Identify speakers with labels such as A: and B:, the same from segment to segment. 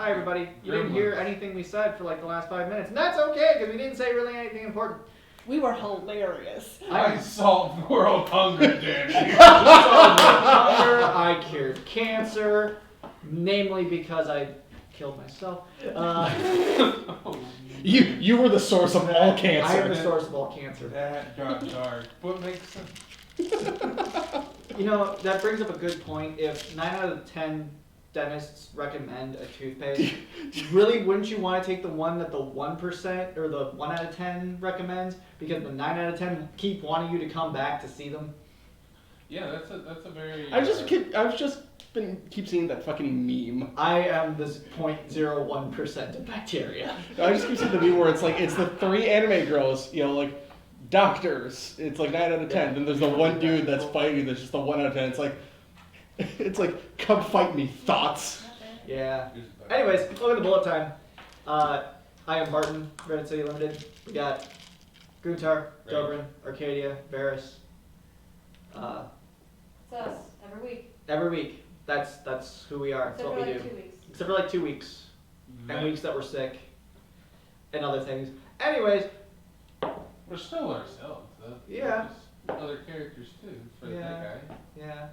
A: Hi everybody. You didn't hear anything we said for like the last 5 minutes, and that's okay because we didn't say really anything important.
B: We were hilarious.
C: I solved world hunger, Danny.
A: I cured cancer, namely because I killed myself.
D: You were the source of all cancer.
A: I am the source of all cancer.
C: That got dark. What makes sense?
A: You know, that brings up a good point. If 9 out of 10 dentists recommend a toothpaste, really wouldn't you want to take the one that the 1% or the 1 out of 10 recommends? Because the 9 out of 10 keep wanting you to come back to see them.
C: Yeah, that's a very.
D: I've just been keep seeing that fucking meme.
A: I am this 0.01% of bacteria.
D: I just keep seeing the meme where it's like it's the 3 anime girls, you know, like doctors. It's like 9 out of 10. Then there's the one dude that's fighting you. That's just the 1 out of 10. It's like come fight me, thoughts.
A: Yeah. Anyways, welcome to Bullet Time. I am Barton, Red City Limited. We got Guntar, Dobrin, Arcadia, Varus.
E: It's us every week.
A: Every week. That's who we are. That's what we do.
E: 2 weeks.
A: Except for like 2 weeks. And weeks that we're sick. And other things. Anyways.
C: We're still ourselves, though.
A: Yeah.
C: There's other characters too for that guy.
A: Yeah.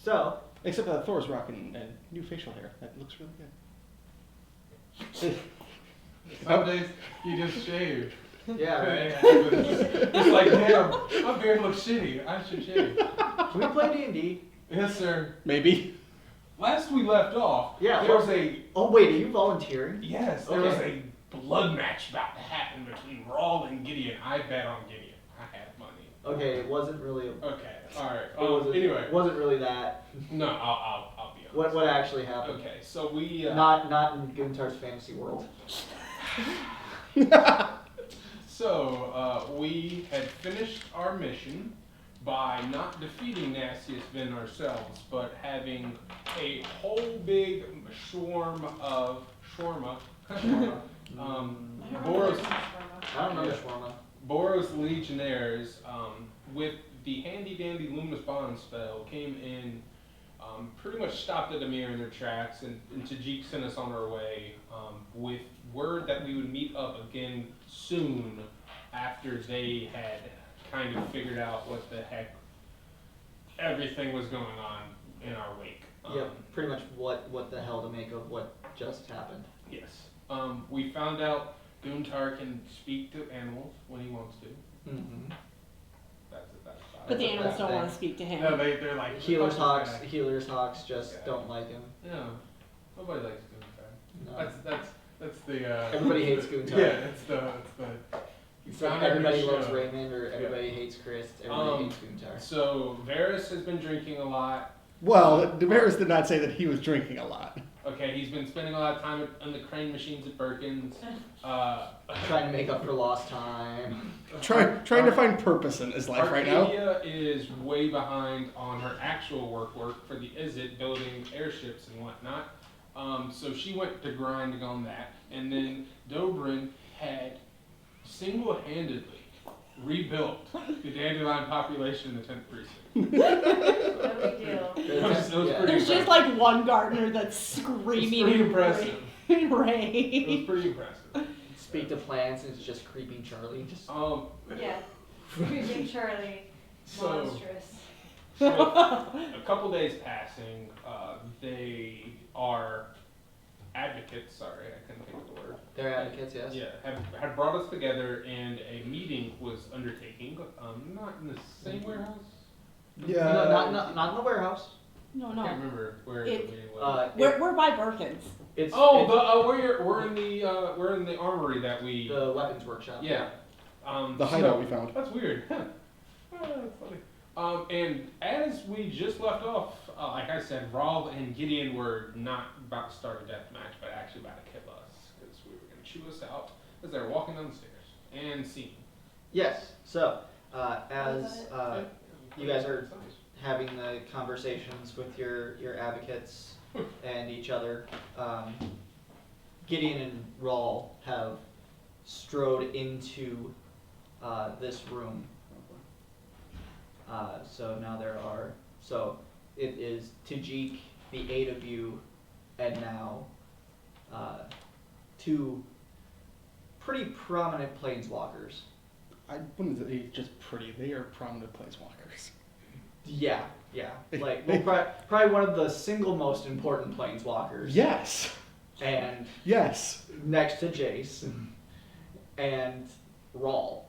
A: So.
D: Except that Thor's rocking a new facial hair. That looks really good.
C: Some days you just shave.
A: Yeah, right.
C: It's like, damn, my beard looks shitty. I should shave.
A: Can we play D&D?
C: Yes, sir.
D: Maybe.
C: Last we left off,
A: Yeah.
C: there was a.
A: Oh wait, are you volunteering?
C: Yes, there was a blood match about to happen between Rawl and Gideon. I bet on Gideon. I had money.
A: Okay, it wasn't really.
C: Okay, all right.
A: Anyway, it wasn't really that.
C: No, I'll be honest.
A: What actually happened?
C: Okay, so we.
A: Not in Guntar's fantasy world.
C: So we had finished our mission by not defeating Nastiest Vin ourselves, but having a whole big swarm of shawarma. Boros.
A: I don't know the shawarma.
C: Boros Legionnaires, with the handy dandy luminous bond spell, came in, pretty much stopped the Demir in their tracks, and Tajik sent us on our way with word that we would meet up again soon after they had kind of figured out what the heck everything was going on in our wake.
A: Yeah, pretty much what the hell to make of what just happened.
C: Yes. We found out Guntar can speak to animals when he wants to.
A: Mm-hmm.
C: That's about
B: But the
C: it.
B: animals don't want to speak to him.
C: No, they're like
A: Healers
C: "Fuck
A: Hawks.
C: this guy."
A: Healers Hawks just don't like him.
C: No, nobody likes Guntar.
A: No.
C: That's the.
A: Everybody hates Guntar.
C: Yeah, it's the. You
A: It's like
C: found
A: everybody
C: every
A: loves
C: show.
A: Raymond, or everybody hates Chris. Everybody hates Guntar.
C: So Varus has been drinking a lot.
D: Well, Damaris did not say that he was drinking a lot.
C: Okay, he's been spending a lot of time on the crane machines at Birkins.
A: Trying to make up for lost time.
D: Trying to find purpose in his life right now.
C: Arcadia is way behind on her actual work for the Izzet, building airships and whatnot. So she went to grinding on that. And then Dobrin had single-handedly rebuilt the dandelion population in the 10th precinct.
E: No big deal.
C: It was pretty
B: There's just
C: impressive.
B: like one gardener that's screaming.
C: It's pretty impressive.
B: in
C: It was
B: rage.
C: pretty impressive.
A: Speak to plants, and it's just creeping Charlie. Just
E: Yeah. Creeping Charlie.
C: So,
E: Monstrous.
C: so a couple days passing, they are advocates. Sorry, I couldn't think of the word.
A: they're advocates, yes.
C: Yeah, had brought us together, and a meeting was undertaking. Not in the same warehouse.
D: Yeah.
A: No, not in the warehouse.
B: No,
C: I can't
B: no.
C: remember where the
B: It-
C: meeting was.
B: We're by Birkins.
A: It's
C: We're in the armory that we.
A: the weapons workshop.
C: Yeah.
D: The hideout we found.
C: That's weird. Huh. Oh, that's funny. And as we just left off, like I said, Rawl and Gideon were not about to start a death match, but actually about to kill us because we were going to chew us out as they were walking down the stairs and seeing.
A: Yes. So as you guys are having the conversations with your advocates and each other, Gideon and Rawl have strode into this room. So now so it is Tajik, the 8 of you, and now two pretty prominent planeswalkers.
D: I wouldn't say just pretty. They are prominent planeswalkers.
A: Yeah. Like, well, probably one of the single most important planeswalkers.
D: Yes.
A: And
D: Yes.
A: next to Jace and Rawl.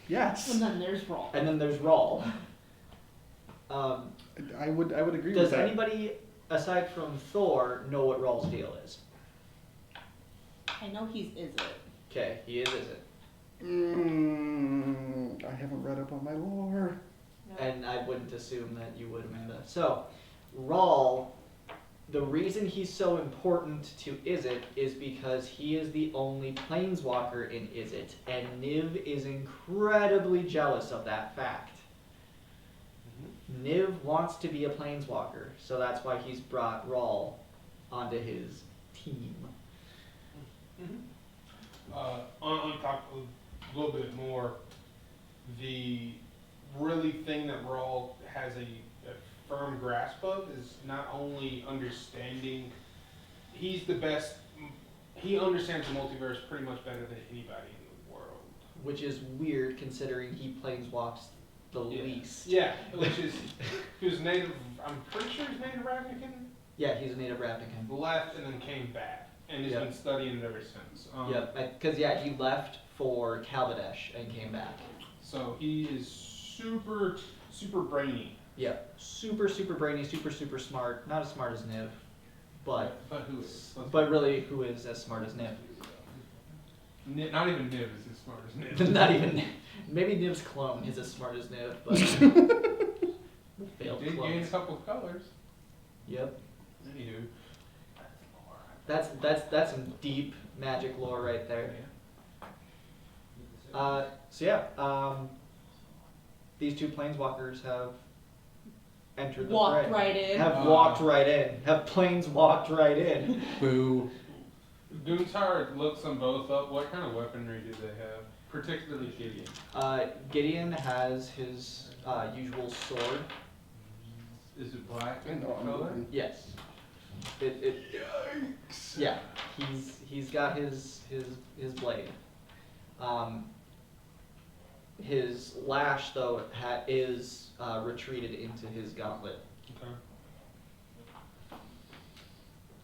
D: Yes.
B: And then there's Raw.
A: And then there's Rawl.
D: I would agree
A: Does
D: with that.
A: anybody aside from Thor know what Rawl's deal is?
B: I know he's is it.
A: Okay, he is it?
D: I haven't read up on my lore.
E: No.
A: And I wouldn't assume that you would, Amanda. So, Rawl, the reason he's so important to Izzet is because he is the only planeswalker in Izzet, and Niv is incredibly jealous of that fact. Niv wants to be a planeswalker, so that's why he's brought Rawl onto his team.
C: On top of a little bit more, the really thing that Rawl has a firm grasp of is not only understanding, he's the best, he understands the multiverse pretty much better than anybody in the world.
A: Which is weird considering he planeswalks the least.
C: Yeah, which is, he was native, I'm pretty sure he's native Ravnican,
A: Yeah, he's a native Ravnican.
C: left and then came back, and has
A: Yep.
C: been studying it ever since.
A: Yep, because he left for Calvadesh and came back.
C: So he is super, super brainy.
A: Yep, super brainy, super smart. Not as smart as Niv, but
C: who is?
A: really who is as smart as Niv?
C: Not even Niv is as smart as Niv.
A: Not even. Maybe Niv's clone is as smart as Niv, but failed
C: Did gain a
A: clones.
C: couple of colors.
A: Yep,
C: Anywho.
A: that's some deep magic lore right there. So yeah, these two planeswalkers have entered the
B: Walked
A: fray.
B: right in.
A: Have walked right in. Have planes walked right in.
D: Boo.
C: Doomtar looks them both up. What kind of weaponry do they have? Particularly Gideon.
A: Gideon has his usual sword.
C: Is it black
D: I
C: in
D: know, I'm
C: color?
D: looking.
A: Yes.
C: Yikes.
A: Yeah. He's got his blade. His lash though is retreated into his gauntlet.
C: Okay.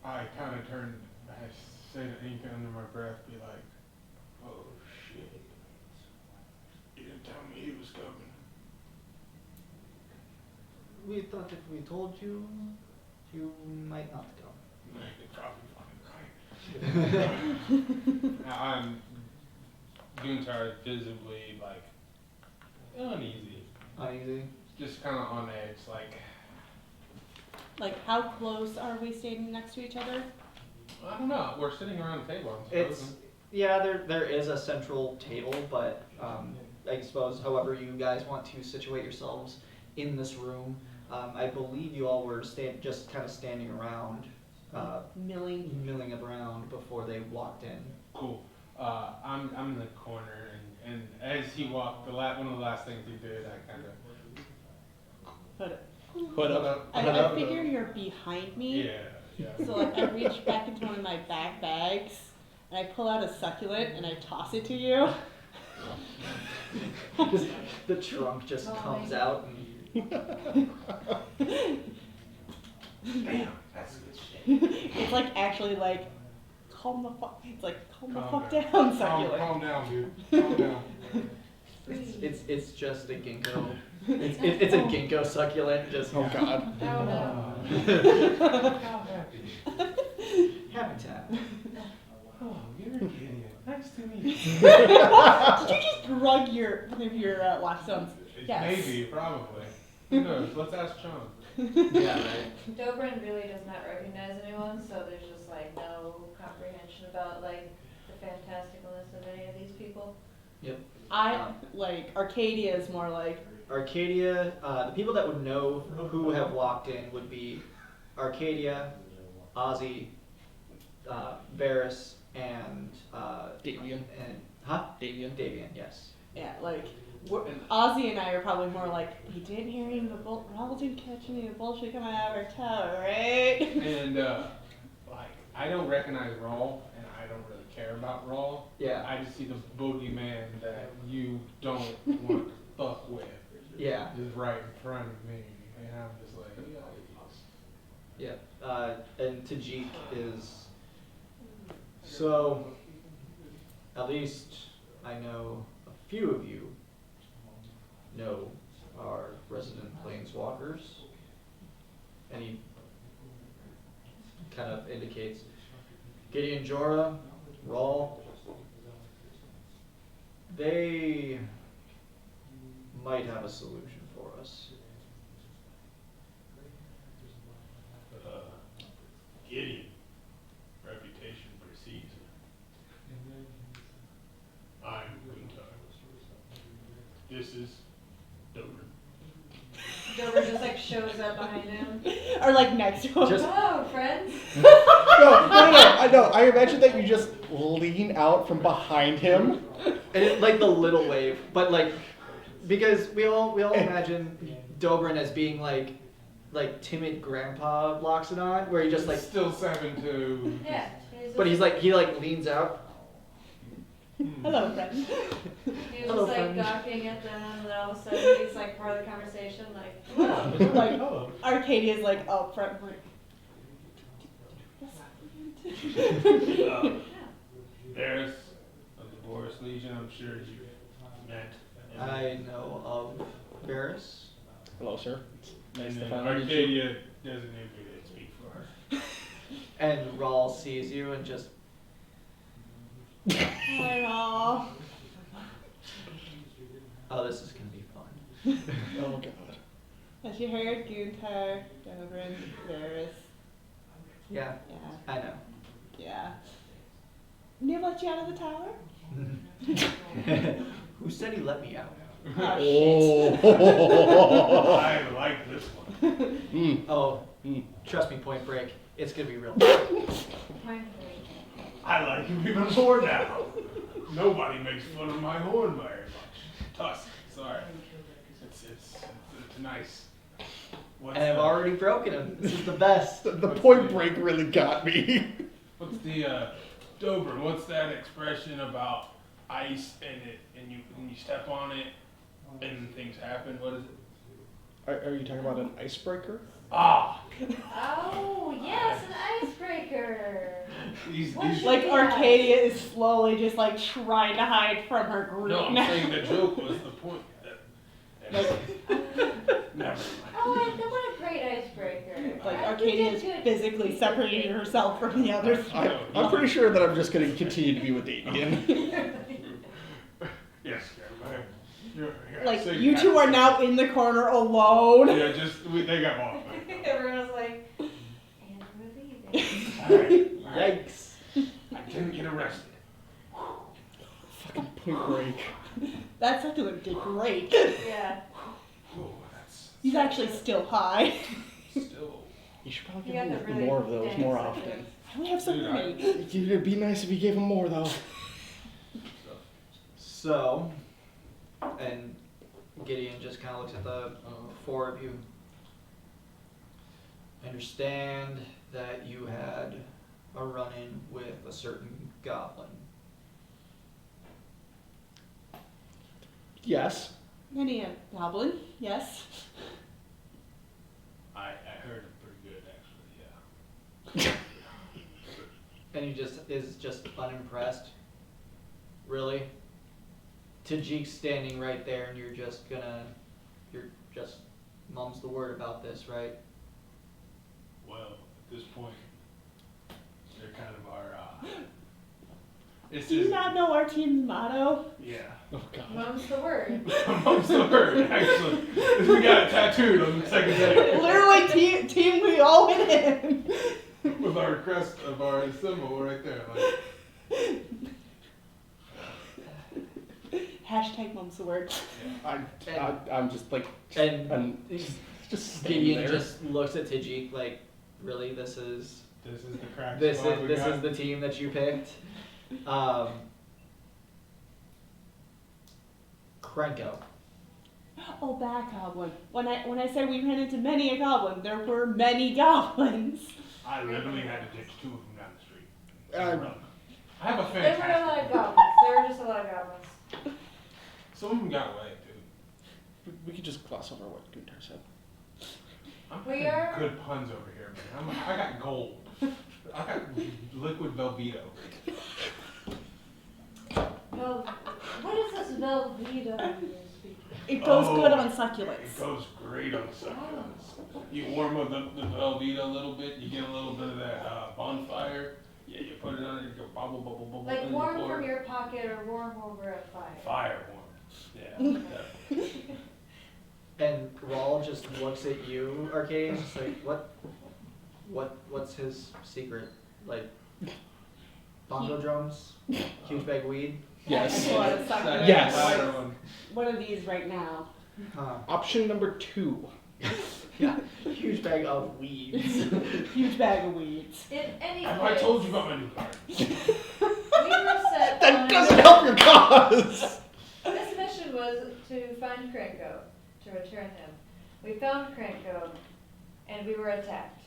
C: I kind of turned. I say to Inca under my breath, be like, "Oh shit! You didn't tell me he was coming."
A: We thought if we told you, you might not come.
C: Man, you're probably fucking right. Now, Doomtar is visibly like uneasy,
A: Uneasy.
C: just kind of on edge, like.
B: Like, how close are we standing next to each other?
C: I don't know. We're sitting around the table. I'm
A: It's
C: supposing.
A: there is a central table, but I suppose however you guys want to situate yourselves in this room. I believe you all were just kind of standing around, milling around before they walked in.
C: Cool. I'm in the corner, and as he walked, one of the last things he did, I kind of
D: Put up.
B: I figure you're behind me.
C: Yeah.
B: So like I reach back into one of my back bags and I pull out a succulent and I toss it to you.
A: Just, the trunk just comes out and
C: Damn, that's good shit.
B: It's like actually like calm the fuck. It's like calm the
C: Calm
B: fuck
C: down.
B: down, succulent.
C: Calm down, dude. Calm down.
A: it's just a ginkgo. It's a ginkgo succulent. Just
D: Oh God.
E: Oh no.
C: How happy.
A: habitat.
C: Oh, you're an idiot. Nice to meet you.
B: Did you just drug one of your lockstones? Yes.
C: Maybe, probably. Who knows? Let's ask Sean.
A: Yeah, right.
E: Dobrin really does not recognize anyone, so there's just like no comprehension about like the fantasticalness of any of these people.
B: I like Arcadia is more like
A: Arcadia, the people that would know who have walked in would be Arcadia, Ozzy, Varys, and
D: Davian.
A: Davian, yes.
B: yeah like Ozzy and I are probably more like we didn't hear any of the Raul didn't catch any of the bullshit coming out of our tower, right?
C: And, like, I don't recognize Raw, and I don't really care about Raw.
A: Yeah.
C: I just see the boogeyman that you don't want to fuck with.
A: Yeah.
C: Is right in front of me, and I'm just like,
A: Yeah. And Tajik is. So, at least I know a few of you know our resident planeswalkers. And he kind of indicates Gideon Jorah, Rawl. They might have a solution for us.
C: Gideon. Reputation precedes. I'm Quintar. This is Dover.
E: Dover just like shows up behind him.
B: Or like next to him.
A: Just-
E: Hello, friends.
D: No. I know. I imagine that you just lean out from behind him.
A: And it, like the little wave, but like, because we all imagine Dobrin as being like timid grandpa Loxodon, where he just like,
C: Still 7-2.
E: Yeah.
A: but he like leans out.
B: Hello, friend.
E: He was
A: Hello,
E: just like
A: friend.
E: gawking at them, and then all of a sudden he's like part of the conversation, like, hello.
B: Like, Arcadia's like up front. Like,
C: There's of the Boris Legion, I'm sure you met.
A: I know of Varys.
D: Hello, sir. Nice
C: And
D: to
C: then
D: finally meet you.
C: Arcadia doesn't need me to speak for her.
A: And Rawl sees you and just,
B: hi, Raw.
A: oh, this is gonna be fun.
D: Oh god.
B: As you heard, Gunther, Dobrin, Varys.
A: Yeah,
B: Yeah,
A: I know.
B: yeah. And they let you out of the tower?
A: Who said he let me out?
B: Oh, shit.
D: Oh.
C: I like this one.
D: Mm.
A: Oh,
D: Mm.
A: trust me, Point Break, it's gonna be real.
E: Point three.
C: I like him even more now. Nobody makes fun of my horn very much. Tusk, sorry. It's nice. What's
A: And I've
C: the-
A: already broken him. This is the best.
D: The Point Break really got me.
C: What's the Dobrin? What's that expression about ice and you step on it and things happen? What is it?
D: Are you talking about an icebreaker?
C: Ah,
E: Oh, yes, an icebreaker.
C: these.
B: Like Arcadia is slowly just like trying to hide from her group
C: No, I'm
B: now.
C: saying the joke was the point. Never mind.
E: Oh, what a great icebreaker.
B: Like
E: You
B: Arcadia
E: did
B: is
E: good.
B: physically separating herself from the others.
D: I'm pretty sure that I'm just going to continue to be with Damien.
C: Yes, you're
B: Like
C: so
B: you two are now in the corner alone.
C: Yeah, they got off.
E: Everyone was like, and we're leaving.
C: Alright,
A: Yikes.
C: I didn't get arrested.
D: Fucking Point Break.
B: That's not doing great.
E: Yeah.
C: Oh, that's
B: He's actually still high.
C: still.
D: You should probably
E: You
D: give
E: got
D: him
E: the really
D: more of those
E: dense
D: more
E: second.
D: often.
B: I only have so
C: Dude,
B: many.
D: It'd be nice if you gave him more though.
A: So, and Gideon just kind of looks at the four of you. I understand that you had a run-in with a certain goblin.
D: Yes.
B: Many a goblin, yes.
C: I heard him pretty good actually. Yeah.
A: And he is just unimpressed. Really? Tajik's standing right there and you're just mum's the word about this, right?
C: Well, at this point, they're kind of our. It's
B: Do you
C: just.
B: not know our team's motto?
C: Yeah.
D: Oh god.
E: Mum's the word.
C: Mom's the word, actually. We got it tattooed on the second day.
B: Literally, team we all win in.
C: With our crest of our symbol right there. Like,
B: Hashtag mom's the word.
D: I'm just like,
A: And
D: I'm just standing
A: Gideon
D: there.
A: just looks at Tajik like, really, this is
C: this is the crack.
A: this
C: squad
A: is
C: we
A: this
C: got.
A: is the team that you picked. Krenko.
B: Oh, bad goblin. When I say we ran into many a goblin, there were many goblins.
C: I literally had to ditch two of them down the street. I have a
E: There were a lot
C: fantastic.
E: of goblins. There were just a lot of goblins.
C: Some of them got away, dude.
D: We could just gloss over what Gunter said.
C: I'm
E: We
C: putting
E: are-
C: good puns over here, man. I got gold. I got liquid Velveeta.
E: What is this Velveeta you're speaking?
B: It goes
C: Oh,
B: good on
C: It
B: succulents.
C: goes great on succulents. You warm up the Velveeta a little bit, you get a little bit of that bonfire. Yeah, you put it on it, you go bubble, bubble, bubble.
E: Like
C: and you
E: warm
C: pour
E: from
C: it.
E: your pocket or warm over a fire?
C: Fire warm. Yeah. definitely.
A: And Rawl just looks at you, Arcade, and just like, what's his secret? Like, bongo drums? Huge bag of weed?
D: Yes.
B: A lot of
C: Second
B: succulents.
D: Yes.
C: fire one.
B: One of these right now.
A: Huh.
D: Option number 2.
A: Yeah, huge bag of weeds.
B: Huge bag of weeds.
E: In any
C: Have I
E: case,
C: told you about my new car?
E: we were set
D: That
E: on...
D: doesn't help your cause!
E: This mission was to find Krenko, to return him. We found Krenko, and we were attacked.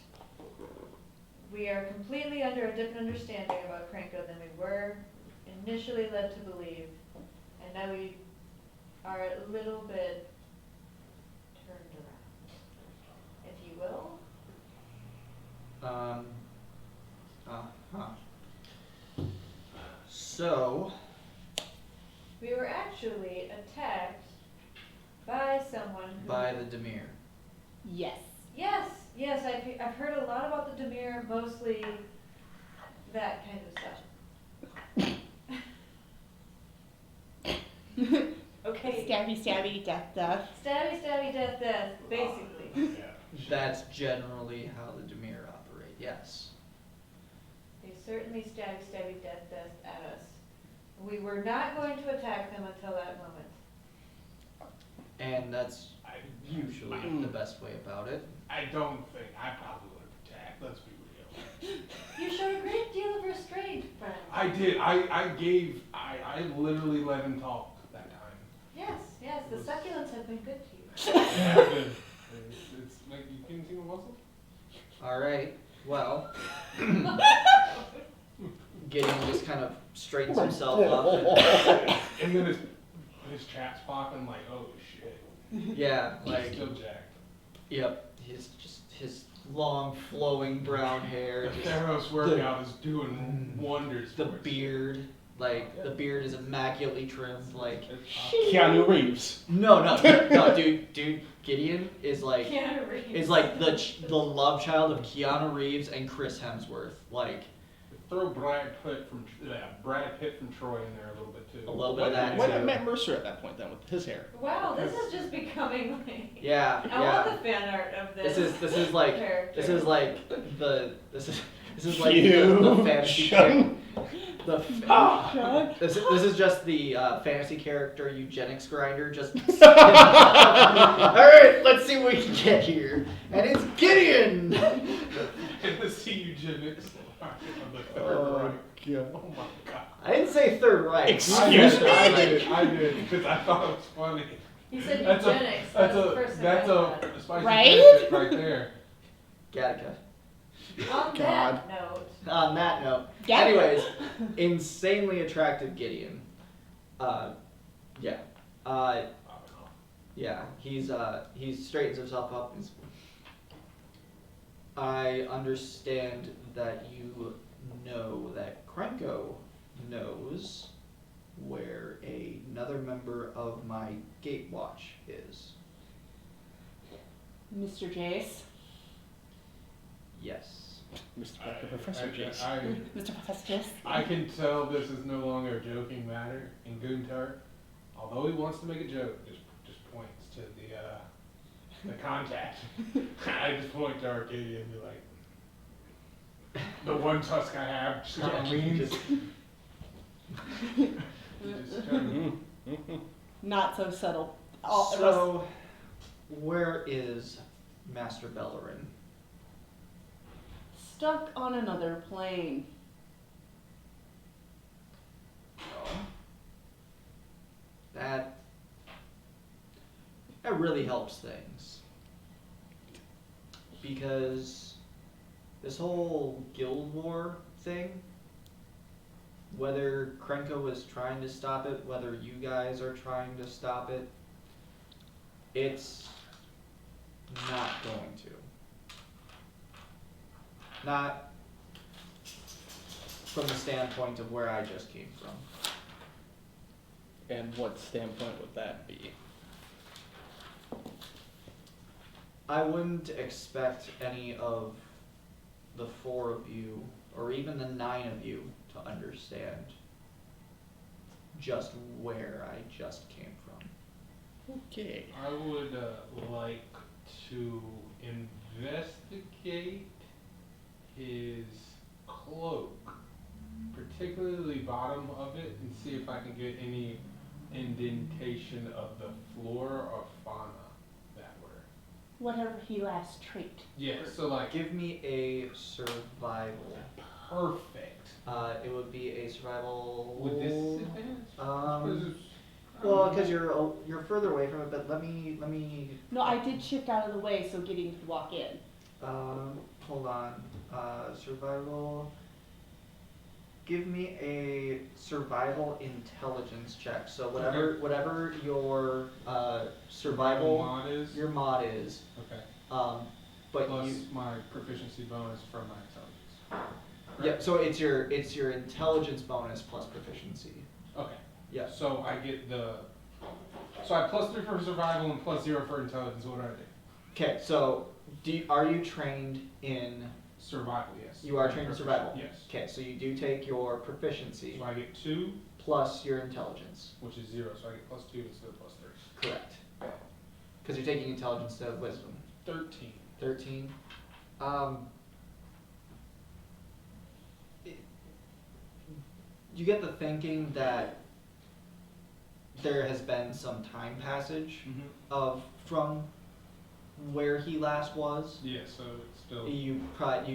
E: We are completely under a different understanding about Krenko than we were initially led to believe, and now we are a little bit turned around, if you will.
A: So,
E: We were actually attacked by someone who...
A: by the Demir.
B: Yes.
E: Yes, I've heard a lot about the Demir, mostly that kind of stuff. Okay.
B: Stabby, stabby, death, death.
E: Stabby, stabby, death, death, basically.
C: Yeah.
A: That's generally how the Demir operate, yes.
E: They certainly stabby, stabby, death, death at us. We were not going to attack them until that moment.
A: And that's
C: I
A: usually the best way about it.
C: I don't think I probably would have attacked. Let's be real.
E: You showed a great deal of restraint, friend.
C: I did. I literally let him talk that time.
E: Yes, the succulents have been good to you.
C: Yeah, good. It's like you can see my muscle.
A: Alright, well. Gideon just kind of straightens himself up.
C: And then his chat's popping like, oh shit.
A: Yeah,
C: He's
A: like,
C: still jacked.
A: yep, his long flowing brown hair,
C: The
A: just
C: Theros workout is doing wonders.
A: the
C: for it.
A: beard, like the beard is immaculately trimmed, like
C: It's awesome.
D: Keanu Reeves.
A: no, dude, Gideon is like
E: Keanu Reeves.
A: is like the love child of Keanu Reeves and Chris Hemsworth, like
C: Throw Brad Pitt from Troy in there a little bit too.
A: a little bit of that
D: Why not
A: too.
D: Matt Mercer at that point then with his hair?
E: Wow, this is just becoming like...
A: Yeah,
E: I want
A: yeah.
E: the fan art of this.
A: This is like
E: character.
A: this is like the fantasy
D: Fusion.
A: this is just the fantasy character eugenics grinder. Just all right, let's see what we can get here, and it's Gideon.
C: And the C eugenics on the third
D: Oh,
C: right.
D: God.
C: Oh my god.
A: I didn't say third right.
D: Excuse me?
C: I did, because I thought it was funny.
E: He said
C: That's a-
E: eugenics.
C: That's
E: the
C: a
E: first thing
C: that's
E: I thought.
C: a spicy
B: Right?
C: tip right there.
A: Gattaca.
E: On that note,
A: On that note,
B: Gattaca.
A: anyways, insanely attractive Gideon. Yeah. Yeah, he straightens himself up. I understand that you know that Krenko knows where another member of my Gatewatch is.
B: Mr. Jace.
A: Yes.
D: Mr. Parker, Professor Jace.
B: Mr. Professor Jace.
C: I can tell this is no longer a joking matter, and Guntar, although he wants to make a joke, just points to the contact. I just point to Arcadia and be like, the one tusk I have just kind of leans. Just kind of,
B: Not so subtle.
A: So, where is Master Bellerin?
B: Stuck on another plane.
A: That really helps things. Because this whole guild war thing, whether Krenko is trying to stop it, whether you guys are trying to stop it, it's not going to. Not from the standpoint of where I just came from.
D: And what standpoint would that be?
A: I wouldn't expect any of the 4 of you, or even the 9 of you, to understand just where I just came from.
D: Okay.
C: I would like to investigate his cloak, particularly the bottom of it, and see if I can get any indentation of the flora or fauna that were.
B: Whatever he last trait.
C: Yeah, so like,
A: Give me a survival.
C: perfect.
A: It would be a survival.
C: With this advantage?
A: Well, because you're further away from it, but let me.
B: No, I did shift out of the way so Gideon could walk in.
A: Hold on. Survival. Give me a survival intelligence check. So whatever your survival
C: mod is?
A: your mod is.
C: Okay.
A: But
C: Plus
A: you.
C: my proficiency bonus from my intelligence.
A: Yep. So it's your intelligence bonus plus proficiency.
C: Okay.
A: Yeah.
C: So I get so I have +3 for survival and +0 for intelligence. What do I do?
A: Okay. So are you trained in?
C: Survival, yes.
A: You are trained in survival.
C: Yes.
A: Okay. So you do take your proficiency
C: So I get 2,
A: plus your intelligence.
C: which is 0. So I get +2 instead of +3.
A: Correct. Because you're taking intelligence instead of wisdom.
C: 13.
A: 13. You get the thinking that there has been some time passage from where he last was.
C: Yeah, so it's still.
A: You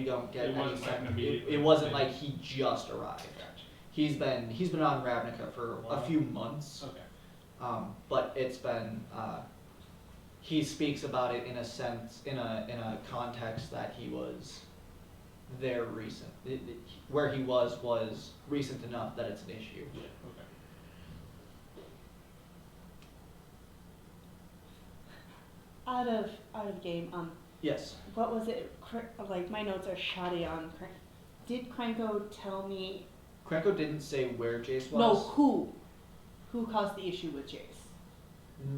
A: don't get
C: It
A: any
C: wasn't like an
A: it
C: immediate
A: wasn't
C: thing.
A: like he just arrived.
C: Gotcha.
A: He's been on Ravnica for a few months.
C: Okay.
A: But it's been he speaks about it in a sense, in a context that he was there recent. Where he was recent enough that it's an issue.
C: Yeah. Okay.
B: Out of game.
A: Yes.
B: What was it? Like my notes are shoddy on. Did Krenko tell me?
A: Krenko didn't say where Jace was.
B: No, who caused the issue with Jace?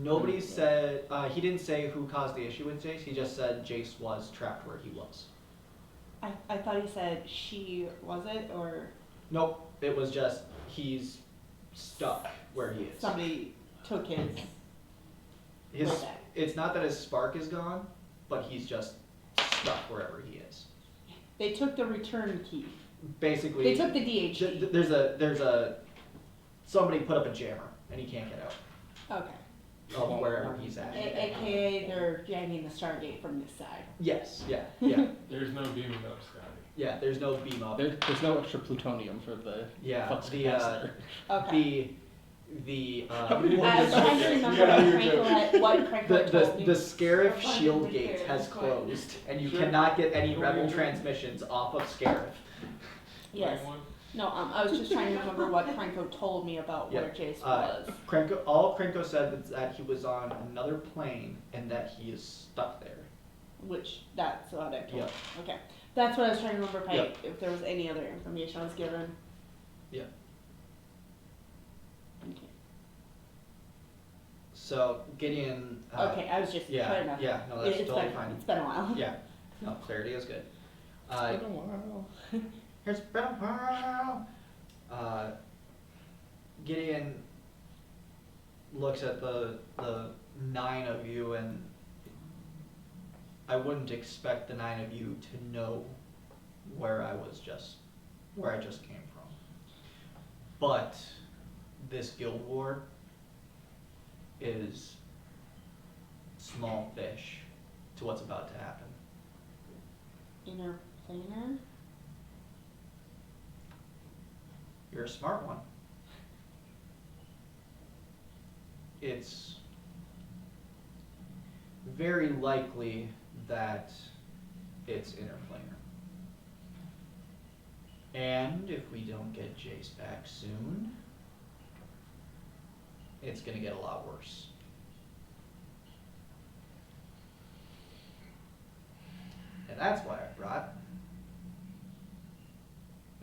A: Nobody said. He didn't say who caused the issue with Jace. He just said Jace was trapped where he was.
B: I thought he said she was it or
A: Nope. It was just he's stuck where he is.
B: somebody took his.
A: His.
B: way back.
A: It's not that his spark is gone, but he's just stuck wherever he is.
B: They took the return key.
A: Basically.
B: They took the DH.
A: There's a somebody put up a jammer and he can't get out
B: Okay.
A: of wherever he's at.
B: AKA they're jamming the Stargate from this side.
A: Yes, yeah.
C: There's no beaming up, Scotty.
A: Yeah, there's no beam up.
D: There's no extra plutonium for the
A: Yeah,
D: flux
A: the
D: capacitor.
B: Okay.
A: the
B: I was trying to remember what Krenko told me.
A: the Scarif shield gate has closed and you cannot get any rebel transmissions off of Scarif.
B: Yes. No, I was just trying to remember what Krenko told me about where Jace was.
A: All Krenko said was that he was on another plane and that he is stuck there.
B: Which, that's what I told.
A: Yep.
B: Okay. That's what I was trying to remember
A: Yep.
B: if there was any other information I was given.
A: Yeah.
B: Okay.
A: So Gideon.
B: Okay, I was just trying to.
A: Yeah, no, that's
B: It's
A: totally
B: been,
A: fine.
B: It's been a while.
A: Yeah, no, clarity is good.
D: I don't know.
A: It's been a while. Gideon looks at the 9 of you, and I wouldn't expect the 9 of you to know where I just came from. But this guild war is small fish to what's about to happen.
B: Interplanar?
A: You're a smart one. It's very likely that it's interplanar. And if we don't get Jace back soon, it's gonna get a lot worse. And that's why I brought.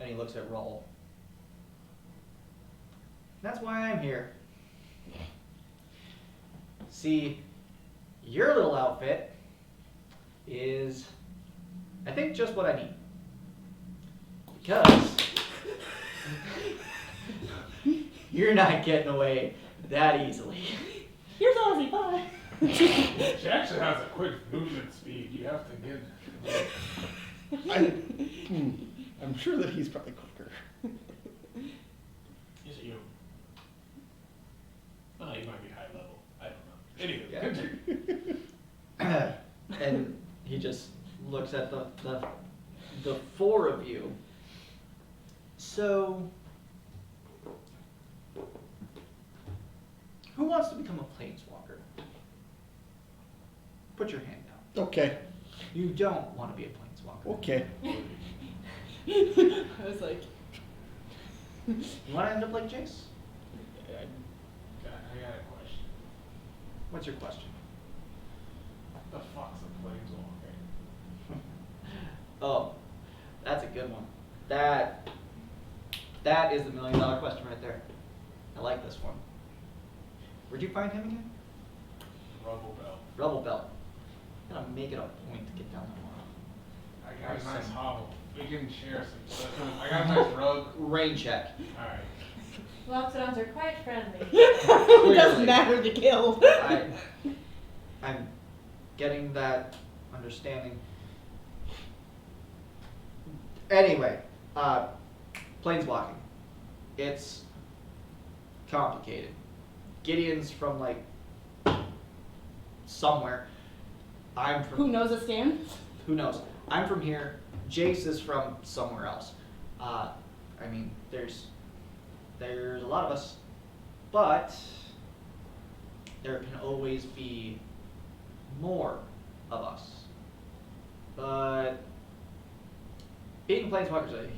A: And he looks at Roll. That's why I'm here. See, your little outfit is, I think, just what I need. Because you're not getting away that easily.
B: Here's Ozzy, bye.
C: She actually has a quick movement speed. You have to give.
D: I'm sure that he's probably quicker.
C: Is it you? Oh, you might be high level. I don't know. Anyway,
A: Yeah. And he just looks at the four of you. So, who wants to become a planeswalker? Put your hand down.
D: Okay.
A: You don't want to be a planeswalker.
D: Okay.
B: I was like,
A: You want to end up like Jace?
C: I got a question.
A: What's your question?
C: What the fuck's a planeswalker?
A: Oh, that's a good one. That is the $1 million question right there. I like this one. Where'd you find him again?
C: Rubble Belt.
A: Rubble Belt. I'm gonna make it a point to get down there.
C: I got a nice hovel. We can share some. I got a nice rug.
A: Rain check.
C: Alright.
E: Loxodons are quite friendly.
B: it doesn't matter to kill.
A: I'm getting that understanding. Anyway, planeswalking. It's complicated. Gideon's from like somewhere. I'm from
B: Who knows a stand?
A: Who knows? I'm from here. Jace is from somewhere else. I mean, there's a lot of us, but there can always be more of us. But being a planeswalker is a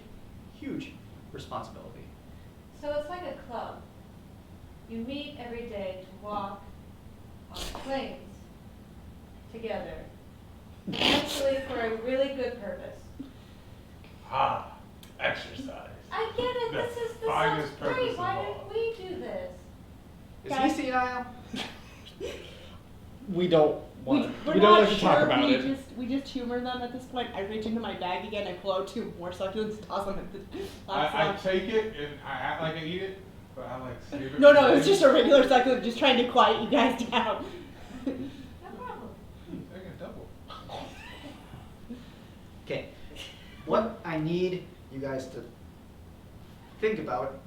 A: huge responsibility.
E: So it's like a club. You meet every day to walk on planes together. Actually for a really good purpose.
C: Ah, exercise.
E: I get it,
C: The
E: this sounds
C: finest purpose
E: great,
C: of
E: why
C: all.
E: didn't we do this?
A: Is
B: Guys-
A: he senile?
D: We don't want.
B: We're
D: We don't
B: not
D: like to talk
B: sure.
D: about
B: we
D: it.
B: We just humor them at this point. I reach into my bag again. I pull out 2 more succulents, toss them at the last
C: I
B: one.
C: take it and I act like I eat it, but I like save it.
B: No,
C: for
B: no, it's
C: later.
B: just a regular succulent, just trying to quiet you guys down.
E: No problem.
C: I get double.
A: Okay. What I need you guys to think about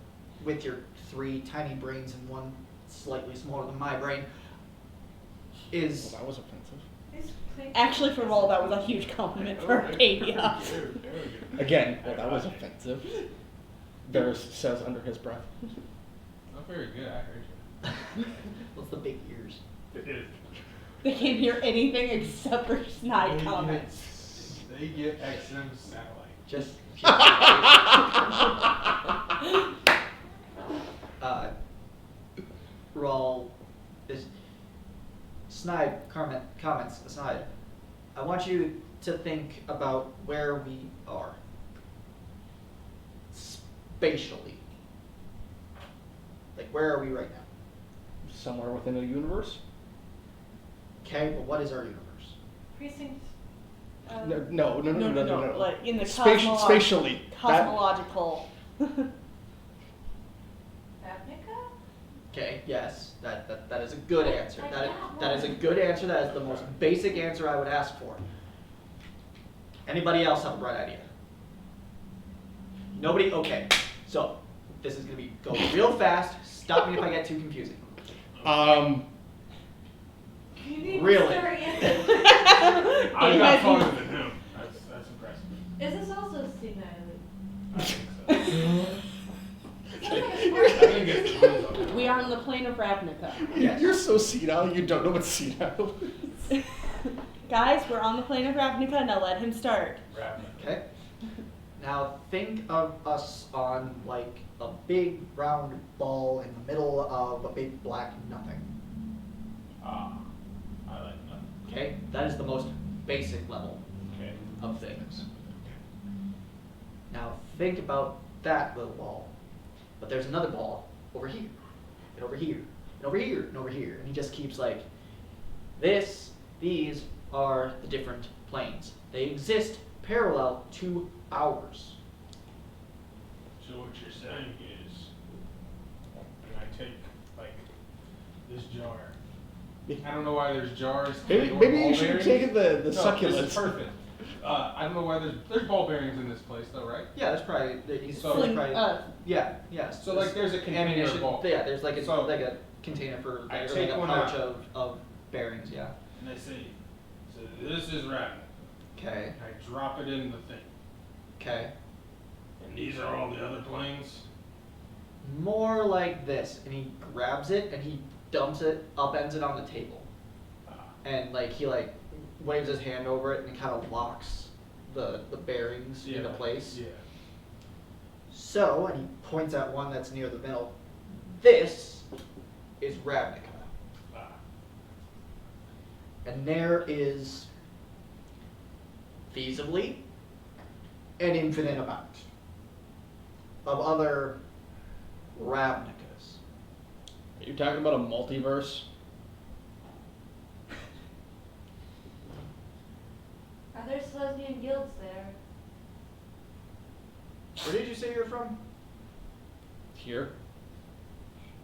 A: with your 3 tiny brains and 1 slightly smaller than my brain is
D: Well, that was offensive.
E: These planes-
B: Actually, for Roll, that was a huge compliment for Arcadia.
D: Again, well, that was offensive. Varys says under his breath.
C: Not very good, I heard you.
A: what's the big ears?
C: It is.
B: They can't hear anything except for snide comments.
C: They get XM satellite.
A: Just Rawl is snide comments aside. I want you to think about where we are spatially. Like, where are we right now?
D: Somewhere within a universe.
A: Okay, but what is our universe?
E: Precinct.
D: No.
B: Like in the
D: Spatially. That-
B: cosmological.
E: Ravnica?
A: Okay, yes, that is a good answer. That is a good answer. That is the most basic answer I would ask for. Anybody else have a bright idea? Nobody? Okay. So, this is gonna go real fast. Stop me if I get too confusing.
E: You need
A: Really?
E: to start in.
C: I
B: You
C: got
B: guys
C: farther
B: need-
C: than him. That's impressive.
E: Is this also senile?
C: I think so.
E: It sounds like a
C: I
E: sport.
C: think it's the ones on
B: We are on the plane of Ravnica.
A: Yes.
D: You're so senile. You don't know what senile is.
B: Guys, we're on the plane of Ravnica. Now let him start.
C: Ravnica.
A: Okay. Now think of us on like a big round ball in the middle of a big black nothing.
C: Ah, I like that.
A: Okay? That is the most basic level
C: Okay.
A: of things. Now think about that little ball. But there's another ball over here, and over here, and over here, and over here. And he just keeps like, these are the different planes. They exist parallel to ours.
C: So what you're saying is, when I take like this jar, I don't know why there's jars.
D: Maybe
C: or
D: maybe
C: ball
D: you should have
C: bearings.
D: taken the
C: No, this
D: succulents.
C: is perfect. I don't know why there's ball bearings in this place though, right?
A: Yeah, that's probably he's
C: So-
A: probably yeah.
C: So like there's a container
A: ammunition.
C: of ball.
A: Yeah, there's like a
C: So,
A: like a container for
C: I
A: or
C: take
A: like a
C: one
A: pouch
C: out.
A: of bearings. Yeah.
C: And I say, so this is right.
A: Okay.
C: I drop it in the thing.
A: Okay.
C: And these are all the other planes.
A: More like this, and he grabs it and he dumps it, upends it on the table, and like he like waves his hand over it and kind of locks the bearings into place.
C: Yeah.
A: So, and he points at one that's near the middle. This is Ravnica.
C: Ah.
A: And there is feasibly an infinite amount of other Ravnicas.
D: Are you talking about a multiverse?
E: Are there Selesnian guilds there?
A: Where did you say you're from?
D: Here?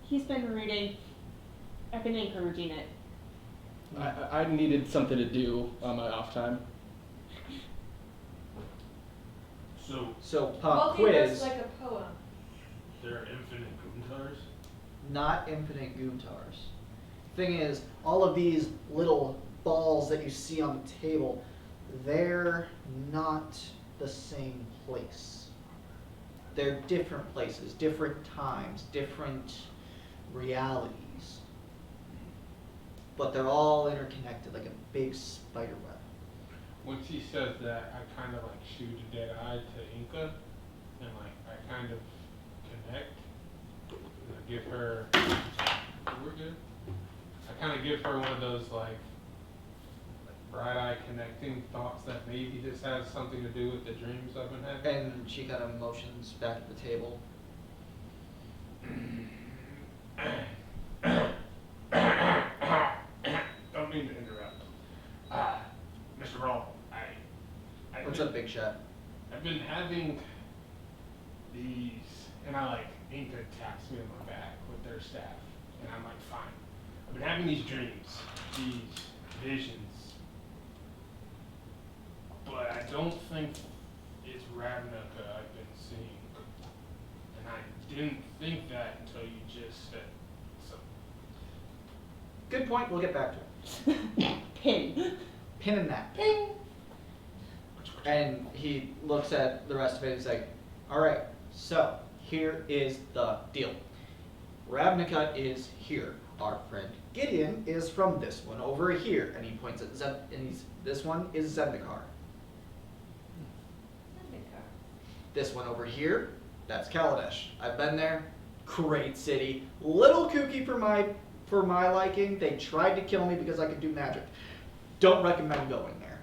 B: He's been reading. I've been encouraging it.
D: I needed something to do on my off time.
C: So
A: Pop
E: Multiverse
A: quiz.
E: like a poem.
C: there are infinite Guntars?
A: Not infinite Guntars. Thing is, all of these little balls that you see on the table, they're not the same place. They're different places, different times, different realities. But they're all interconnected like a big spider web.
C: Once he says that, I kind of like shoot a dead eye to Inca, and like I kind of connect. And I give her, we're good. I kind of give her one of those like bright eye connecting thoughts that maybe this has something to do with the dreams I've been having.
A: And she kind of motions back at the table.
C: Don't mean to interrupt. Mr. Roll, I
A: What's up, Big Shot?
C: I've been having these, and I like Inca taps me on my back with their staff, and I'm like, fine. I've been having these dreams, these visions, but I don't think it's Ravnica I've been seeing, and I didn't think that until you just said so.
A: Good point, we'll get back to it.
B: Pin.
A: Pin in that.
B: Ping.
A: And he looks at the rest of it and he's like, alright, so here is the deal. Ravnica is here. Our friend Gideon is from this one over here. And he points at this one is Zendikar. This one over here, that's Kaladesh. I've been there. Great city. Little kooky for my liking. They tried to kill me because I could do magic. Don't recommend going there.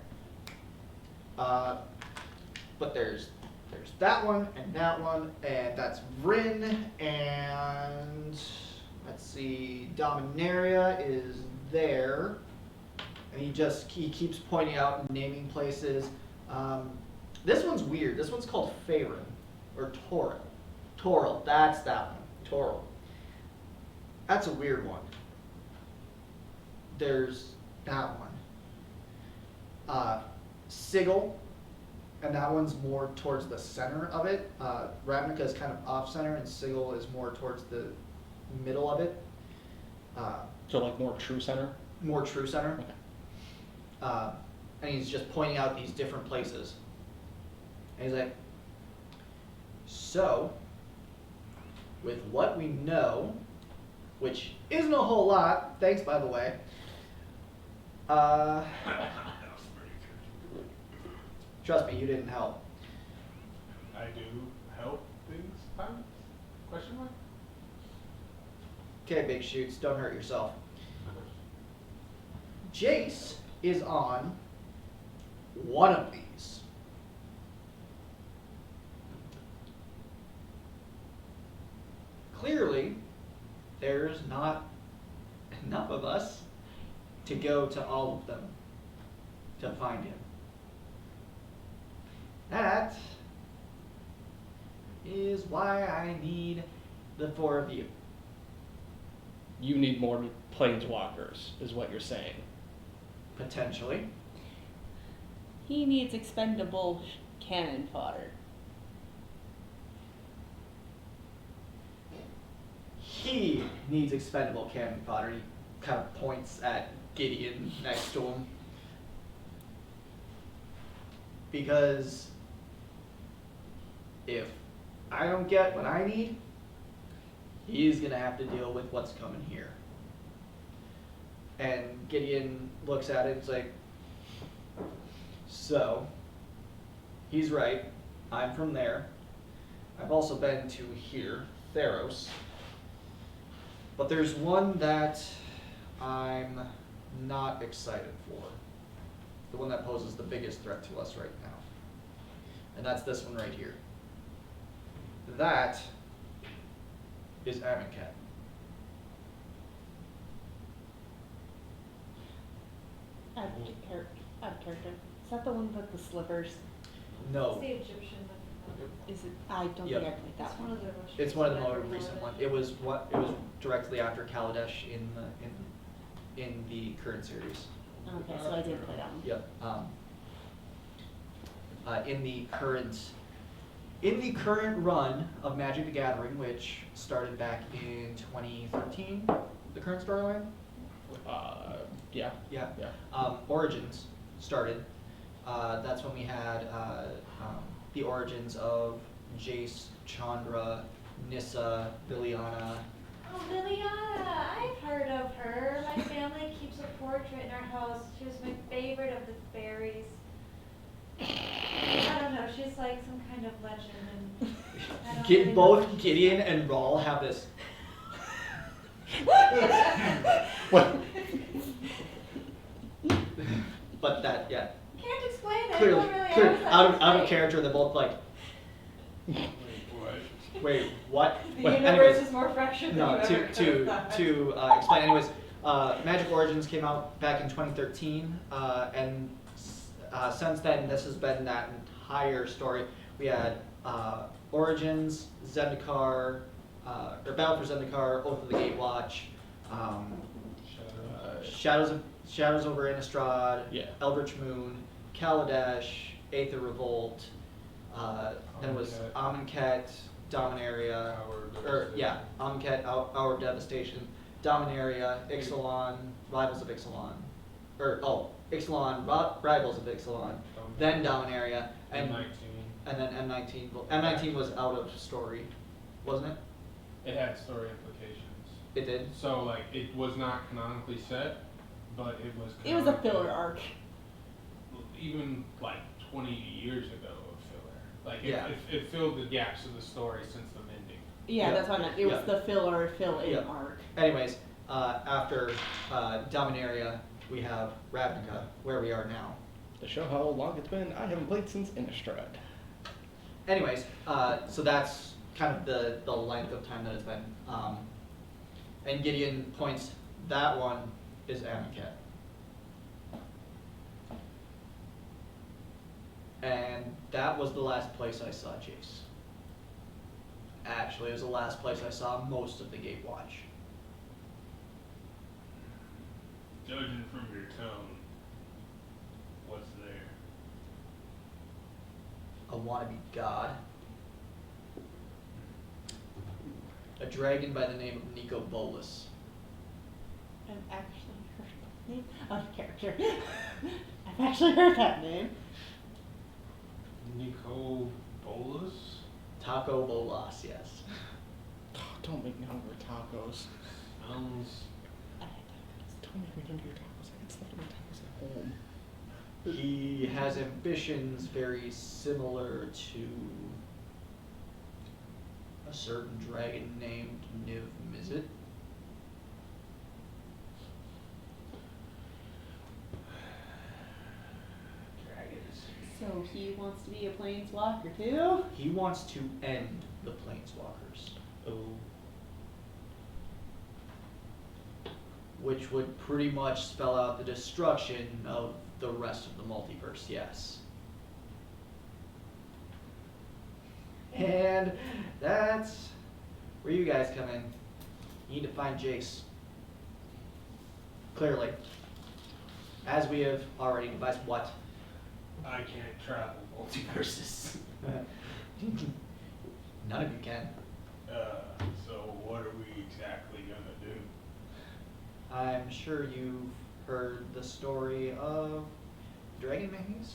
A: But there's that one, and that's Vryn, and let's see, Dominaria is there, and he keeps pointing out and naming places. This one's weird. This one's called Faerun, or Toril. Toril, that's that one. Toril. That's a weird one. There's that one. Sigil, and that one's more towards the center of it. Ravnica is kind of off center, and Sigil is more towards the middle of it.
D: So like more true center?
A: More true center.
D: Okay.
A: And he's just pointing out these different places. And he's like, so, with what we know, which isn't a whole lot, thanks by the way, trust me, you didn't help.
C: I do help things sometimes? Question mark?
A: Okay, big shoots, don't hurt yourself. Jace is on one of these. Clearly, there's not enough of us to go to all of them to find him. That is why I need the four of you.
D: You need more planeswalkers, is what you're saying.
A: Potentially.
B: He needs expendable cannon fodder.
A: He needs expendable cannon fodder. He kind of points at Gideon next to him. Because if I don't get what I need, he's gonna have to deal with what's coming here. And Gideon looks at it, it's like, so, he's right, I'm from there. I've also been to here, Theros. But there's one that I'm not excited for. The one that poses the biggest threat to us right now. And that's this one right here. That is Amonkhet.
B: Out of character. Is that the one with the slivers?
E: It's
A: No,
E: the Egyptian one.
B: Is it? I don't
A: Yep.
B: think I played that
E: It's
B: one.
E: one of the most
A: it's one of the more
E: recent
A: recent
E: ones.
A: ones. It was directly after Kaladesh in the current series.
B: Okay, so I did play that one.
A: Yep. In the current run of Magic the Gathering, which started back in 2013, the current storyline.
D: Yeah.
A: Yeah.
D: Yeah.
A: Origins started. That's when we had the origins of Jace, Chandra, Nissa, Liliana.
E: Oh, Liliana! I've heard of her. My family keeps a portrait in our house. She was my favorite of the fairies. I don't know. She's like some kind of legend, and I don't really know
A: Both
E: what she's
A: Gideon
E: like.
A: and Rawl have this.
D: What?
A: But that, yeah,
E: Can't explain it.
A: clearly,
E: I don't really
A: clearly
E: have
A: out of
E: explain.
A: character. They're both like,
C: What?
A: wait, what?
E: The
A: Wait,
E: universe
A: anyways.
E: is more fractured
A: No,
E: than you ever could have thought.
A: to explain. Anyways, Magic Origins came out back in 2013, and since then, this has been that entire story. We had Origins, Zendikar, or Battle for Zendikar, Oath of the Gatewatch, Shadows over Innistrad,
D: Yeah.
A: Eldritch Moon, Kaladesh, Aether Revolt. Then it was Amonkhet, Dominaria, Amonkhet, Hour of Devastation, Dominaria, Ixalan, Rivals of Ixalan, Ixalan, Rivals of Ixalan, then Dominaria, and
C: M19.
A: and then M19. Well, M19 was out of story, wasn't it?
C: It had story implications.
A: It did.
C: So like it was not canonically set, but it was.
B: It was a
C: canonically-
B: filler arc.
C: Even like 20 years ago of filler. Like
A: Yeah.
C: it filled the gaps of the story since the mending.
B: Yeah,
A: Yeah.
B: that's what I meant. It was
A: Yeah.
B: the filler fill-in
A: Yeah.
B: arc.
A: Anyways, after Dominaria, we have Ravnica, where we are now.
D: To show how long it's been, I haven't played since Innistrad.
A: Anyways, so that's kind of the length of time that it's been. And Gideon points, that one is Amonkhet. And that was the last place I saw Jace. Actually, it was the last place I saw most of the Gatewatch.
C: Judging from your tone, what's there?
A: A wannabe god. A dragon by the name of Nico Bolas.
B: I've actually heard that name of character. I've actually heard that name.
C: Nico Bolas?
A: Taco Bolas, yes.
D: Oh, don't make me hungry tacos.
C: Sounds.
D: Don't make me hungry tacos. I had stuff to make tacos at home.
A: He has ambitions very similar to a certain dragon named Niv Mizzet.
C: Dragons.
B: So he wants to be a planeswalker too?
A: He wants to end the Planeswalkers.
D: Oh.
A: Which would pretty much spell out the destruction of the rest of the multiverse, yes. And that's where you guys come in. You need to find Jace. Clearly. As we have already devised what?
C: I can't travel multiverses.
A: None of you can.
C: So what are we exactly gonna do?
A: I'm sure you've heard the story of Dragon Maze.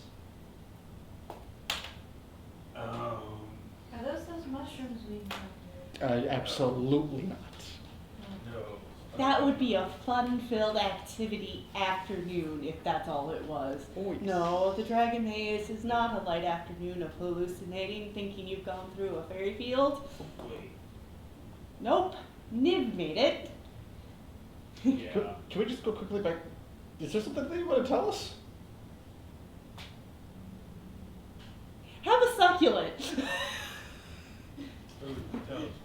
E: Are those mushrooms we have?
D: Absolutely not.
C: No.
B: That would be a fun-filled activity afternoon if that's all it was.
D: Oh, yes.
B: No, the Dragon Maze is not a light afternoon of hallucinating, thinking you've gone through a fairy field.
C: Wait.
B: Nope, Niv made it.
C: Yeah.
D: Can we just go quickly back? Is there something that you want to tell us?
B: Have a succulent.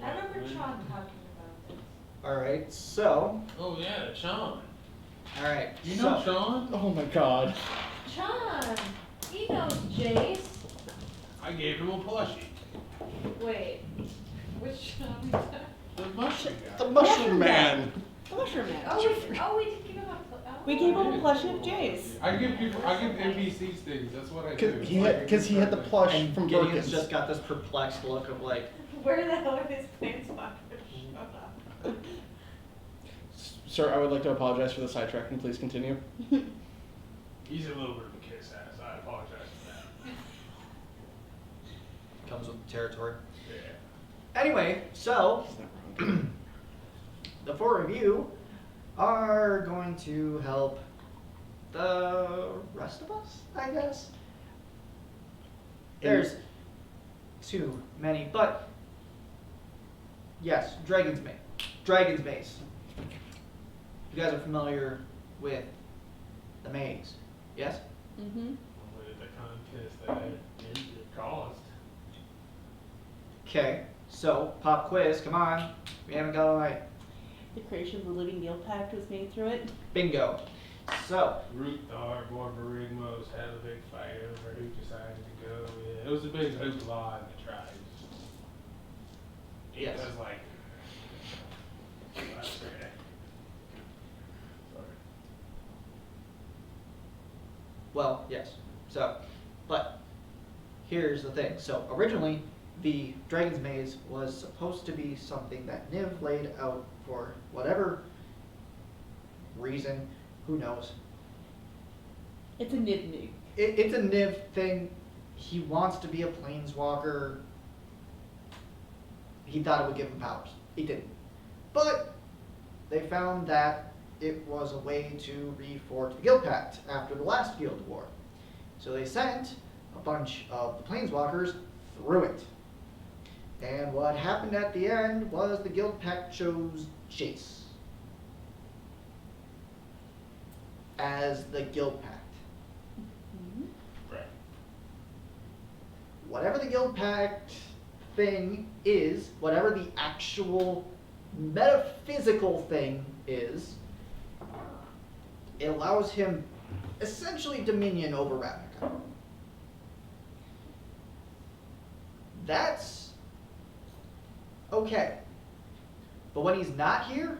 E: I remember Sean talking about this.
A: Alright, so.
C: Oh yeah, Sean.
A: Alright.
C: You know Sean?
D: Oh my god.
E: Sean! He knows Jace.
C: I gave him a plushie.
E: Wait, which Sean we talking?
C: The mushroom guy.
D: The Mushroom Man.
B: The Mushroom Man.
E: Oh, we did give him a
B: We gave him a plushie of Jace.
C: I give NPCs things. That's what I do.
D: Because he had the plush
A: And
D: from
A: Gideon's
D: Birkins.
A: just got this perplexed look of like,
E: Where the hell are his planeswalkers? Shut up.
D: Sir, I would like to apologize for the sidetracking. Please continue.
C: He's a little bit of a kiss ass. I apologize for that.
A: comes with the territory.
C: Yeah.
A: Anyway, so
D: He's not wrong.
A: the four of you are going to help the rest of us, I guess. There's too many, but yes, Dragon's Maze. Dragon's Maze. You guys are familiar with the maze, yes?
B: Mm-hmm.
C: Only the contest that it caused.
A: Okay, so pop quiz, come on. We haven't got all night.
B: The creation of the Living Guild Pact was made through it.
A: Bingo. So,
C: Root Thar, Borborigmos had a big fight over who decided to go. Yeah, it was a big hoopla in the tribes.
A: Yes.
C: It was like. Sorry.
A: well, yes. So, but here's the thing. So originally, the Dragon's Maze was supposed to be something that Niv laid out for whatever reason, who knows.
B: It's a Niv.
A: It's a Niv thing. He wants to be a planeswalker. He thought it would give him powers. It didn't. But they found that it was a way to reforge the Guild Pact after the last Guild War. So they sent a bunch of the planeswalkers through it. And what happened at the end was the Guild Pact chose Jace as the Guild Pact.
B: Mm-hmm.
C: Right.
A: Whatever the Guild Pact thing is, whatever the actual metaphysical thing is, it allows him essentially dominion over Ravnica. That's okay. But when he's not here,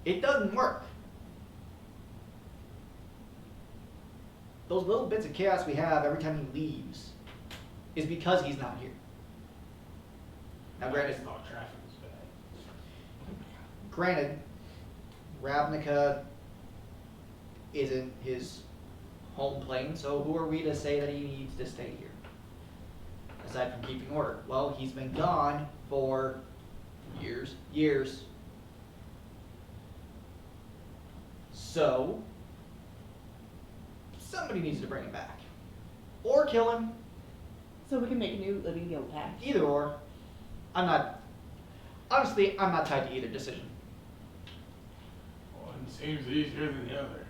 A: it doesn't work. Those little bits of chaos we have every time he leaves is because he's not here. Now, granted,
C: thought traffic was bad.
A: Granted, Ravnica isn't his home plane, so who are we to say that he needs to stay here? Aside from keeping order. Well, he's been gone for years. So, somebody needs to bring him back. Or kill him.
B: So we can make a new living guild pact.
A: Either or. Honestly, I'm not tied to either decision.
C: One seems easier than the other.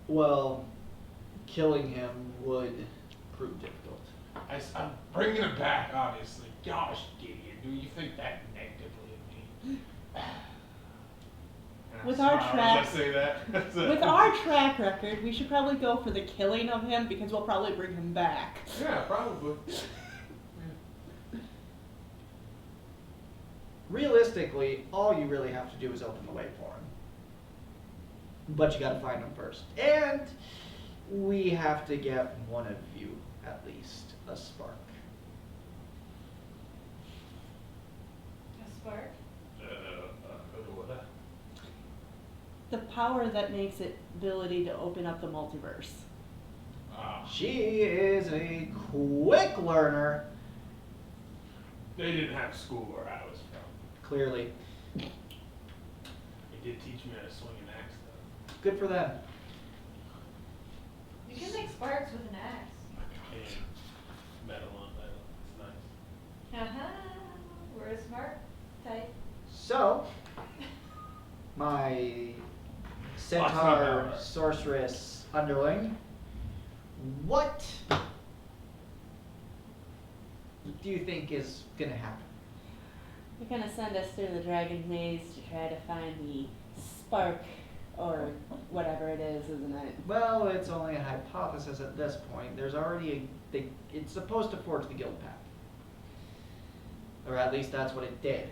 A: Well, killing him would prove difficult.
C: I'm bringing it back, obviously. Gosh, idiot, do you think that negatively of me? And I
B: With our
C: smile as
B: track-
C: I say that.
B: With our track record, we should probably go for the killing of him because we'll probably bring him back.
C: Yeah, probably.
A: Realistically, all you really have to do is open the way for him. But you gotta find him first. And we have to get one of you, at least, a spark.
E: A spark?
C: What?
B: The power that makes it ability to open up the multiverse.
A: She is a quick learner,
C: They didn't have school where I was from.
A: clearly.
C: They did teach me how to swing an axe, though.
A: Good for them.
E: You can make sparks with an axe.
C: And metal on metal. It's nice.
E: Haha, we're a smart type.
A: So, my centaur
C: power.
A: sorceress underling, what do you think is gonna happen?
B: They're gonna send us through the dragon maze to try to find the spark or whatever it is, isn't it?
A: Well, it's only a hypothesis at this point. There's already it's supposed to forge the guild pact. Or at least that's what it did.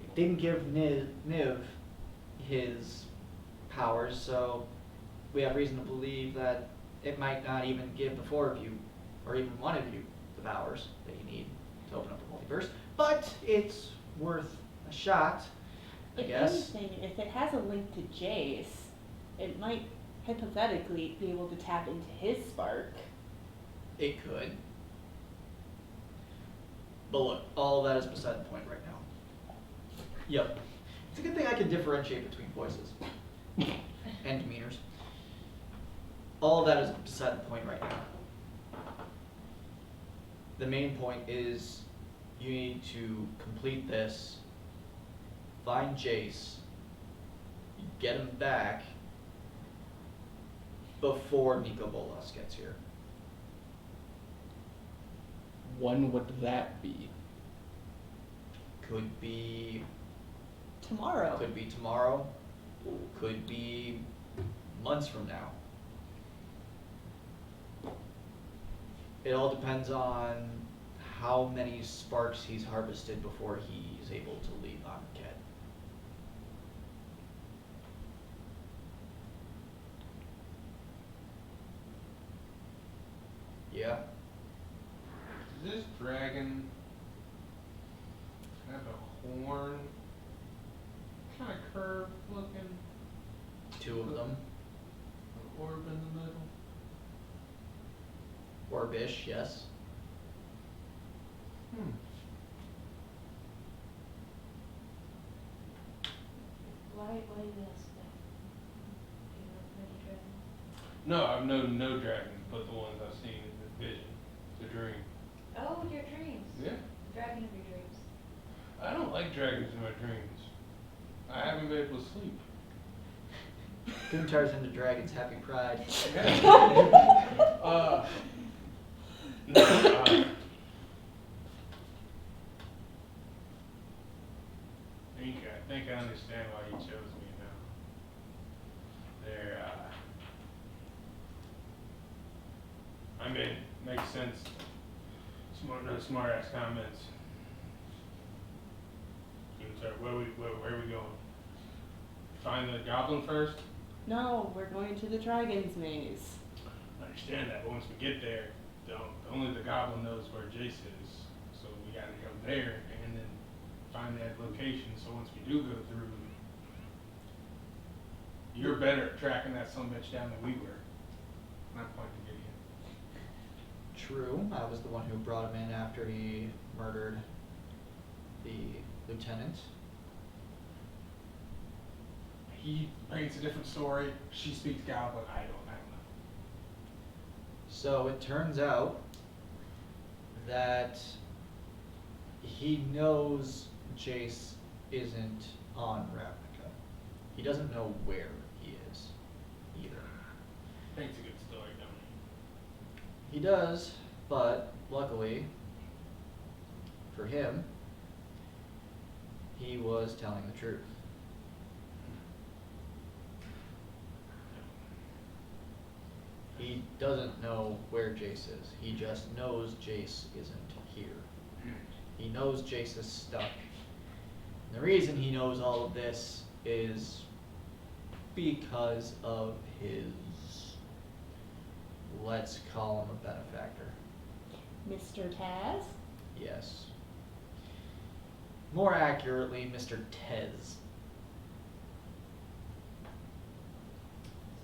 A: It didn't give Niv his powers, so we have reason to believe that it might not even give the four of you, or even one of you, the powers that you need to open up the multiverse. But it's worth a shot, I
B: If
A: guess.
B: anything, if it has a link to Jace, it might hypothetically be able to tap into his spark.
A: It could. But look, all of that is beside the point right now. Yep. It's a good thing I can differentiate between voices and demeanors. All of that is beside the point right now. The main point is you need to complete this, find Jace, get him back before Nico Bolas gets here.
D: When would that be?
A: Could be
B: Tomorrow.
A: Could be tomorrow. Could be months from now. It all depends on how many sparks he's harvested before he's able to leave Amonkhet. Yeah.
C: Does this dragon have a horn? Kind of curved looking.
A: Two of them.
C: An orb in the middle.
A: Orbish, yes.
E: Why do you ask that? Do you know many dragons?
C: No, I've known no dragons but the ones I've seen in the vision, the dream.
E: Oh, your dreams.
C: Yeah.
E: Dragon of your dreams.
C: I don't like dragons in my dreams. I haven't been able to sleep.
A: Guntar's into dragons, happy pride.
C: No, I think I understand why you chose me now. They're, I mean, makes sense. Smart ass comments. Where are we going? Find the goblin first?
B: No, we're going to the dragon's maze.
C: I understand that, but once we get there, only the goblin knows where Jace is. So we gotta go there and then find that location. So once we do go through, you're better at tracking that sumbitch down than we were. My point to get you.
A: True, I was the one who brought him in after he murdered the lieutenant.
C: He paints a different story. She speaks goblin. I don't know.
A: So it turns out that he knows Jace isn't on Ravnica. He doesn't know where he is either.
C: Paints a good story, don't
A: He does, but luckily for him, he was telling the truth. He doesn't know where Jace is. He just knows Jace isn't here. He knows Jace is stuck. And the reason he knows all of this is because of his, let's call him a benefactor.
B: Mr. Taz?
A: Yes. More accurately, Mr. Tez.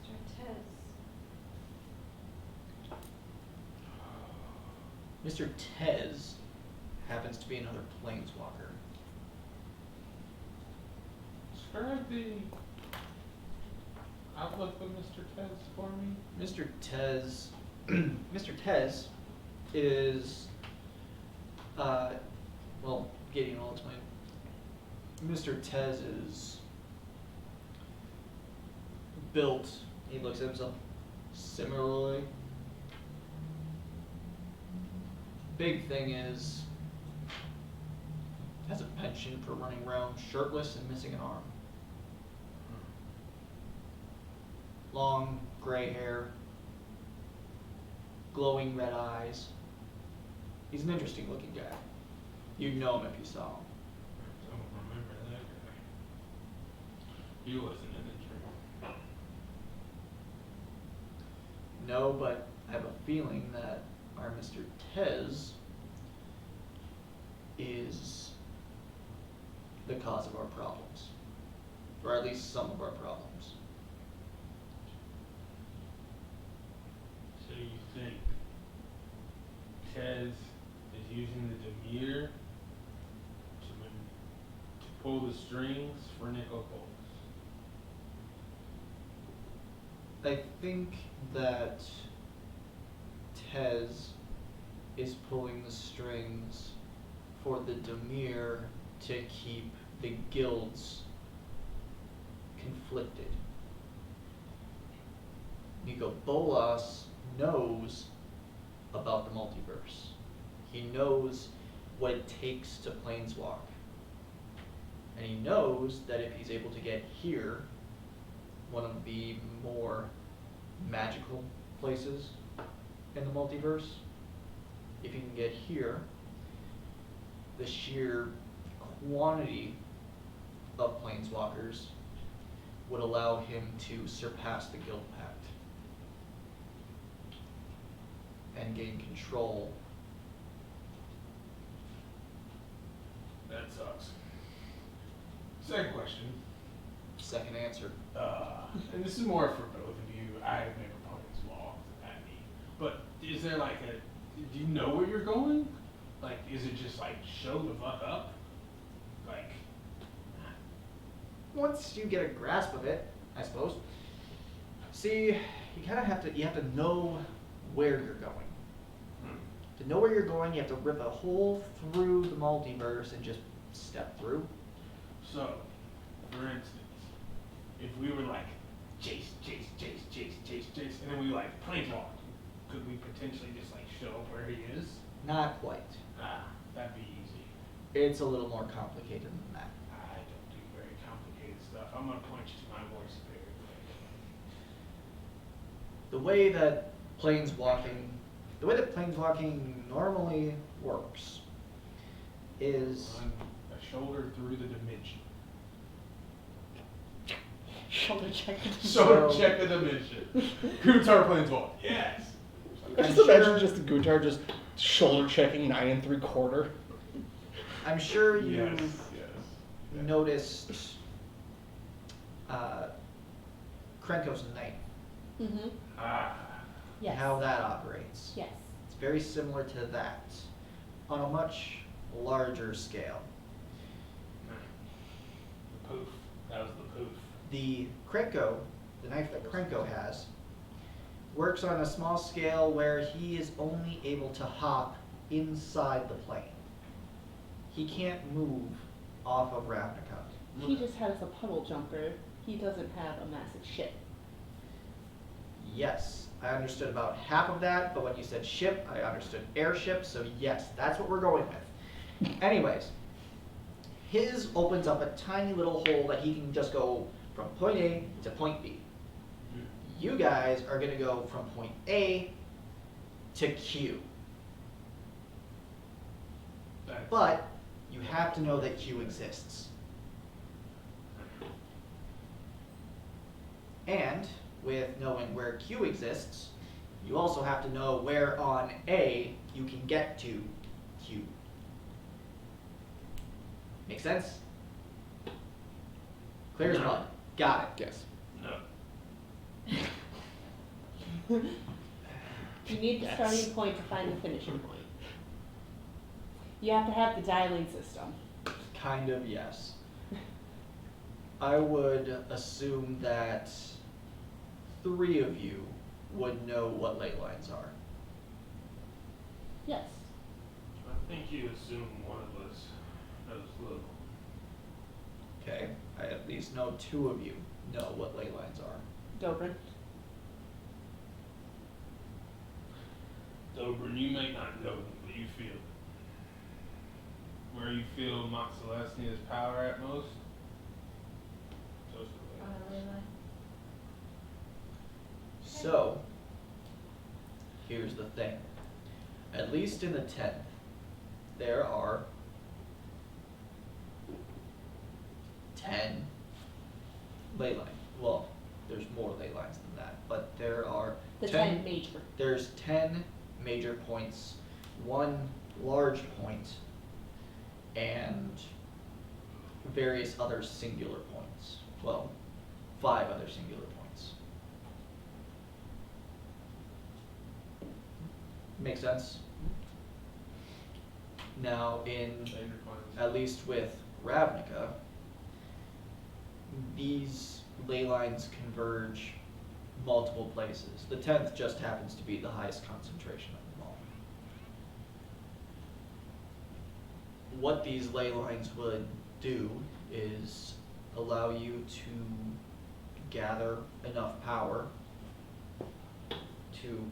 E: Mr. Tez.
A: Mr. Tez happens to be another planeswalker.
C: Describe the outlook of Mr. Tez for me.
A: Mr. Tez, Mr. Tez is, well, Gideon will explain. Mr. Tez is built, he looks at himself, similarly. Big thing is, has a penchant for running around shirtless and missing an arm. Long gray hair, glowing red eyes. He's an interesting looking guy. You'd know him if you saw him.
C: I don't remember that guy. He wasn't in the dream.
A: No, but I have a feeling that our Mr. Tez is the cause of our problems. Or at least some of our problems.
C: So you think Tez is using the Demir to pull the strings for Nicol Bolas?
A: I think that Tez is pulling the strings for the Demir to keep the guilds conflicted. Nicol Bolas knows about the multiverse. He knows what it takes to planeswalk. And he knows that if he's able to get here, one of the more magical places in the multiverse, if he can get here, the sheer quantity of planeswalkers would allow him to surpass the guild pact and gain control.
C: That sucks. Second question.
A: Second answer.
C: And this is more for both of you. I have never planeswalked at me. But is there like a, do you know where you're going? Like, is it just like show the fuck up? Like,
A: Once you get a grasp of it, I suppose. See, you kind of have to know where you're going. To know where you're going, you have to rip a hole through the multiverse and just step through.
C: so, for instance, if we were like, Jace, and then we like planeswalk, could we potentially just like show up where he is?
A: Not quite.
C: That'd be easy.
A: It's a little more complicated than that.
C: I don't do very complicated stuff. I'm gonna point you to my more superior
A: The way that planeswalking normally works is
C: Run a shoulder through the dimension.
B: Shoulder check.
C: Shoulder check the dimension. Guitar planeswalk. Yes.
D: I just imagine just Guitar just shoulder checking 9 3/4.
A: I'm sure you've
C: Yes.
A: noticed Krenko's knife,
B: Mm-hmm. Yes.
A: how that operates.
B: Yes.
A: It's very similar to that on a much larger scale.
C: The poof. That was the poof.
A: The Krenko, the knife that Krenko has, works on a small scale where he is only able to hop inside the plane. He can't move off of Ravnica.
B: He just has a puddle jumper. He doesn't have a massive ship.
A: Yes, I understood about half of that, but when you said ship, I understood airship, so yes, that's what we're going with. Anyways, his opens up a tiny little hole that he can just go from point A to point B. You guys are going to go from point A to Q. But you have to know that Q exists. And with knowing where Q exists, you also have to know where on A you can get to Q. Make sense? Clear as mud. Got it.
D: Yes.
C: No.
B: You need the starting point to find the finishing point. You have to have the dialing system.
A: Kind of, yes. I would assume that 3 of you would know what ley lines are.
B: Yes.
C: I think you assume one of us knows little.
A: Okay, I at least know 2 of you know what ley lines are.
B: Dobrin.
C: Dobrin, you may not know them, but you feel it. Where you feel Mox Celestia's power at most, those are
E: On a ley line.
A: So, here's the thing. At least in the 10th, there are 10 ley lines. Well, there's more ley lines than that, but there are
B: The 10 major.
A: There's 10 major points, 1 large point, and various other singular points. Well, 5 other singular points. Make sense? Now, in
C: major points.
A: at least with Ravnica, these ley lines converge multiple places. The 10th just happens to be the highest concentration of them all. What these ley lines would do is allow you to gather enough power to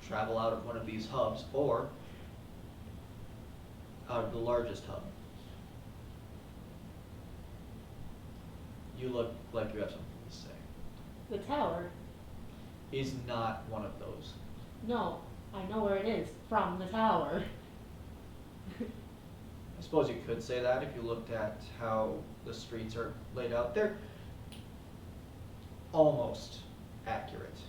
A: travel out of one of these hubs or out of the largest hub. You look like you have something to say.
B: The tower.
A: Is not one of those.
B: No, I know where it is from the tower.
A: I suppose you could say that if you looked at how the streets are laid out. They're almost accurate.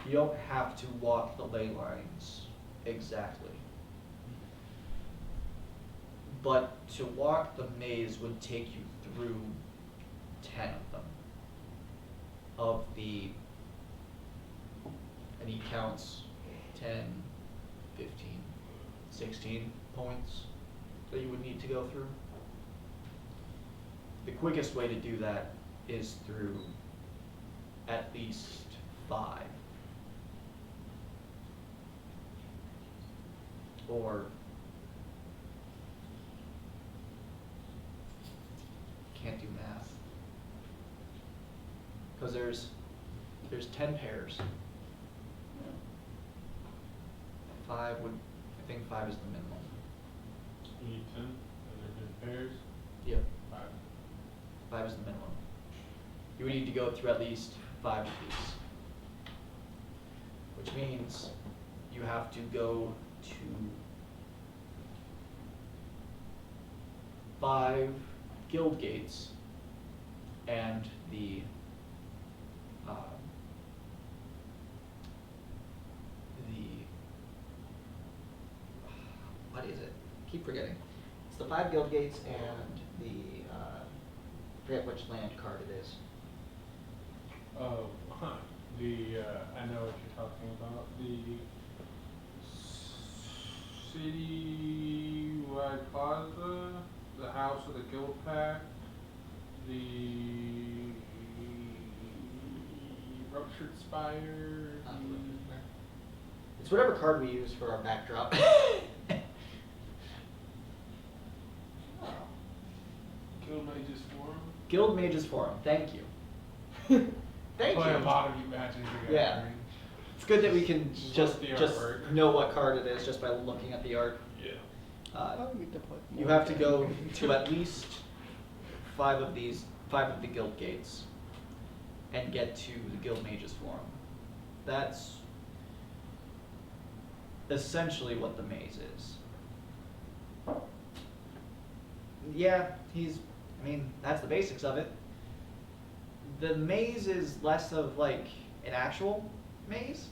A: You don't have to walk the ley lines exactly. But to walk the maze would take you through 10 of them. Of the, and he counts 10, 15, 16 points that you would need to go through. The quickest way to do that is through at least 5. Or can't do math. Because there's 10 pairs. 5 would, I think 5 is the minimum.
C: You need 10, and they're in pairs.
A: Yep.
C: 5.
A: 5 is the minimum. You would need to go through at least 5 of these. Which means you have to go to 5 guild gates and the what is it? Keep forgetting. It's the 5 guild gates and the forget which land card it is.
C: Oh, I know what you're talking about. The citywide plaza, the house of the guild pack, the ruptured spire,
A: whatever card we use for our backdrop.
C: Guild Mages Forum.
A: Guild Mages Forum. Thank you. Thank
C: Play
A: you.
C: a lot of you matches together.
A: Yeah. It's good that we can just
C: the
A: just
C: artwork.
A: know what card it is just by looking at the art.
C: Yeah.
A: You have to go to at least 5 of the guild gates and get to the Guild Mages Forum. That's essentially what the maze is. Yeah, that's the basics of it. The maze is less of like an actual maze.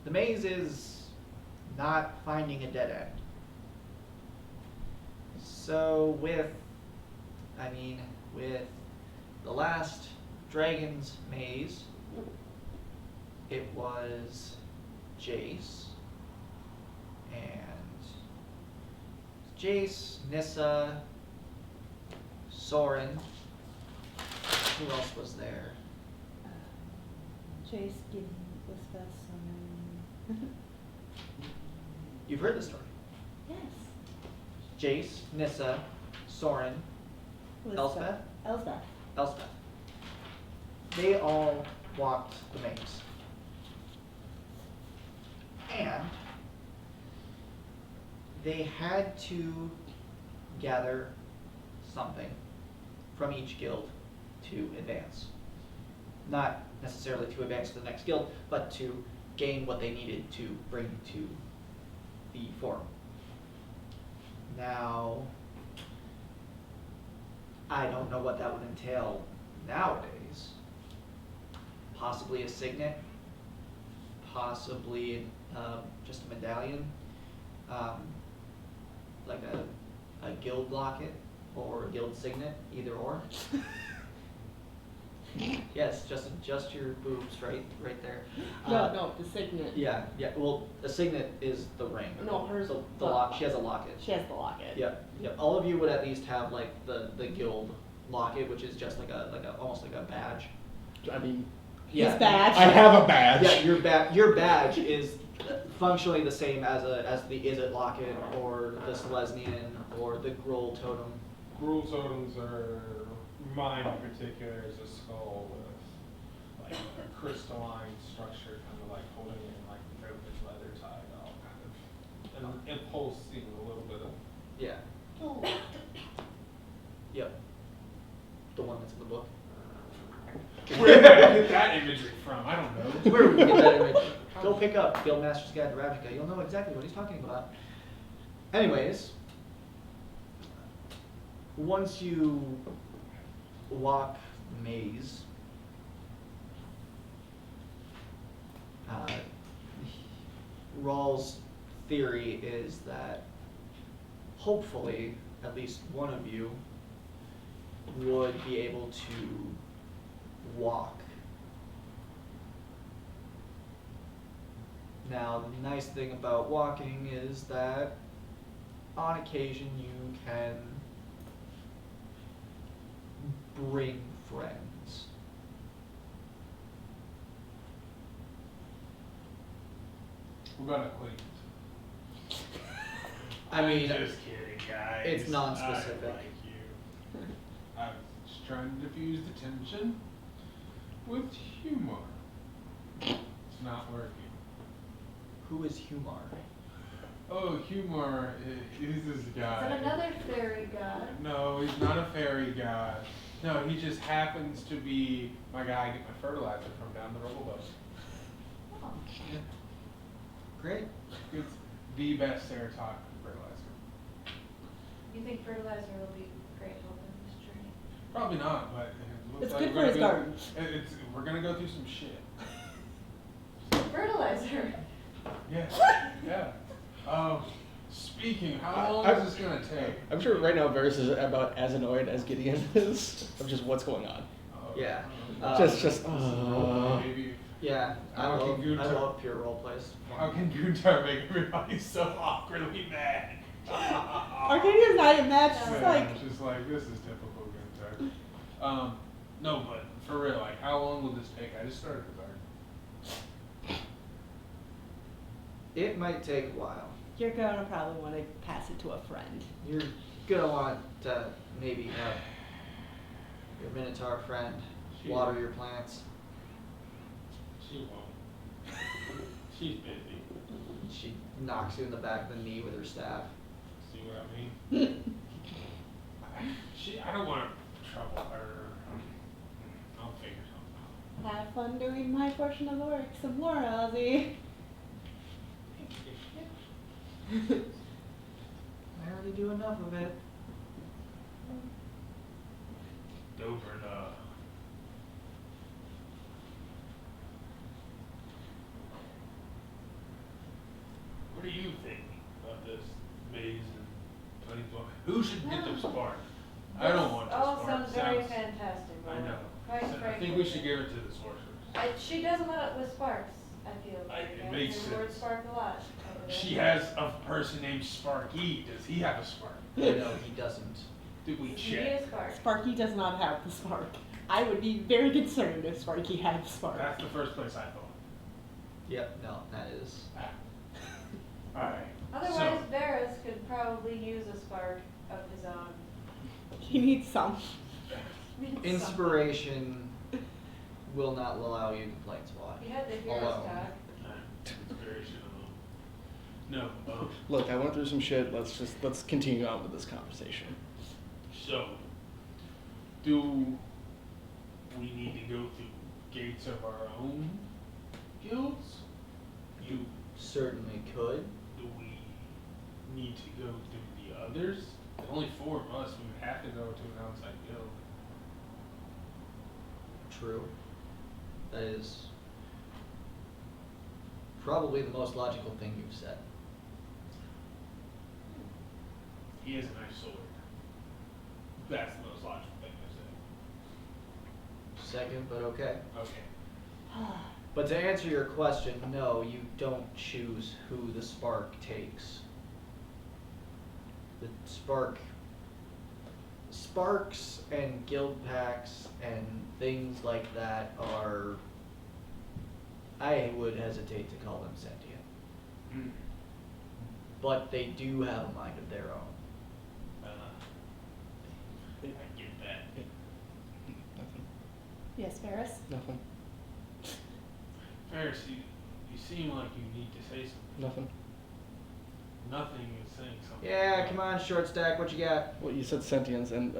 A: The maze is not finding a dead end. So with the last Dragon's Maze, it was Jace, Nissa, Soren. Who else was there?
B: Chase, Gideon, Lisbeth, Summer.
A: You've heard the story.
B: Yes.
A: Jace, Nissa, Soren,
B: Lisbeth.
A: Elspeth?
B: Elsbeth.
A: Elspeth. They all walked the maze. And they had to gather something from each guild to advance. Not necessarily to advance to the next guild, but to gain what they needed to bring to the forum. Now, I don't know what that would entail nowadays. Possibly a signet, possibly just a medallion, like a guild locket or a guild signet, either or. Yes, just your boobs, right there.
B: No, the signet.
A: Yeah. Well, a signet is the ring.
B: No, hers.
A: The lock. She has a locket.
B: She has the locket.
A: Yep. All of you would at least have like the guild locket, which is just like a almost like a badge.
D: I mean,
B: His badge.
D: I have a badge.
A: Yeah, your badge is functionally the same as the Is It locket or the Selesnian or the Gruul totem.
C: Gruul totems are, mine in particular, is a skull with like a crystalline structure, kind of like holding it in like a very big leather tie, all kind of, and impulsing a little bit of.
A: Yeah. Yep. The one that's in the book.
C: Where did I get that imagery from? I don't know.
A: Where would we get that image? Go pick up Guildmaster's Guide to Ravnica. You'll know exactly what he's talking about. Anyways, once you walk the maze, Rawl's theory is that hopefully at least one of you would be able to walk. Now, the nice thing about walking is that on occasion you can bring friends.
C: We're gonna acquaintance.
A: I mean,
C: just kidding, guys.
A: it's non-specific.
C: I like you. I was just trying to diffuse the tension with humor. It's not working.
A: Who is Humar?
C: Oh, humor is this guy.
E: Is it another fairy god?
C: No, he's not a fairy god. No, he just happens to be my guy I get my fertilizer from down the road.
E: Oh.
A: Great.
C: It's the best serotonin fertilizer.
E: You think fertilizer will be great help in this journey?
C: Probably not, but it looks
B: It's
C: like
B: good
C: we're
B: for his
C: gonna
B: garden.
C: we're gonna go through some shit.
E: Fertilizer.
C: Yeah. Speaking, how long is this gonna take?
D: I'm sure right now Varys is about as annoyed as Gideon is of just what's going on.
A: Yeah.
D: Just
C: Maybe.
A: Yeah, I
C: How can Guntar-
A: love pure role plays.
C: How can Guntar make everybody so awkwardly mad?
B: Arcadia's not even matched. It's
C: Yeah,
B: like
C: it's just like, this is typical Guntar. No, but for real, like, how long will this take? I just started the garden.
A: It might take a while.
B: You're gonna probably want to pass it to a friend.
A: You're gonna want to maybe have your Minotaur friend water your plants.
C: She won't. She's busy.
A: She knocks you in the back of the knee with her staff.
C: See what I mean? I don't want to trouble her. I'll figure something out.
B: Have fun doing my portion of the work some more, Ozzy.
A: I already do enough of it.
C: Dobrna. What do you think about this maze and putting book? Who should get the spark? I don't want the
E: All
C: spark.
E: sounds very fantastic.
C: I know.
E: Quite
C: I think
E: frankly.
C: we should give it to the sorceress.
E: She does a lot with sparks, I feel.
C: It
E: I
C: makes
E: use the word
C: sense.
E: spark a lot.
C: She has a person named Sparky. Does he have a spark?
A: No, he doesn't.
C: Did we
E: She
C: check?
E: is spark.
B: Sparky does not have the spark. I would be very concerned if Sparky had the spark.
C: That's the first place I thought.
A: Yep, no, that is.
C: Alright.
E: Otherwise, Varys could probably use a spark of his own.
B: He needs some.
A: Inspiration will not allow you to planeswalk.
E: He had the hero's
A: Alone.
E: talk.
C: Inspiration alone. No,
D: Look, I went through some shit. Let's continue on with this conversation.
C: so, do we need to go through gates of our own guilds?
A: You certainly could.
C: Do we need to go through the others? There's only 4 of us. We would have to go to an outside guild.
A: True. That is probably the most logical thing you've said.
C: He has a nice sword. That's the most logical thing to
A: Second, but okay.
C: say. Okay.
A: But to answer your question, no, you don't choose who the spark takes. The sparks and guild packs and things like that are, I would hesitate to call them sentient. But they do have a mind of their own.
C: I get that.
D: Nothing.
B: Yes, Ferris?
D: Nothing.
C: Ferris, you seem like you need to say something.
D: Nothing.
C: Nothing is saying something.
A: Yeah, come on, short stack, what you got?
D: Well, you said sentience, and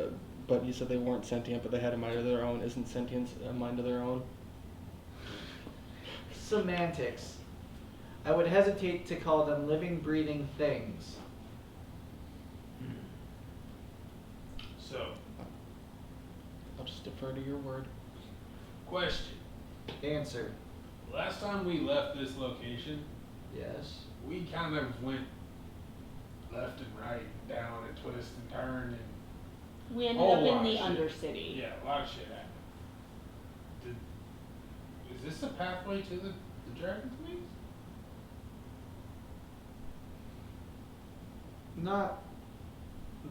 D: but you said they weren't sentient, but they had a mind of their own. Isn't sentience a mind of their own?
A: Semantics. I would hesitate to call them living, breathing things.
C: So,
D: I'll just defer to your word.
C: question.
A: Answer.
C: Last time we left this location,
A: Yes.
C: we kind of went left and right, down and twist and turn, and
B: We ended
C: Oh,
B: up in
C: wow,
B: the
C: shit.
B: Undercity.
C: yeah, a lot of shit happened. Is this a pathway to the Dragon's Maze?
A: Not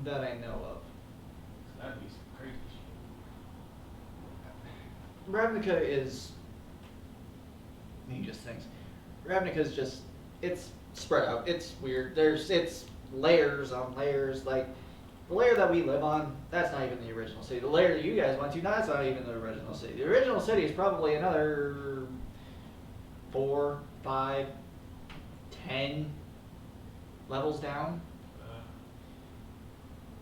A: that I know of.
C: That'd be some crazy shit.
A: Ravnica is. He just thinks. Ravnica is just. It's spread out. It's weird. It's layers on layers. Like, the layer that we live on, that's not even the original city. The layer that you guys went to, that's not even the original city. The original city is probably another 4, 5, 10 levels down.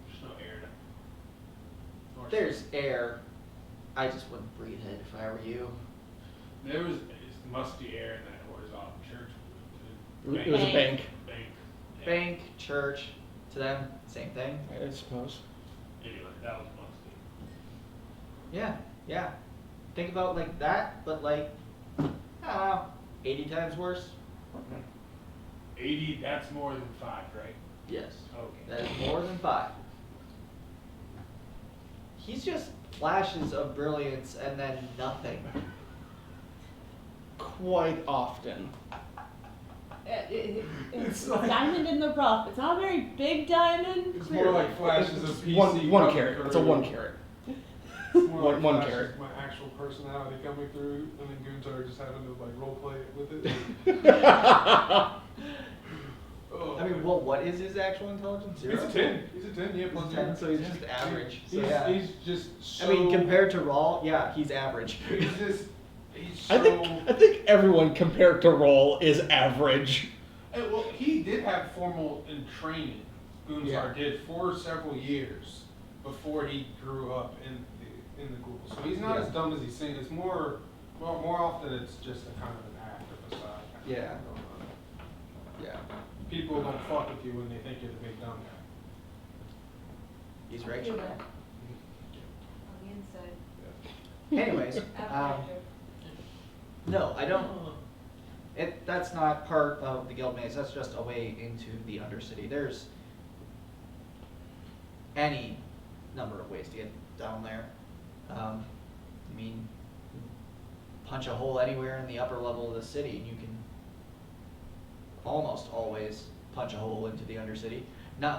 C: There's no air. Nor
A: There's air. I just wouldn't breathe it if I were you.
C: There was musty air in that horizontal church.
D: It was a bank.
C: Bank. Yeah.
A: Bank, church, to them, same thing.
D: I suppose.
C: Anyway, that was musty.
A: Yeah, yeah. Think about like that, but like, I don't know, 80 times worse?
C: 80, that's more than 5, right?
A: Yes.
C: Okay.
A: That is more than 5. He's just flashes of brilliance and then nothing.
D: Quite often.
B: It's a diamond in the rough. It's not a very big diamond.
C: It's more like flashes of PC.
D: One
C: coming
D: carrot. It's a
C: through.
D: 1 carrot.
F: It's more like
D: One
F: flashes
D: carrot.
F: of my actual personality coming through, and then Guntar just having to like role play it with it.
A: I mean, well, what is his actual intelligence?
C: He's
A: Zero?
C: a 10. He's a 10, yeah,
A: He's
C: plus
A: 10,
C: 0.
A: so he's just average. So
C: He's,
A: yeah.
C: he's just so...
A: I mean, compared to Raw, yeah, he's average.
C: He's just... He's so...
D: I think everyone compared to Roll is average.
C: Well, he did have formal in training. Goonsar did for several years before he grew up in the ghouls. So he's not as dumb as he's saying. It's more often it's just a kind of an act or facade.
A: Yeah.
C: Going on.
A: Yeah.
C: People don't fuck with you when they think you're the big dumb guy.
A: He's right.
E: Feel that. On the inside.
A: Anyways,
E: After.
A: no, I don't. That's not part of the guild maze. That's just a way into the Undercity. There's any number of ways to get down there. I mean, punch a hole anywhere in the upper level of the city, and you can almost always punch a hole into the Undercity.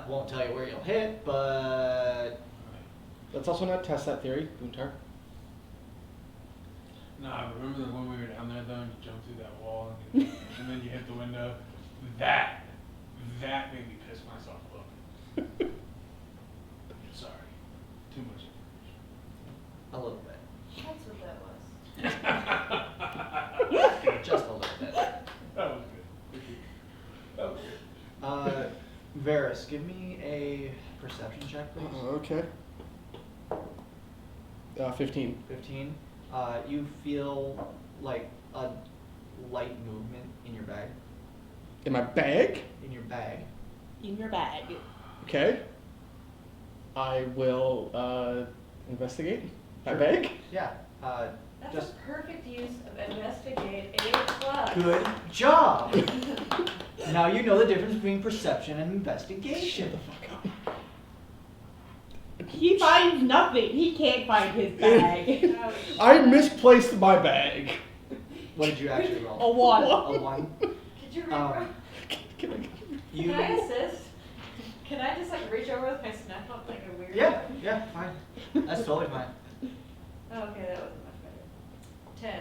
A: Won't tell you where you'll hit, but
D: Let's also not test that theory, Guntar.
C: Nah, remember the when we were down there though, and you jumped through that wall, and then you hit the window? That made me piss myself up. Sorry. Too much information.
A: a little bit.
E: That's what that was.
A: Just a little bit.
C: That was good. That was good.
A: Varys, give me a perception check, please.
D: Okay. 15.
A: 15. You feel like a light movement in your bag.
D: In my bag?
A: In your bag.
B: In your bag.
D: Okay. I will investigate my
A: Sure.
D: bag.
A: Yeah.
E: That's
A: Just
E: a perfect use of investigate A+.
A: good job. Now you know the difference between perception and investigation.
D: Shut the fuck up.
B: He finds nothing. He can't find his bag.
E: Ouch.
D: I misplaced my bag.
A: What did you actually roll?
B: A one.
A: A 1.
E: Could you read
D: Can I-
A: You.
E: Can I assist? Can I just like reach over with my snap up like a weird?
A: Yeah, fine. That's totally fine.
E: Oh, okay, that wasn't much better. 10.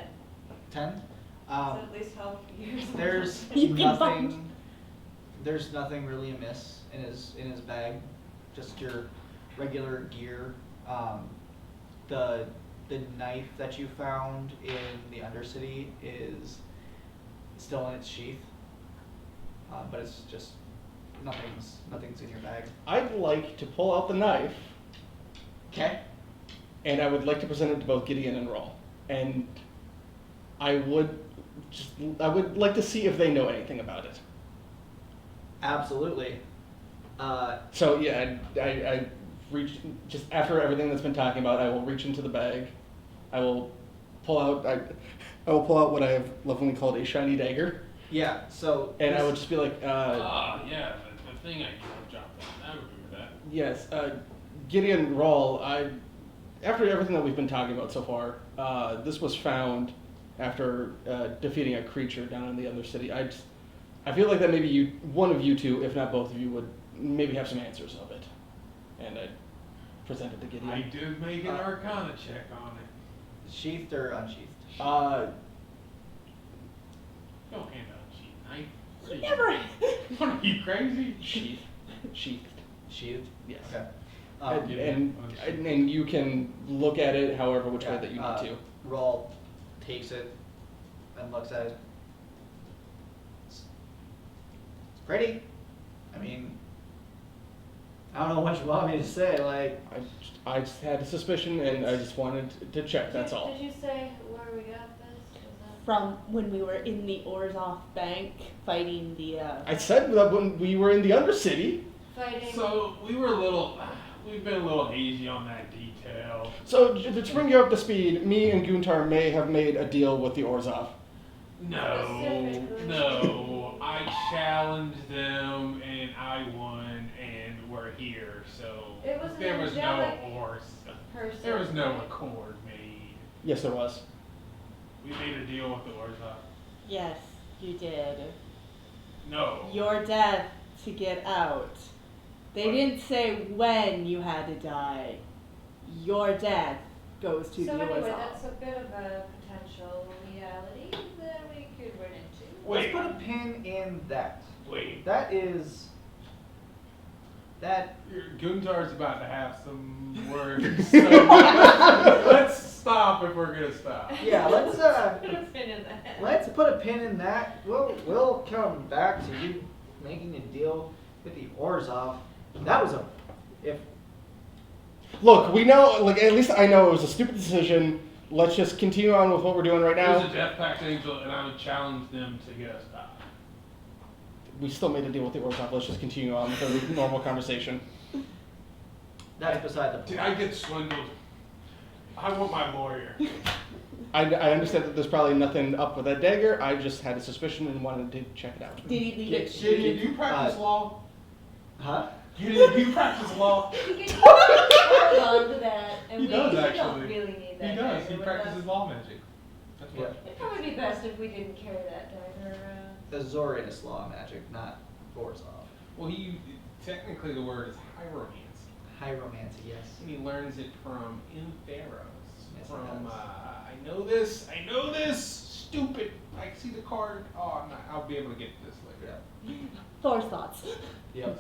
A: 10.
E: Does that at least help you?
A: There's
B: You can
A: nothing. There's nothing really amiss in his bag. Just your regular gear. The knife that you found in the Undercity is still in its sheath, but it's just nothing's in your bag.
D: I'd like to pull out the knife,
A: Okay.
D: and I would like to present it to both Gideon and Rawl. And I would like to see if they know anything about it.
A: Absolutely.
D: So yeah, I reach just after everything that's been talking about. I will reach into the bag. I will pull out. I will pull out what I have lovingly called a shiny dagger,
A: Yeah. So.
D: and I
A: this-
D: would just be like,
C: Yeah, the thing I dropped down. I remember that.
D: yes, Gideon, Rawl. After everything that we've been talking about so far, this was found after defeating a creature down in the Undercity. I feel like that maybe one of you two, if not both of you, would maybe have some answers of it, and I presented to Gideon.
C: I did make an Arcana check on it.
A: Sheathed or unsheathed?
C: Don't hand out a cheap knife.
B: You never.
C: Are you crazy?
D: Sheathed.
A: Sheathed.
D: Yes.
A: Okay.
D: And you can look at it however which way that you need to.
A: Rawl takes it and looks at it. It's pretty. I mean, I don't know what you want me to say. Like,
D: I just had a suspicion, and I just wanted to check. That's all.
E: Did you say where we got this? Was that...
B: From when we were in the Orzhov Bank fighting the.
D: I said that when we were in the Undercity.
E: Fighting.
C: So we've been a little hazy on that detail.
D: So to bring you up to speed, me and Guntar may have made a deal with the Orzhov.
E: Specifically.
C: No, I challenged them and I won and we're here, so
E: It was an
C: there was no
E: angelic person.
C: there was no accord made.
D: Yes, there was.
C: We made a deal with the Orzhov.
B: Yes, you did.
C: No.
B: Your death to get out. They didn't say when you had to die. Your death goes to
E: So
B: the
E: anyway,
B: Orzhov.
E: that's a bit of a potential reality that we could run into.
C: Wait.
A: let's put a pin in that.
C: Wait.
A: That is that
C: Guntar's about to have some words. So let's stop if we're gonna stop.
A: yeah, let's
E: Put a pin in that.
A: let's put a pin in that. We'll come back to you making a deal with the Orzhov. That was if
D: Look, we know, like, at least I know it was a stupid decision. Let's just continue on with what we're doing right
C: There's
D: now.
C: a Death Pact Angel, and I would challenge them to get us back.
D: We still made a deal with the Orzhov. Let's just continue on with the normal conversation.
A: that's beside the
C: Did
A: point.
C: I get swindled? I want my lawyer.
D: I understand that there's probably nothing up with that dagger. I just had a suspicion and wanted to check it out.
B: Did he leave it?
C: Did you practice law?
A: Huh?
C: Do you practice law?
E: You can hold on to that, and
C: He
E: we
C: does,
E: don't
C: actually.
E: really need that.
C: He does.
E: dagger
C: He
E: with
C: practices
E: us.
C: law magic. That's what.
E: It'd probably be best if we didn't carry that dagger around.
A: The Zorianist law magic, not Orzhov.
C: Well, technically the word is hieromance,
A: Hieromancy, yes.
C: and he learns it from Inferos.
A: Yes, he
C: From
A: does.
C: I know this. Stupid. I see the card. Oh, I'll be able to get this later.
A: Yeah.
B: Thor's thoughts.
A: Yep.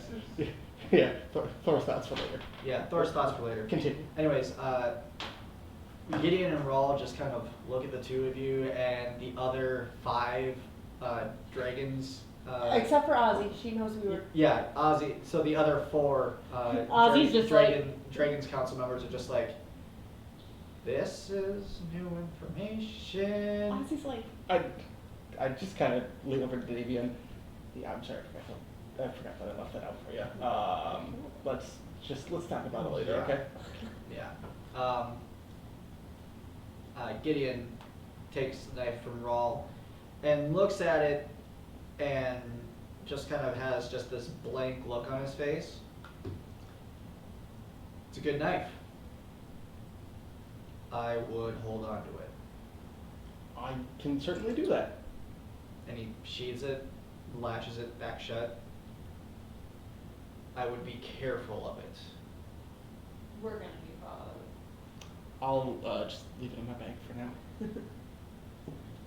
D: Yeah, Thor's thoughts for later.
A: Yeah, Thor's thoughts for later.
D: Continue.
A: Anyways, Gideon and Rawl just kind of look at the two of you and the other 5 dragons.
B: Except for Ozzy, she knows we were.
A: Yeah, Ozzy. So the other 4
B: Ozzy's just
A: Dragons Council members are just like, this is new information.
B: Ozzy's like,
D: I just kind of lean over to Davey and, yeah, I'm sorry, I forgot that I left that out for you. Let's talk about it later, okay?
A: Yeah. Gideon takes the knife from Rawl and looks at it and just kind of has just this blank look on his face. It's a good knife. I would hold on to it.
D: I can certainly do that.
A: And he sheathes it, latches it back shut. I would be careful of it.
E: We're gonna be followed.
D: I'll just leave it in my bag for now.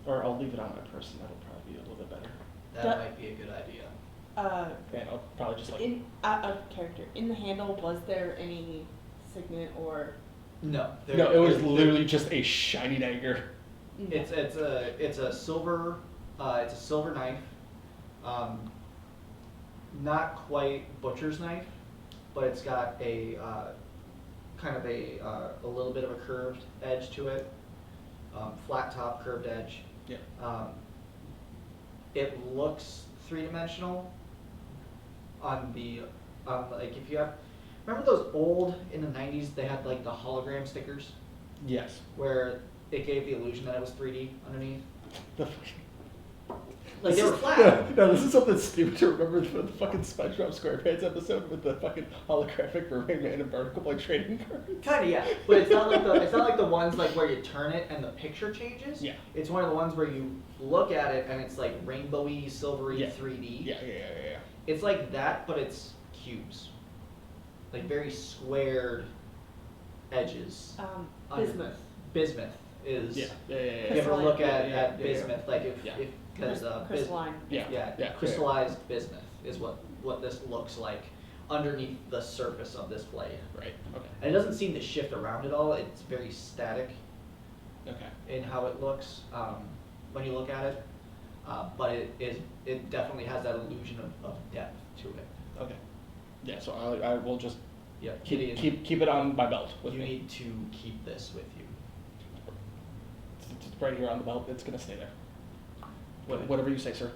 D: Or I'll leave it on my person. That'll probably be a little bit better.
A: That
B: That-
A: might be a good idea.
D: And I'll probably just like...
B: in a character in the handle. Was there any signet or?
A: No.
D: No, it was literally just a shiny dagger.
A: It's a silver knife, not quite butcher's knife, but it's got a kind of a little bit of a curved edge to it, flat top, curved edge.
D: Yeah.
A: It looks 3-dimensional on like if you have, remember those old in the 90s they had like the hologram stickers
D: Yes.
A: where it gave the illusion that it was 3D underneath.
D: The
A: Like they
D: This
A: were
D: is-
A: flat.
D: No, this is something stupid to remember from the fucking SpongeBob SquarePants episode with the fucking holographic mermaid man and barnacle boy trading cards.
A: Kinda, yeah. But it's not like the ones like where you turn it and the picture changes.
D: Yeah.
A: It's one of the ones where you look at it and it's like rainbowy, silvery,
D: Yeah.
A: 3D.
D: Yeah.
A: It's like that, but it's cubes. Like very squared edges. under-
B: Bismuth.
A: Bismuth is.
D: Yeah.
A: If you ever look at
D: Yeah.
A: bismuth, like if
D: Yeah.
A: because
B: Crystalline.
A: yeah, crystallized bismuth is what this looks like underneath the surface of this blade.
D: Right. Okay.
A: And it doesn't seem to shift around at all. It's very static
D: Okay.
A: in how it looks when you look at it. But it definitely has that illusion of depth to it.
D: Okay. Yeah. So I will just
A: Yeah,
D: keep it on my belt with
A: you
D: me.
A: need to keep this with you.
D: It's right here on the belt. It's gonna stay there.
A: Good.
D: Whatever you say, sir.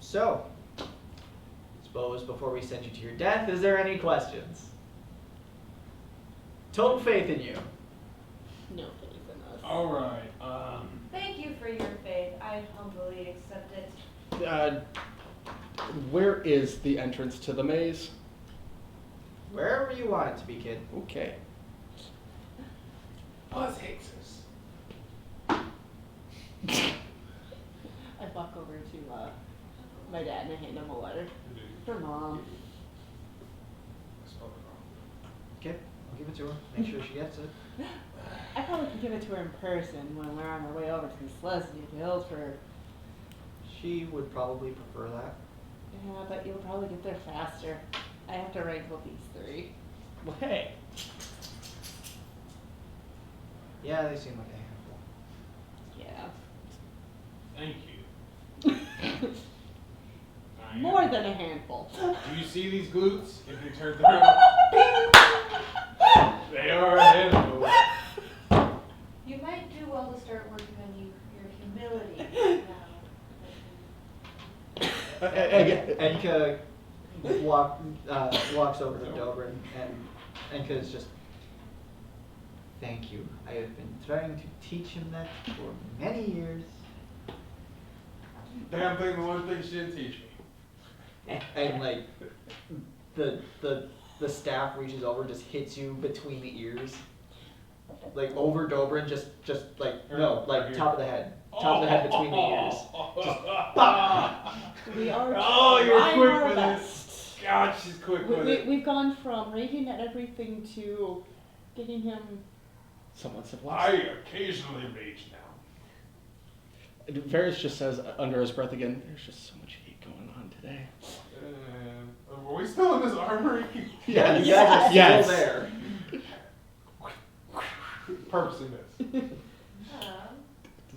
A: So, suppose before we send you to your death, is there any questions? Total faith in you.
B: No faith in us.
C: All right.
E: Thank you for your faith. I humbly accept it.
D: Where is the entrance to the maze?
A: Wherever you want it to be, kid.
D: Okay.
C: Buzz hates us.
B: I walk over to my dad and I hand him a letter. For Mom.
C: I spelled it wrong.
A: Okay, I'll give it to her. Make sure she gets it.
B: I probably can give it to her in person when we're on our way over to the Celestial Hills for
A: She would probably prefer that.
B: Yeah, but you'll probably get there faster. I have to wrangle these 3.
D: Well, hey.
A: Yeah, they seem like a handful.
B: Yeah.
C: Thank you. I am-
B: More than a handful.
C: Do you see these glutes? If you turn them around, they are a handful.
E: You might do well to start working on your humility now.
A: Enka walks over to Dobrin, and Enka is just, thank you. I have been trying to teach him that for many years.
F: Damn thing, the one thing she didn't teach me.
A: And like, the staff reaches over, just hits you between the ears. Like over Dobrin, just like, no, like top of the head. Top of the head between the ears. Just, bah!
B: We are
F: Oh, you're
B: trying
F: quick
B: our
F: with
B: best.
F: it. God, she's quick with it.
B: We've gone from raging at everything to getting him.
D: Somewhat
F: I
D: civilized.
F: occasionally rage now.
D: Varys just says under his breath again, there's just so much hate going on today.
F: Are we still in this armory?
A: Yeah, you
B: Yes.
A: guys are
D: Yes.
A: still there.
F: Purposely missed.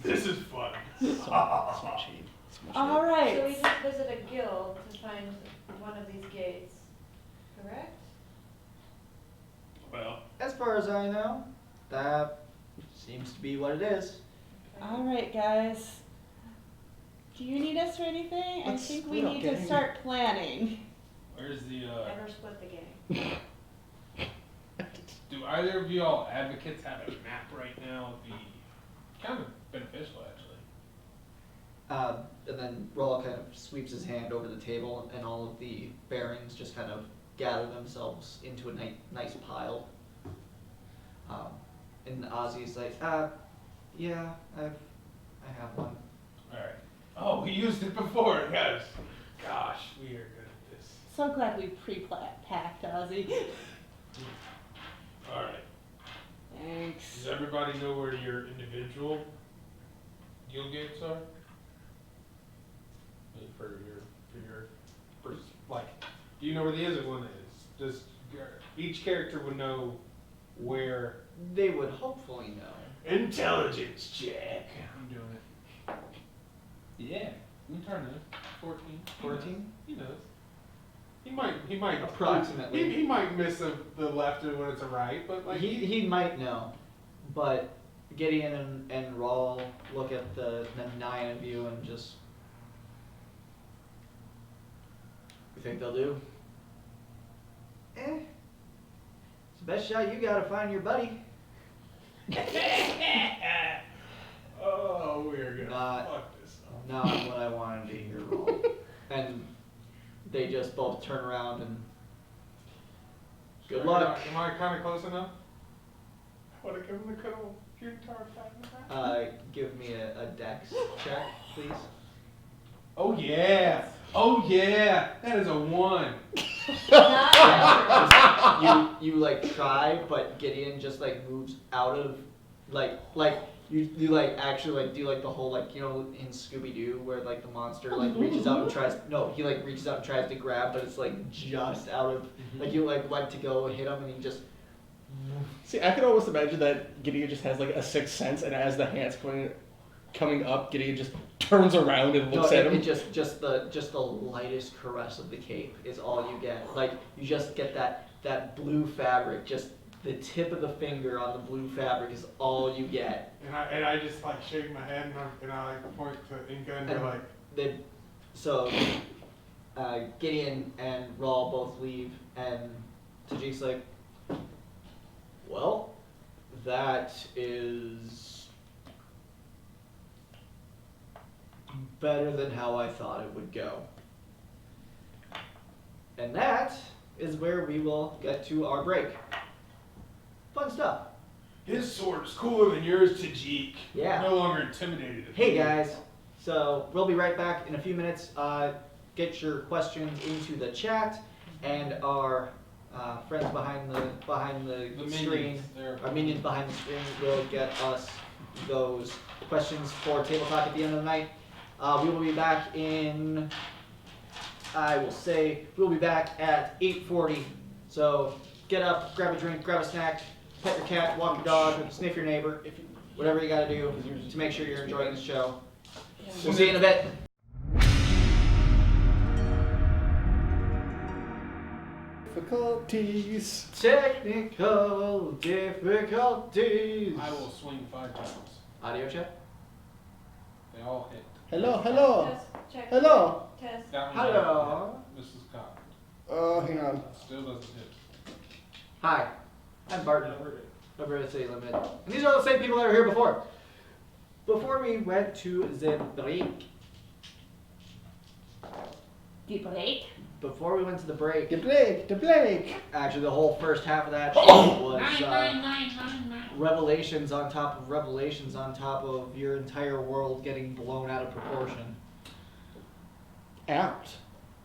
F: This is fun.
D: So much hate. So much
B: All
D: hate.
B: right.
E: So we just visit a guild to find one of these gates, correct?
F: Well,
A: As far as I know, that seems to be what it is.
B: All right, guys. Do you need us for anything? I
D: Let's
B: think we
D: split up,
B: need to
D: gang.
B: start planning.
C: Where's the
E: Never split the game.
C: do either of y'all advocates have a map right now? It'd be kind of beneficial actually.
A: And then Roll kind of sweeps his hand over the table, and all of the bearings just kind of gather themselves into a nice pile. And Ozzy's like, yeah, I have one.
C: Alright. Oh, we used it before, yes. Gosh, we are good at this.
B: So glad we pre-packed, Ozzy.
C: Alright.
B: Thanks.
C: Does everybody know where your individual guild gates are? I mean, for like, do you know where the Izzard one is? Just each character would know where.
A: They would hopefully know.
F: intelligence check.
C: I'm doing it. Yeah, we turn it. 14.
A: 14?
C: He knows.
F: He might
A: Approximately.
F: He might miss the left when it's a right, but like
A: He might know, but Gideon and Rawl look at the 9 of you and just, you think they'll do? It's the best shot you got to find your buddy.
F: oh, we're gonna
A: Not-
F: fuck this up.
A: Not what I wanted to hear, Rawl. And they just both turn around and good luck.
F: Am I kind of close enough? I want to give him the good old guitar pat in the back.
A: Give me a dex check, please.
C: Oh yeah! Oh yeah! That is a 1.
A: You like try, but Gideon just like moves out of like you like actually like do like the whole like, you know, in Scooby Doo where like the monster like reaches out and he like reaches out and tries to grab, but it's like just out of like you like went to go hit him and he just.
D: See, I could almost imagine that Gideon just has like a sixth sense, and as the hand's coming up, Gideon just turns around and looks at him.
A: It just the lightest caress of the cape is all you get. Like you just get that blue fabric, just the tip of the finger on the blue fabric is all you get.
F: And I just like shake my head and I like point to Inca and they're like,
A: So Gideon and Rawl both leave, and Tajik's like, well, that is better than how I thought it would go. And that is where we will get to our break. Fun stuff.
F: his sword is cooler than yours, Tajik.
A: Yeah.
F: No longer intimidated.
A: Hey guys, so we'll be right back in a few minutes. Get your questions into the chat, and our friends behind the screen,
C: minions, they're-
A: our minions behind the screen will get us those questions for Table Talk at the end of the night. We will be back in, I will say, we'll be back at 8:40. So get up, grab a drink, grab a snack, pet your cat, walk your dog, sniff your neighbor, whatever you gotta do to make sure you're enjoying the show. We'll see you in a bit.
D: Difficulties.
A: Technical difficulties.
C: I will swing 5 times.
A: Audio check.
C: They all hit.
D: Hello, hello.
E: Test, check.
D: Hello.
E: Test.
C: That one
A: Hello.
C: doesn't hit. This is cocked.
D: Hang on.
C: Still doesn't hit.
A: Hi, I'm Barton over at City Limited. And these are the same people that were here before. Before we went to the break.
B: The break?
A: Before we went to the break.
D: The Blake.
A: Actually, the whole first half of that show was revelations on top of revelations on top of your entire world getting blown out of proportion.
D: Out.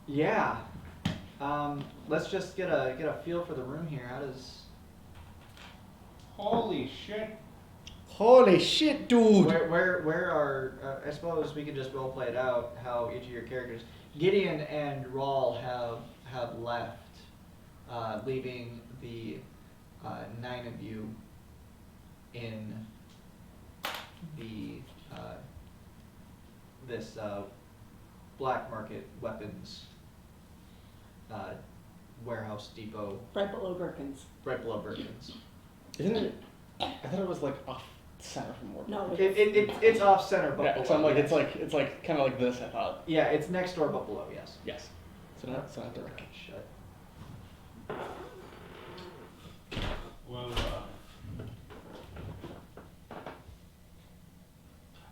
A: Yeah. Let's just get a feel for the room here. How does?
C: Holy shit.
D: Holy shit, dude.
A: Where are? I suppose we could just role play it out. How each of your characters, Gideon and Rawl, have left, leaving the 9 of you in the this black market weapons warehouse depot
B: Right below Gherkins.
A: right below Birkins.
D: Isn't it? I thought it was like off center from work.
B: No,
A: It's off center, but
D: Yeah,
A: below,
D: so I'm like,
A: yes.
D: it's like kind of like this. I thought.
A: Yeah, it's next door but below. Yes.
D: Yes. So not direct.
A: Shut.
C: Well,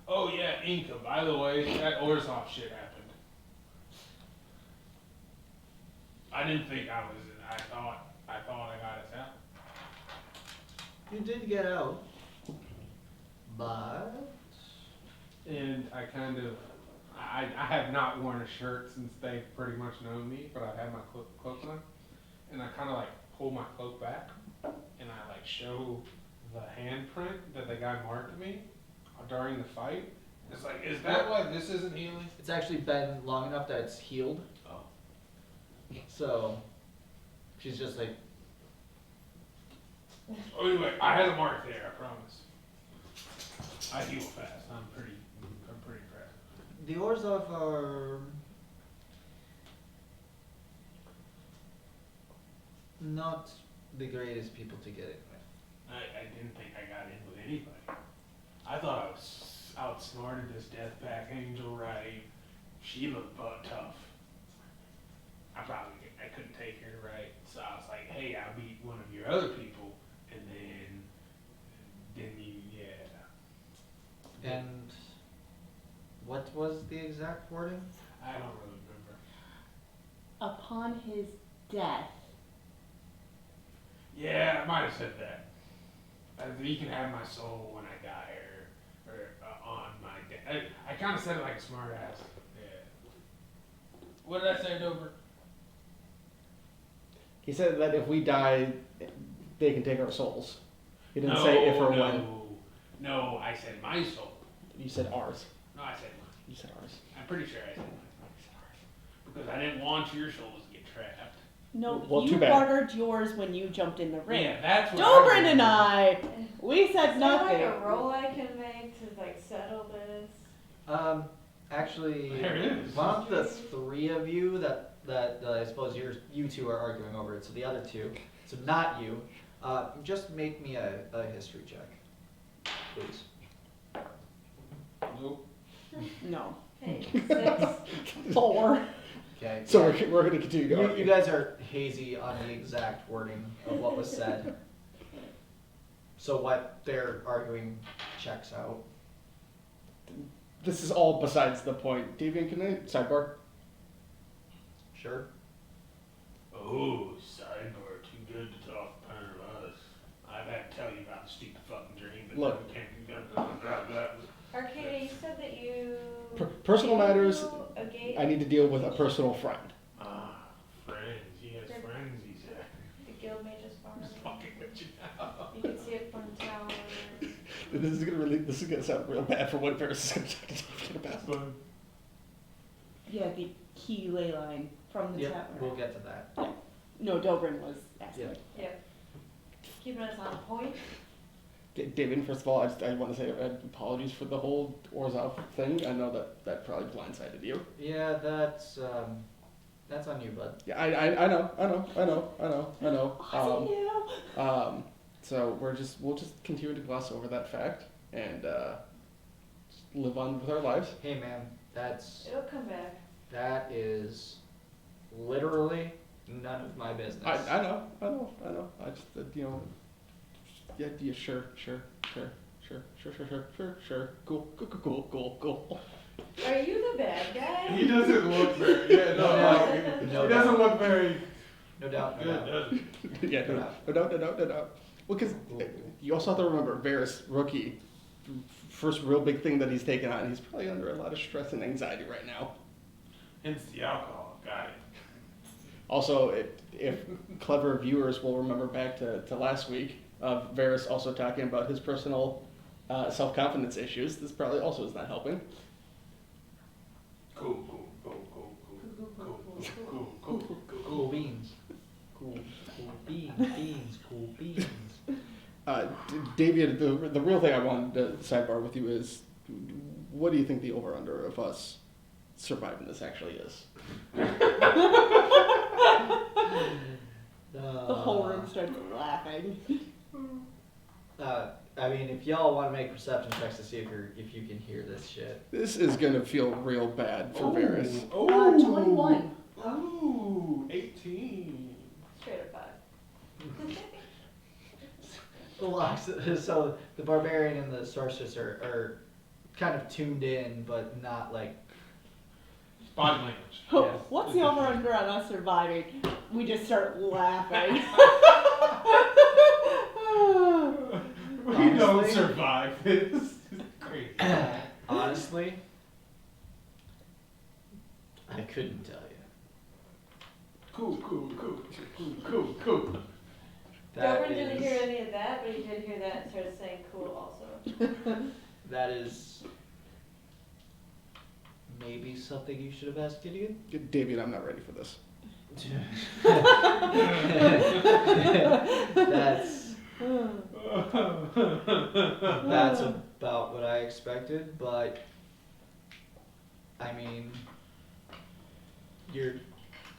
C: oh yeah, Inca, by the way, that Orzhov shit happened. I didn't think I was in. I thought I got us out.
A: You did get out, but
C: And I kind of, I have not worn a shirt since they've pretty much known me, but I've had my cloak on. And I kind of like pull my cloak back and I like show the handprint that the guy marked me during the fight. It's like, is that why this isn't healing?
A: it's actually been long enough that it's healed.
C: Oh.
A: So she's just like,
C: Oh, anyway, I had a mark there, I promise. I heal fast. I'm pretty impressed.
A: the Orzhov are not the greatest people to get in with.
C: I didn't think I got in with anybody. I thought I was outsmarted this Deathpack Angel, right? She looked tough. I couldn't take her, right? So I was like, hey, I beat one of your other people, and then you, yeah.
A: And what was the exact wording?
C: I don't really remember.
B: Upon his death.
C: Yeah, I might have said that. You can have my soul when I die, or on my death. I kind of said it like a smart ass. Yeah. What did I say, Dover?
D: He said that if we die, they can take our souls. He didn't say if or when.
C: No, I said my soul.
D: You said ours.
C: No, I said mine.
D: You said ours.
C: I'm pretty sure I said mine. Because I didn't want your souls to get trapped.
B: No,
D: Well,
B: you
D: too bad.
B: bartered yours when you jumped in the ring.
C: Yeah, that's what
B: Dobrin and I, we said
E: Is there
B: nothing.
E: like a roll I can make to like settle this?
A: Actually,
C: There it is.
A: one of the 3 of you that I suppose you two are arguing over it. So the other 2, so not you, just make me a history check, please.
C: Nope.
B: No.
E: Hey, 6.
B: 4.
A: Okay.
D: So we're going to continue to
A: You
D: argue.
A: guys are hazy on the exact wording of what was said. So what they're arguing checks out.
D: This is all besides the point. Deviant, can I sidebar?
A: Sure.
C: Oh, sidebar, too good to talk part of us. I've had to tell you about the stupid fucking dream, but
D: Look.
C: we can't.
E: Arcadia, you said that you.
D: Personal matters,
E: A gate.
D: I need to deal with a personal friend.
C: Ah, friends. He has friends, he said.
E: The guild mage's farm.
C: He's fucking with you now.
E: You can see it from the tower.
D: This is gonna sound real bad for what Ferris is gonna talk about.
C: Fun.
B: the key ley line from the
A: Yep,
B: tavern.
A: we'll get to that.
B: No, Dobrin was asking.
A: Yeah.
E: Yep. Keeping us on point.
D: David, first of all, I want to say apologies for the whole Orzhov thing. I know that probably blindsided you.
A: Yeah, that's on you, bud.
D: Yeah, I know.
B: Awesome,
D: So we'll just continue to gloss over that fact and just live on with our lives.
A: Hey man,
E: It'll come back.
A: that is literally none of my business.
D: I know. I just yeah, sure. Cool.
E: Are you the bad guy?
F: He doesn't look very. Yeah, no.
A: No
F: He doesn't
A: doubt.
F: look very
A: No doubt, no
F: good,
A: doubt.
F: does he?
D: Yeah, no doubt. Well, because you also have to remember, Varys, rookie, first real big thing that he's taken on, he's probably under a lot of stress and anxiety right now.
F: Hence the alcohol. Got it.
D: Also, if clever viewers will remember back to last week, Varys also talking about his personal self-confidence issues, this probably also is not helping.
F: Cool.
A: Cool beans. Cool beans.
D: David, the real thing I wanted to sidebar with you is, what do you think the over-under of us surviving this actually is?
B: The whole room starts laughing.
A: I mean, if y'all want to make perception checks to see if you can hear this shit.
D: This is gonna feel real bad for Varys.
B: 21.
F: Ooh, 18.
E: Straight up 5.
A: So the barbarian and the sorceress are kind of tuned in, but not like.
F: Body language.
A: Yeah.
B: What's the over under on us surviving? We just start laughing.
F: We
A: Honestly?
F: don't survive this. This is crazy.
A: Honestly, I couldn't tell you.
F: Cool.
A: That
E: Dobrin didn't
A: is-
E: hear any of that, but he did hear that and started saying cool also.
A: That is maybe something you should have asked Gideon.
D: David, I'm not ready for this.
A: That's about what I expected, but I mean, you're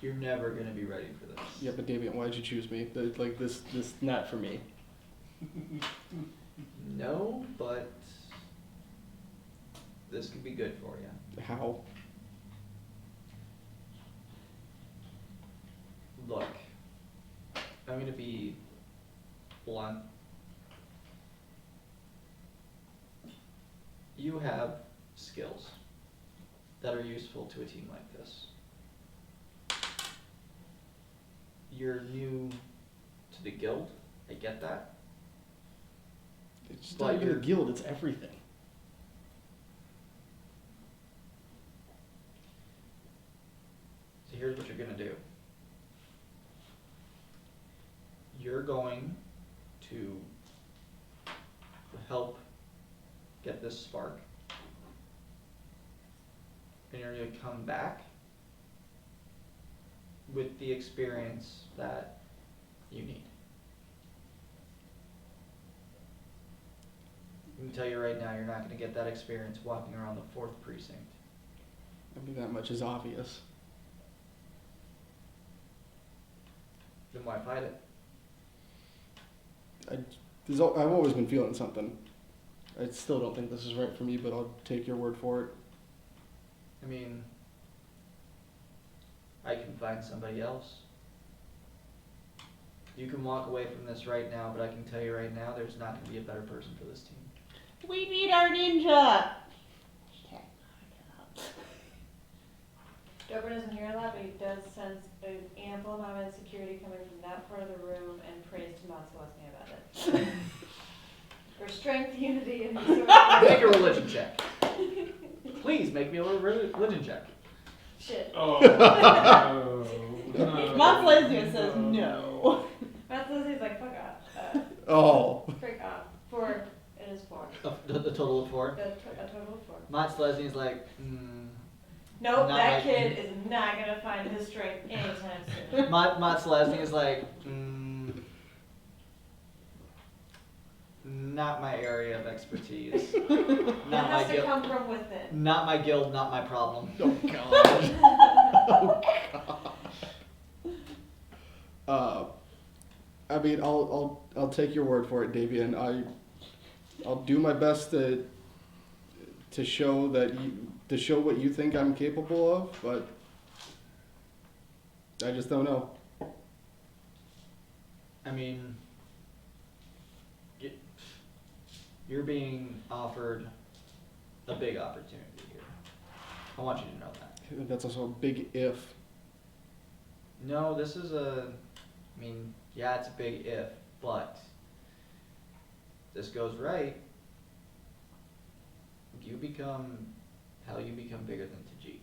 A: never gonna be ready for this.
D: Yeah, but David, why did you choose me? Like this not for me.
A: No, but this could be good for you.
D: How?
A: Look, I'm gonna be blunt. You have skills that are useful to a team like this. You're new to the guild, I get that.
D: It's just
A: But
D: not even a
A: you're-
D: guild, it's everything.
A: So here's what you're gonna do. You're going to help get this spark. And you're gonna come back with the experience that you need. I can tell you right now, you're not gonna get that experience walking around the 4th precinct.
D: I mean, that much is obvious.
A: Then why fight it?
D: I've always been feeling something. I still don't think this is right for me, but I'll take your word for it.
A: I mean, I can find somebody else. You can walk away from this right now, but I can tell you right now, there's not going to be a better person for this team.
B: We need our ninja.
E: Dobrin doesn't hear a lot, but he does sense an ample amount of insecurity coming from that part of the room and praise to Mount Celestia about it. For strength, unity, and
A: Make a religion check. Please make me a religion check.
E: Shit.
F: Oh. No.
B: Mount Celestia says no.
E: Mount Celestia's like, fuck off.
D: Oh.
E: Freak off. 4. It is 4.
A: The total of 4.
E: A total of 4.
A: Mont Slesny's like,
E: Nope,
A: Not
E: that
A: like-
E: kid is not gonna find his strength anytime soon.
A: Matzelesny is like, not my area of expertise.
E: That
A: Not my
E: has to
A: guild.
E: come from within.
A: Not my guild. Not my problem.
D: Oh god. Oh god. I mean, I'll take your word for it, Davian. I'll do my best to show what you think I'm capable of, but I just don't know.
A: I mean, you're being offered a big opportunity here. I want you to know that.
D: That's also a big if.
A: No, this is I mean, yeah, it's a big if, but if this goes right, you become bigger than Tajik.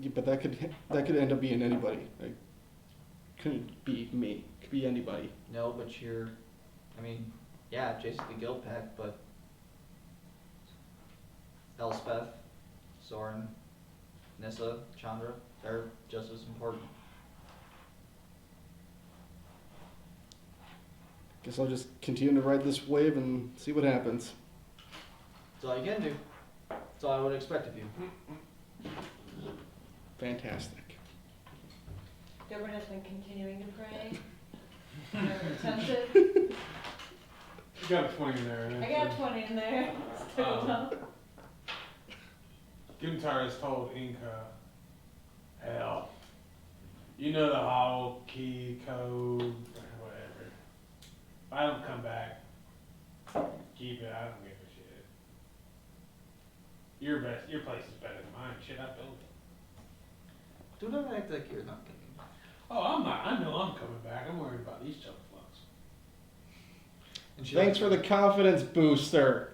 D: Yeah, but that could end up being anybody. Like, couldn't be me. Could be anybody.
A: No, but yeah, Jason the Guild Pack, but Elspeth, Soren, Nissa, Chandra, they're just as important.
D: Guess I'll just continue to ride this wave and see what happens.
A: That's all you can do. That's all I would expect of you.
D: Fantastic.
E: Deborah has been continuing to pray. Never attempted.
C: You got a 20 in there.
E: I got 20 in there. Still don't.
C: Guntar has told Inca, hell, you know the hall key code, whatever. If I don't come back, keep it. I don't give a shit. Your place is better than mine. Shit, I built it.
A: Do not act like you're not coming.
C: Oh, I'm not. I know I'm coming back. I'm worried about these choke fucks.
A: And she
D: Thanks for the confidence booster.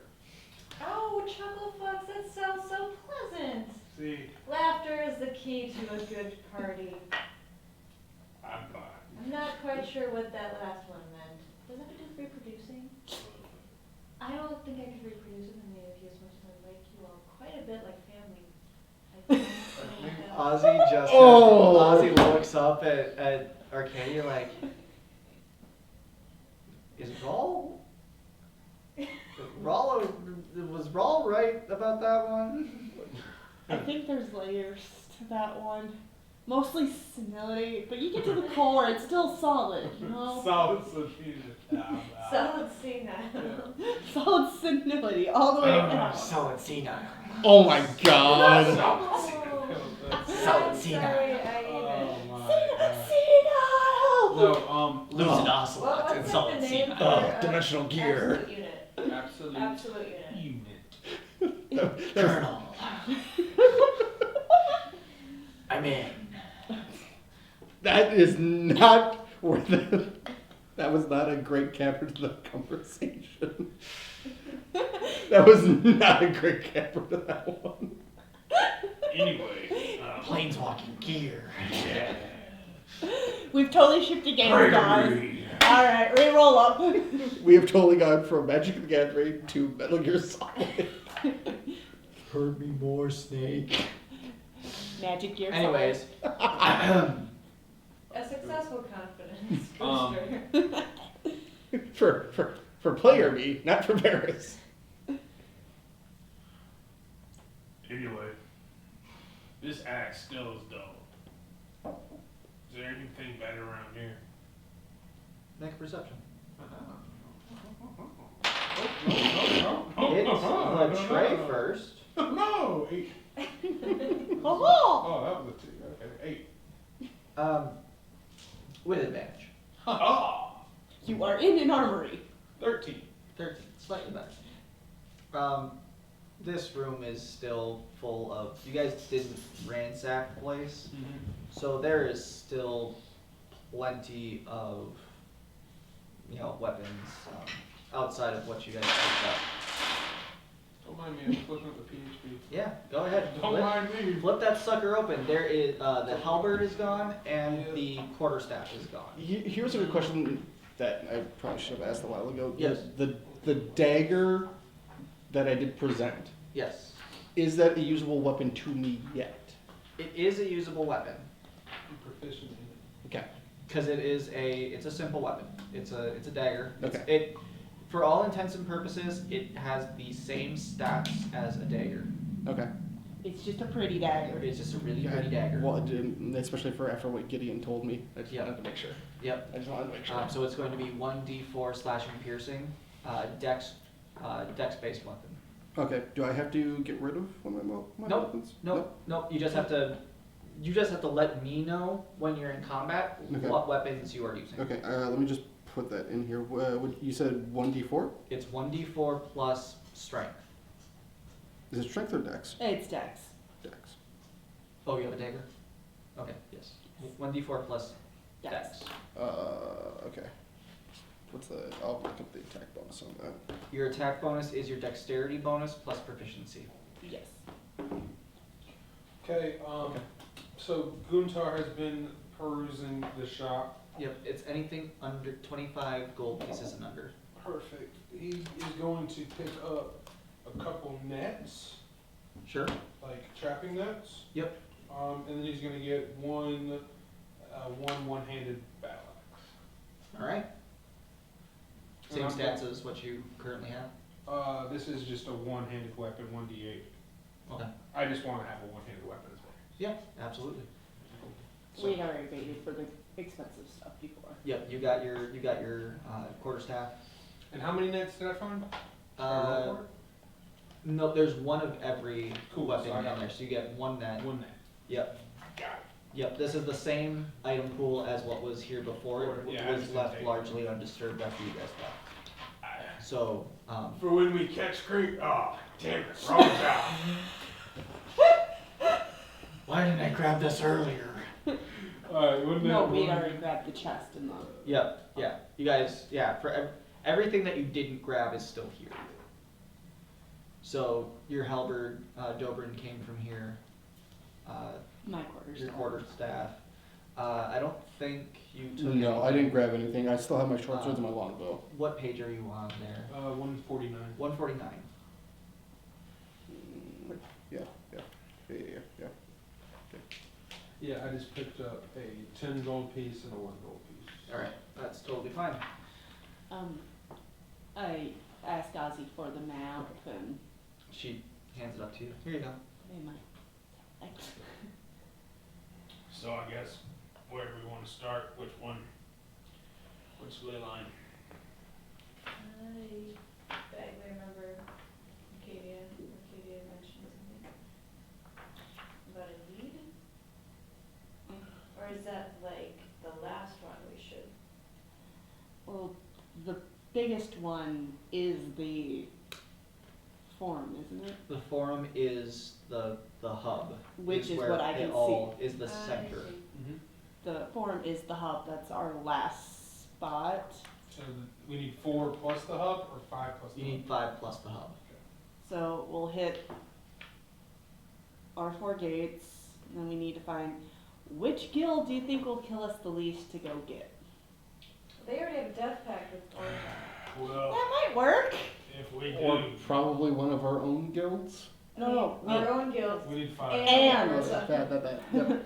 E: Oh, chuckle fucks, that sounds so pleasant.
C: See,
E: Laughter is the key to a good party.
C: I'm fine.
E: I'm not quite sure what that last one meant. Does that have to do with reproducing? I don't think I could reproduce with any of you as much as I like you all. Quite a bit like family. I think.
A: Ozzy just
D: Oh.
A: Ozzy looks up at Arcadia like, is was Rawl right about that one?
B: I think there's layers to that one. Mostly senility, but you get to the core, it's still solid, you know?
C: Solid solution.
E: Solid senile.
B: Solid senility all the way down.
A: Solid senile.
D: Oh my god.
A: Solid
E: I'm
A: senile.
E: sorry, I
C: Oh
E: even.
C: my
B: Senile!
C: god. No,
A: Lucid
E: What-
A: Ocelot and
E: what's
A: Solid
E: the name
A: senile.
E: for
D: Dimensional gear.
E: Absolute unit.
C: absolute
E: Absolute unit.
A: Colonel. I'm in.
D: That is not worth it. That was not a great capper to the conversation. That was not a great capper to that one.
C: Anyway,
A: Planeswalking gear.
C: yeah.
B: We've totally shifted games, guys. Alright, re-roll up.
D: We have totally gone from Magic the Gathering to Metal Gear Solid.
A: Hurt me more, Snake.
B: Magic Gear Solid.
A: Anyways,
E: A successful confidence booster.
D: For player me, not for Varys.
C: Anyway, this axe still is dull. Is there anything better around here?
A: make a perception.
C: Oh,
A: It's the tray first.
C: No, 8.
B: Oh!
C: Oh, that was a 2. Okay, 8.
A: With advantage.
C: Oh,
B: You are in an armory.
C: 13.
A: 13, slightly better. This room is still full of. You guys didn't ransack the place, so there is still plenty of, weapons outside of what you guys picked up.
C: Don't mind me, I'm looking at the PHP.
A: Yeah, go ahead.
C: Don't mind me.
A: Flip that sucker open. There is the halberd is gone and the quarterstaff is gone.
D: Here's a question that I probably should have asked a while ago.
A: Yes.
D: The dagger that I did present.
A: Yes.
D: Is that a usable weapon to me yet?
A: It is a usable weapon.
C: I'm proficient in it.
D: Okay.
A: Because it's a simple weapon. It's a dagger.
D: Okay.
A: It for all intents and purposes, it has the same stats as a dagger.
D: Okay.
B: It's just a pretty dagger.
A: It's just a really pretty dagger.
D: Well, especially for after what Gideon told me. I just wanted to make sure.
A: Yep.
D: I just wanted to make sure.
A: So it's going to be 1d4 slashing piercing, dex based weapon.
D: Okay. Do I have to get rid of one of my
A: Nope.
D: weapons?
A: Nope. You just have to let me know when you're in combat what weapons you are using.
D: Okay. Let me just put that in here. You said 1d4?
A: It's 1d4 plus strength.
D: Is it strength or dex?
B: It's dex.
D: Dex.
A: Oh, you have a dagger? Okay, yes. 1d4 plus dex.
D: Okay. What's the? I'll look up the attack bonus on that.
A: Your attack bonus is your dexterity bonus plus proficiency.
B: Yes.
C: Okay, so Guntar has been perusing the shop.
A: Yep, it's anything under 25 gold pieces and under.
C: Perfect. He is going to pick up a couple nets,
A: Sure.
C: like trapping nets.
A: Yep.
C: And then he's going to get one one-handed battle axe.
A: Alright. Same
C: And I'm
A: stats as what you currently have?
C: This is just a one-handed weapon, 1d8.
A: Okay.
C: I just want to have a one-handed weapon as well.
A: Yeah, absolutely.
B: We'd already waited for the expensive stuff before.
A: Yep, you got your quarterstaff.
C: And how many nets did I find?
A: No, there's one of every
C: Cool,
A: weapon
C: so I
A: in
C: got
A: there, so you get one net.
C: One net.
A: Yep.
C: Got it.
A: Yep, this is the same item pool as what was here before. It
C: Yeah, I
A: was
C: just
A: left
C: take it.
A: largely undisturbed after you guys left. So,
C: For when we catch Creek. Oh, damn it, wrong job.
A: why didn't I grab this earlier?
B: No, we'd already grabbed the chest and the.
A: Yep, yeah. You guys, for everything that you didn't grab is still here. So, your halberd, Dobrin came from here.
B: My quarters.
A: Your quarterstaff. I don't think you took
D: No, I
A: anything.
D: didn't grab anything. I still have my short swords and my longbow.
A: What page are you on there?
C: 149.
A: 149.
D: Yeah.
C: Yeah, I just picked up a 10 gold piece and a 1 gold piece.
A: Alright, that's totally fine.
B: I asked Ozzy for the map and
A: She hands it up to you. Here you go.
B: they might. Thanks.
F: So I guess, where do we want to start? Which one? Which ley line?
E: I vaguely remember Arcadia mentioned something about a lead? Or is that like the last one we should?
B: Well, the biggest one is the forum, isn't it?
A: The forum is the hub.
B: Which is
A: where
B: what I
A: it
B: can
A: all is the
E: I
A: center.
E: see.
B: The forum is the hub. That's our last spot.
C: So we need 4 plus the hub or 5 plus the
A: You
C: hub?
A: need 5 plus the hub.
B: So we'll hit our 4 gates, and then we need to find which guild do you think will kill us the least to go get?
E: They already have a death pact with Orange.
F: Well,
B: That might work.
F: if we
D: Or
F: do,
D: probably one of our own guilds.
B: No,
E: Our own guild.
C: We need 5.
B: And-
D: Oh, that. Yep.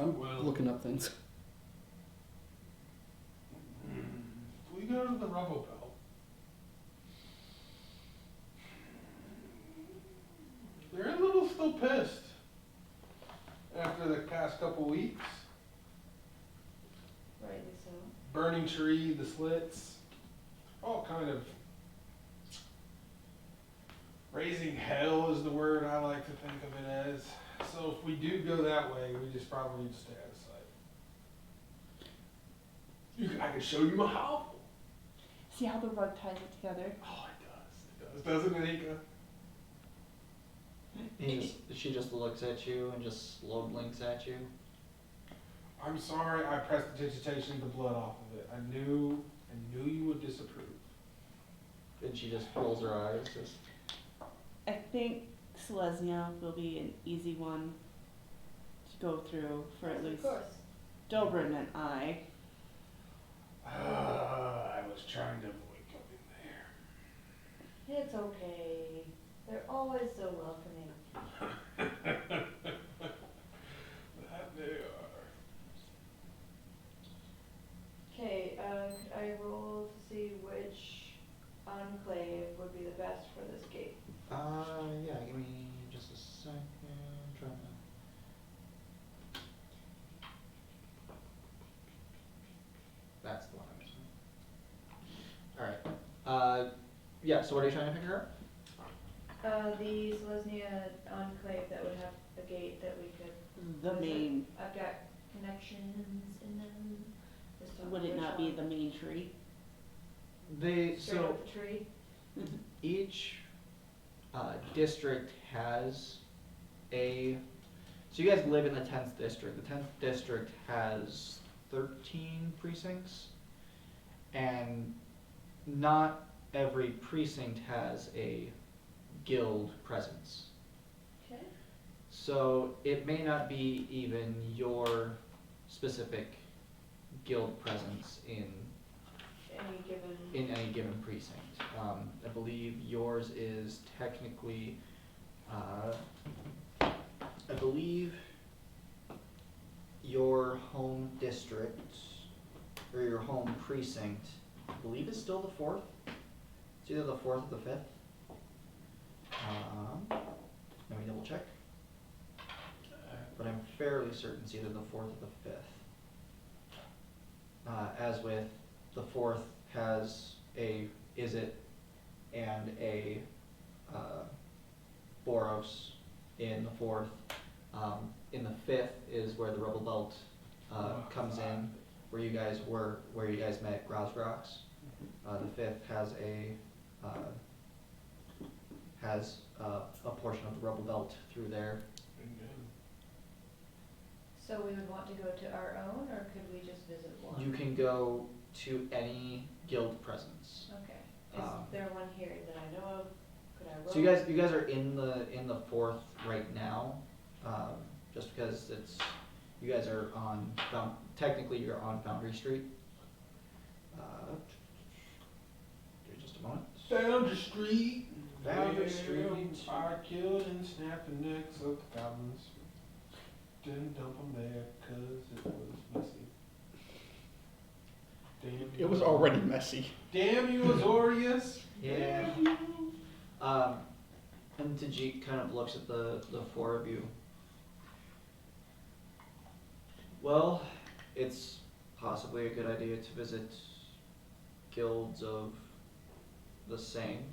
D: I'm
F: Well-
D: looking up things.
C: We go to the rubble belt. They're a little still pissed after the past couple weeks.
E: Rightly so.
C: Burning tree, the slits, all kind of raising hell is the word I like to think of it as. So if we do go that way, we just probably need to stay out of sight. I can show you my hovel.
B: see how the rug ties it together?
C: Oh, it does, doesn't it, Ika?
A: She just looks at you and just slow blinks at you.
C: I'm sorry I pressed digitation the blood off of it. I knew you would disapprove.
A: And she just rolls her eyes. Just,
B: I think Selesnya will be an easy one to go through for at least
E: Of course.
B: Dobrin and I.
F: I was trying to avoid going there.
E: It's okay. They're all always so welcoming.
F: That they are.
E: Okay, could I roll to see which enclave would be the best for this gate?
A: Yeah, give me just a second. Trying to. That's the one I'm missing. Alright. Yeah, so what are you trying to figure out?
E: The Selesnya enclave that would have a gate that we could.
B: The
E: visit.
B: main,
E: I've got connections in them. Just don't
B: would
E: know
B: it
E: which
B: not be
E: one.
B: the main tree?
E: Straight up the tree?
A: Each district has a. So you guys live in the 10th district. The 10th district has 13 precincts, and not every precinct has a guild presence.
E: Okay.
A: So it may not be even your specific guild presence in
E: Any given.
A: any given precinct. I believe yours is technically, I believe your home district, or your home precinct, I believe is still the 4th. It's either the 4th or the 5th. Let me double check. But I'm fairly certain it's either the 4th or the 5th. As with the 4th has a Izzet and a Boros in the 4th. In the 5th is where the Rebel Belt comes in, where you guys met at Grosgrox. The 5th has a portion of the Rebel Belt through there.
E: So we would want to go to our own, or could we just visit one?
A: You can go to any guild presence.
E: Okay. Is there one here that I know of? Could I roll?
A: So you guys are in the 4th right now, just because you guys are on technically you're on Foundry Street. Give me just a moment.
F: Foundry Street.
A: Foundry Street.
F: I killed and snapped the necks of the goblins. Didn't dump them there 'cause it was messy. Damn
D: It was already messy.
F: Damn you, Azorius.
A: Yeah. And Tajik kind of looks at the 4 of you. Well, it's possibly a good idea to visit guilds of the same.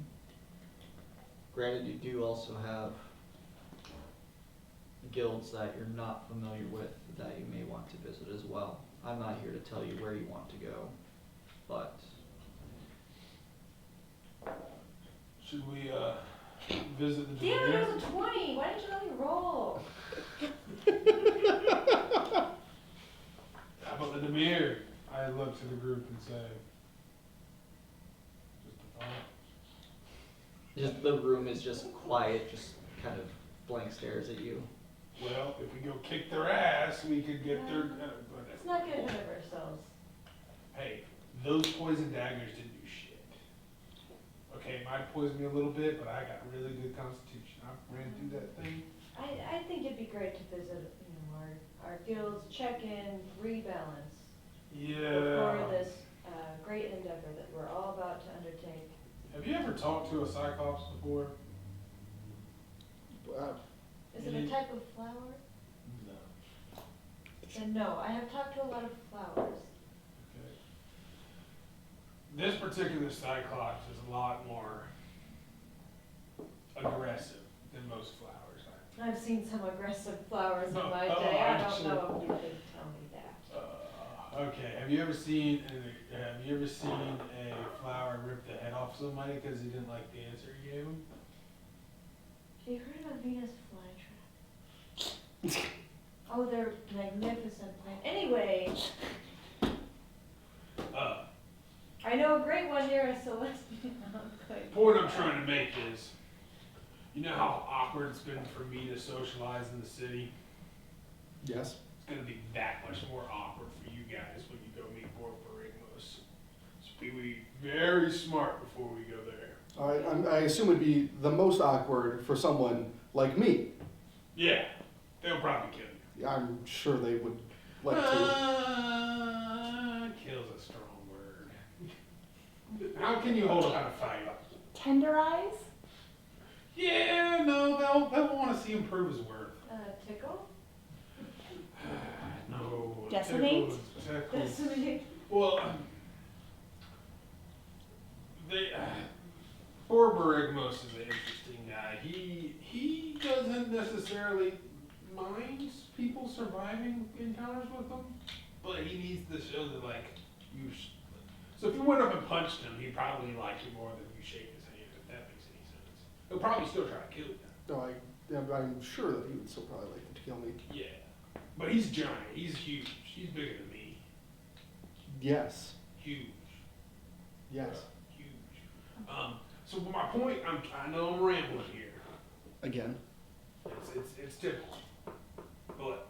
A: Granted, you do also have guilds that you're not familiar with that you may want to visit as well. I'm not here to tell you where you want to go, but
F: Should we visit the
E: Damn it,
F: Demir?
E: it was a 20! Why didn't you let me roll?
F: How about the Demir? I look to the group and say, just a thought.
A: just the room is just quiet, just kind of blank stares at you.
F: Well, if we go kick their ass, we could get their. But
E: Let's not get ahead of ourselves.
F: hey, those poison daggers didn't do shit. Okay, it might poison me a little bit, but I got really good constitution. I ran through that thing.
E: I think it'd be great to visit, our guilds, check in, rebalance before
F: Yeah.
E: this great endeavor that we're all about to undertake.
F: Have you ever talked to a Cyclops before?
E: Is it a type of flower?
F: No.
E: Then no, I have talked to a lot of flowers.
F: Okay. This particular Cyclops is a lot more aggressive than most flowers.
E: I've seen some aggressive flowers in my
F: Oh,
E: day. I
F: I'm
E: don't
F: sure.
E: know if you could tell me that.
F: Okay, have you ever seen a flower rip the head off somebody because he didn't like the answer you gave him?
E: Have you heard of a Venus flytrap? Oh, they're magnificent plant. Anyway, I know a great one here at Celestian.
F: The point I'm trying to make is, you know how awkward it's been for me to socialize in the city?
D: Yes.
F: It's gonna be that much more awkward for you guys when you go meet Borborigmos. So be very smart before we go there.
D: I assume it'd be the most awkward for someone like me.
F: Yeah, they'll probably kill you.
D: I'm sure they would like to.
F: Kill's a strong word. How can you hold up a fight?
B: Tenderize?
F: Yeah, no, they'll want to see him prove his worth.
E: Tickle?
F: No.
B: Decimate?
E: Decimate.
F: Well, they. Poor Barigmos is an interesting guy. He doesn't necessarily mind people surviving encounters with him, but he needs to show that like you. So if you went up and punched him, he'd probably like you more than you shake his hand. If that makes any sense. He'll probably still try to kill you.
D: No, I'm sure that he would still probably like to kill me.
F: Yeah, but he's giant. He's huge. He's bigger than me.
D: Yes.
F: Huge.
D: Yes.
F: Huge. So my point, I know I'm rambling here.
D: Again.
F: It's typical. But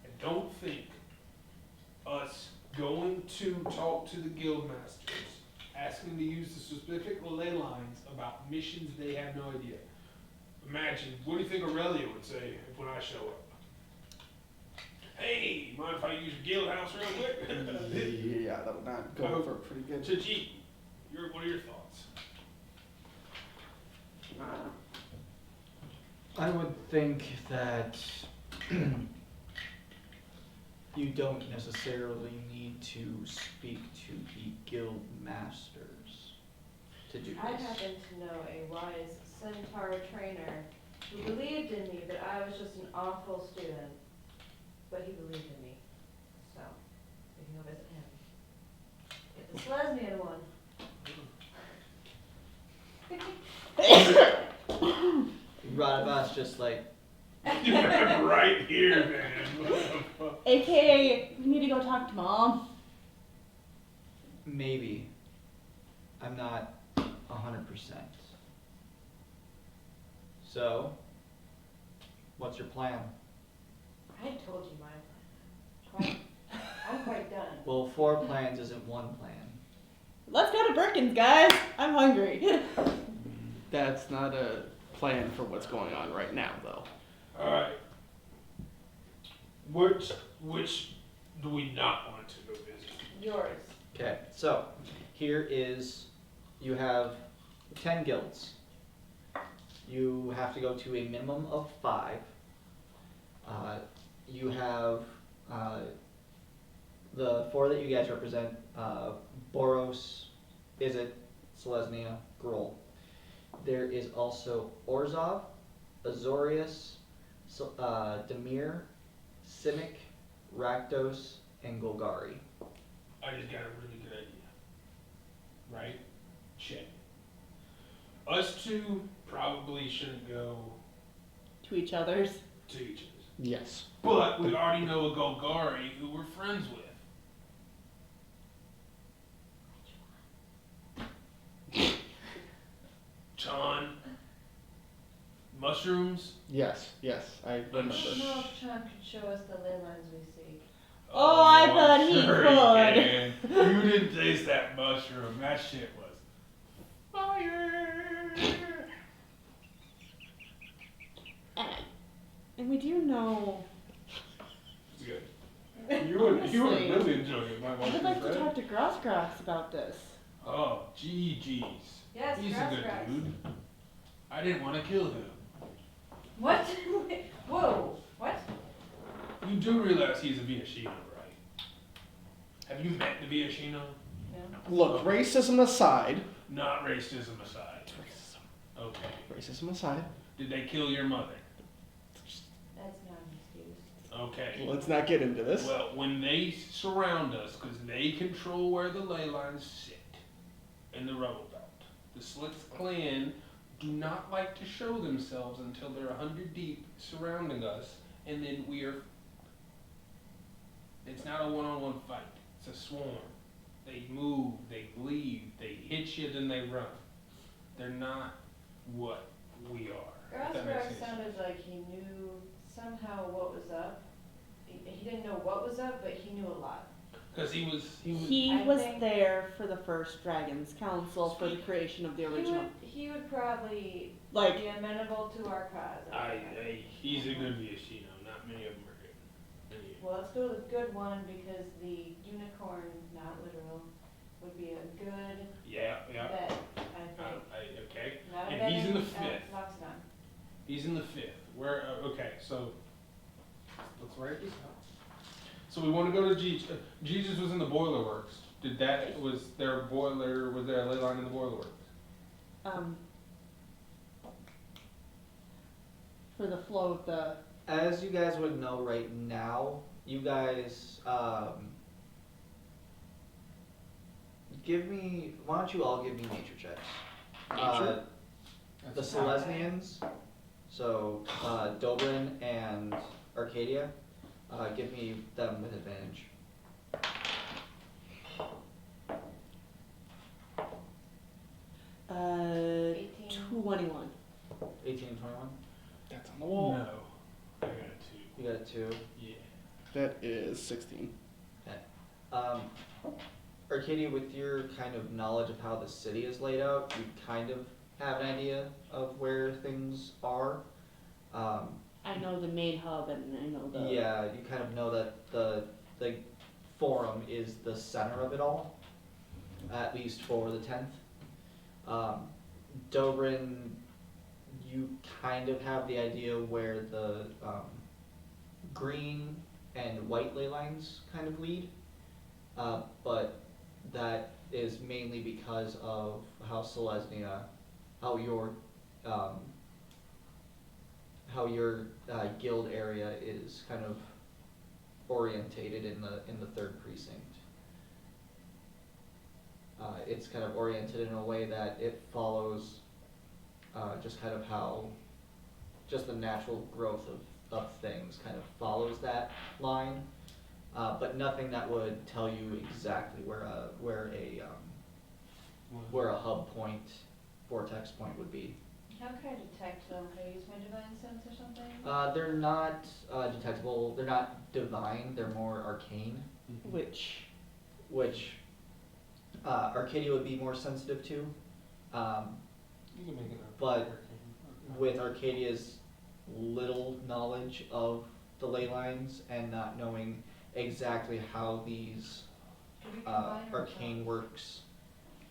F: I don't think us going to talk to the guild masters, asking to use the specific ley lines about missions they have no idea. Imagine, what do you think Aurelia would say when I show up? Hey, mind if I use your guild house real quick?
D: Yeah, that would not go over pretty good.
F: Tajik, what are your thoughts?
A: I would think that you don't necessarily need to speak to the guild masters to do
E: I
A: this.
E: happen to know a wise centaur trainer who believed in me, but I was just an awful student. But he believed in me, so we can go visit him. Get this lesbian one.
A: Radavas just like,
F: Right here, man.
B: AKA, we need to go talk to mom.
A: maybe. I'm not 100%. So, what's your plan?
E: I told you my plan. I'm quite done.
A: Well, 4 plans isn't 1 plan.
B: Let's go to Birkin's, guys. I'm hungry.
D: That's not a plan for what's going on right now, though.
F: Alright. Which do we not want to go visit?
E: Yours.
A: Okay, so here is, you have 10 guilds. You have to go to a minimum of 5. You have the 4 that you guys represent, Boros, Izzet, Selesnya, Gruul. There is also Orzhov, Azorius, Demir, Simic, Rakdos, and Golgari.
F: I just got a really good idea. Right? Check. Us two probably shouldn't go
B: To each other's.
F: to each other.
D: Yes.
F: But we already know a Golgari who we're friends with. John. Mushrooms.
D: Yes. I
E: I
D: remember.
E: don't know if Sean could show us the ley lines we seek.
B: Oh, I
F: I'm
B: bet he
F: sure
B: could.
F: can. You didn't taste that mushroom. That shit was fire.
B: And we do know.
F: It's good. You would
B: Honestly.
F: really enjoy it, my
B: I would
F: mushroom
B: like to
F: friend.
B: talk to Grass about this.
F: Oh, GG's.
E: Yes,
F: He's a
E: grass
F: good
E: grass.
F: dude. I didn't want to kill him.
E: What? Whoa, what?
F: You do realize he's a Viashino, right? Have you met the Viashino?
E: No.
D: Look, racism aside.
F: Not racism aside.
D: Racism.
F: Okay.
D: Racism aside.
F: Did they kill your mother?
E: That's not an excuse.
F: Okay.
D: Let's not get into this.
F: Well, when they surround us, because they control where the ley lines sit in the rubble belt, the Slits clan do not like to show themselves until they're 100 deep surrounding us, and then it's not a one-on-one fight, it's a swarm. They move, they leave, they hit you, then they run. They're not what we are. if that makes
E: Grassgrass
F: sense.
E: sounded like he knew somehow what was up. He didn't know what was up, but he knew a lot.
C: Because he was.
B: He
E: I
B: was
E: think-
B: there for the first Dragons Council for the creation of the original.
E: He would probably
B: Like,
E: be amenable to our cause. I think.
C: He's a good Viashino. Not many of them are good. Many of them.
E: Well, let's go with a good one because the unicorn, not literal, would be a good
C: Yeah.
E: bet, I think.
C: Okay.
E: Not a
C: And
E: bet
C: he's in the fifth.
E: Loxodon.
C: He's in the fifth. Where? Okay. So let's write this out. So we want to go to Jesus. Jesus was in the boiler works. Was there a boiler? Was there a ley line in the boiler works?
B: for the flow of the.
A: As you guys would know right now, you guys, why don't you all give me nature checks? The Selesnians, so Dobrin and Arcadia, give me them with advantage.
B: Uh,
E: 18.
B: 21.
A: 18 and 21?
D: That's on the wall.
C: No. I got a 2.
A: You got a 2.
C: Yeah.
D: That is 16.
A: Arcadia, with your kind of knowledge of how the city is laid out, you kind of have an idea of where things are.
B: I know the main hub and I know the.
A: Yeah, you kind of know that the forum is the center of it all, at least for the 10th. Dobrin, you kind of have the idea where the green and white ley lines kind of lead, but that is mainly because of how Selesnya, how your guild area is kind of orientated in the third precinct. It's kind of oriented in a way that it follows just kind of how just the natural growth of things kind of follows that line, but nothing that would tell you exactly where a hub point, vortex point would be.
E: How can I detect them? Can I use my divine sense or something?
A: They're not detectable. They're not divine. They're more arcane,
B: Which.
A: which Arcadia would be more sensitive to.
C: You can make it up.
A: But with Arcadia's little knowledge of the ley lines and not knowing exactly how these
E: Could we combine or
A: arcane works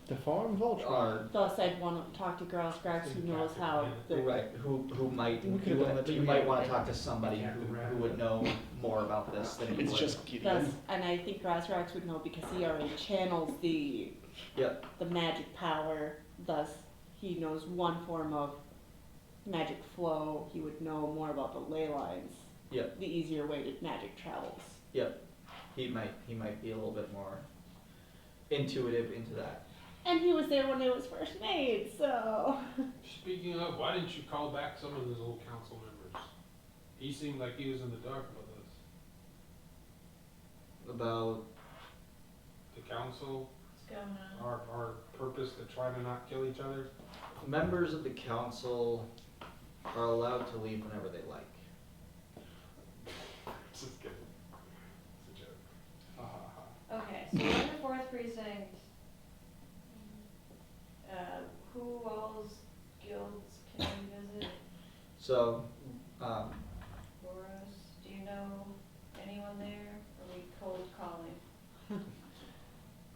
D: The farm Voltron.
A: are.
B: Thus, I'd want to talk to Grass who knows how.
A: Right, who might,
D: We could've done that
A: you
D: too,
A: might
D: yeah.
A: want to talk to somebody who would know more about this than you
D: It's
A: would.
D: just
B: Thus,
D: Gideon.
B: and I think Grass would know because he already channels the
A: Yep,
B: the magic power. Thus, he knows one form of magic flow. He would know more about the ley lines.
A: Yep.
B: The easier way to magic travels.
A: yep. He might be a little bit more intuitive into that.
B: And he was there when it was first made, so.
F: Speaking of, why didn't you call back some of those old council members? He seemed like he was in the dark about this.
A: About
F: The council,
E: What's going on?
F: our purpose to try to not kill each other.
A: members of the council are allowed to leave whenever they like.
F: Just kidding. It's a joke. Ha ha ha.
E: Okay, so we're in the 4th precinct. Who all's guilds can we visit
A: So,
E: for us? Do you know anyone there? Or are we cold calling?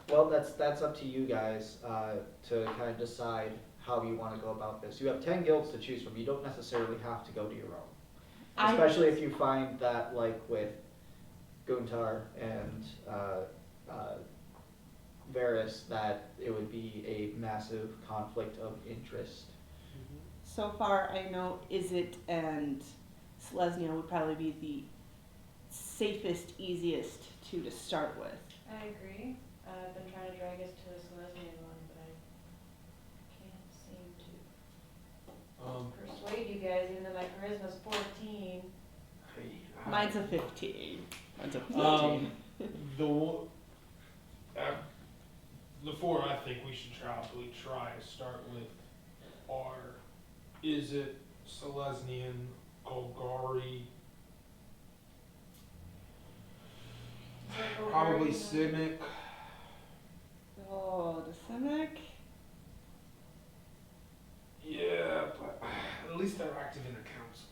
A: well, that's up to you guys to kind of decide how you want to go about this. You have 10 guilds to choose from. You don't necessarily have to go to your own. Especially if you find that, like with Guntar and Varys, that it would be a massive conflict of interest.
B: So far, I know Izzet and Selesnya would probably be the safest, easiest two to start with.
E: I agree. I've been trying to drag us to this lesbian one, but I can't seem to persuade you guys, even though my charisma's 14.
B: Mine's a 15.
D: Mine's a 15.
F: The 4 I think we should probably try to start with are, is it Selesnian, Golgari, Probably Simic.
B: Oh, the Simic?
F: Yeah, but at least they're active in the council.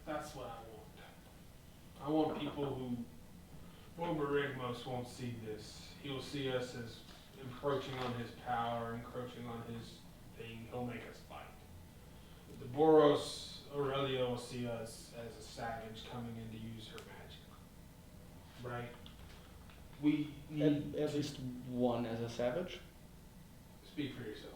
F: That's what I want. I want people who Borborygmos won't see this. He'll see us as encroaching on his power, encroaching on his thing. He'll make us fight. The Boros Aurelio will see us as a savage coming in to use her magic. Right? We need
D: At least one as a savage.
F: speak for yourself.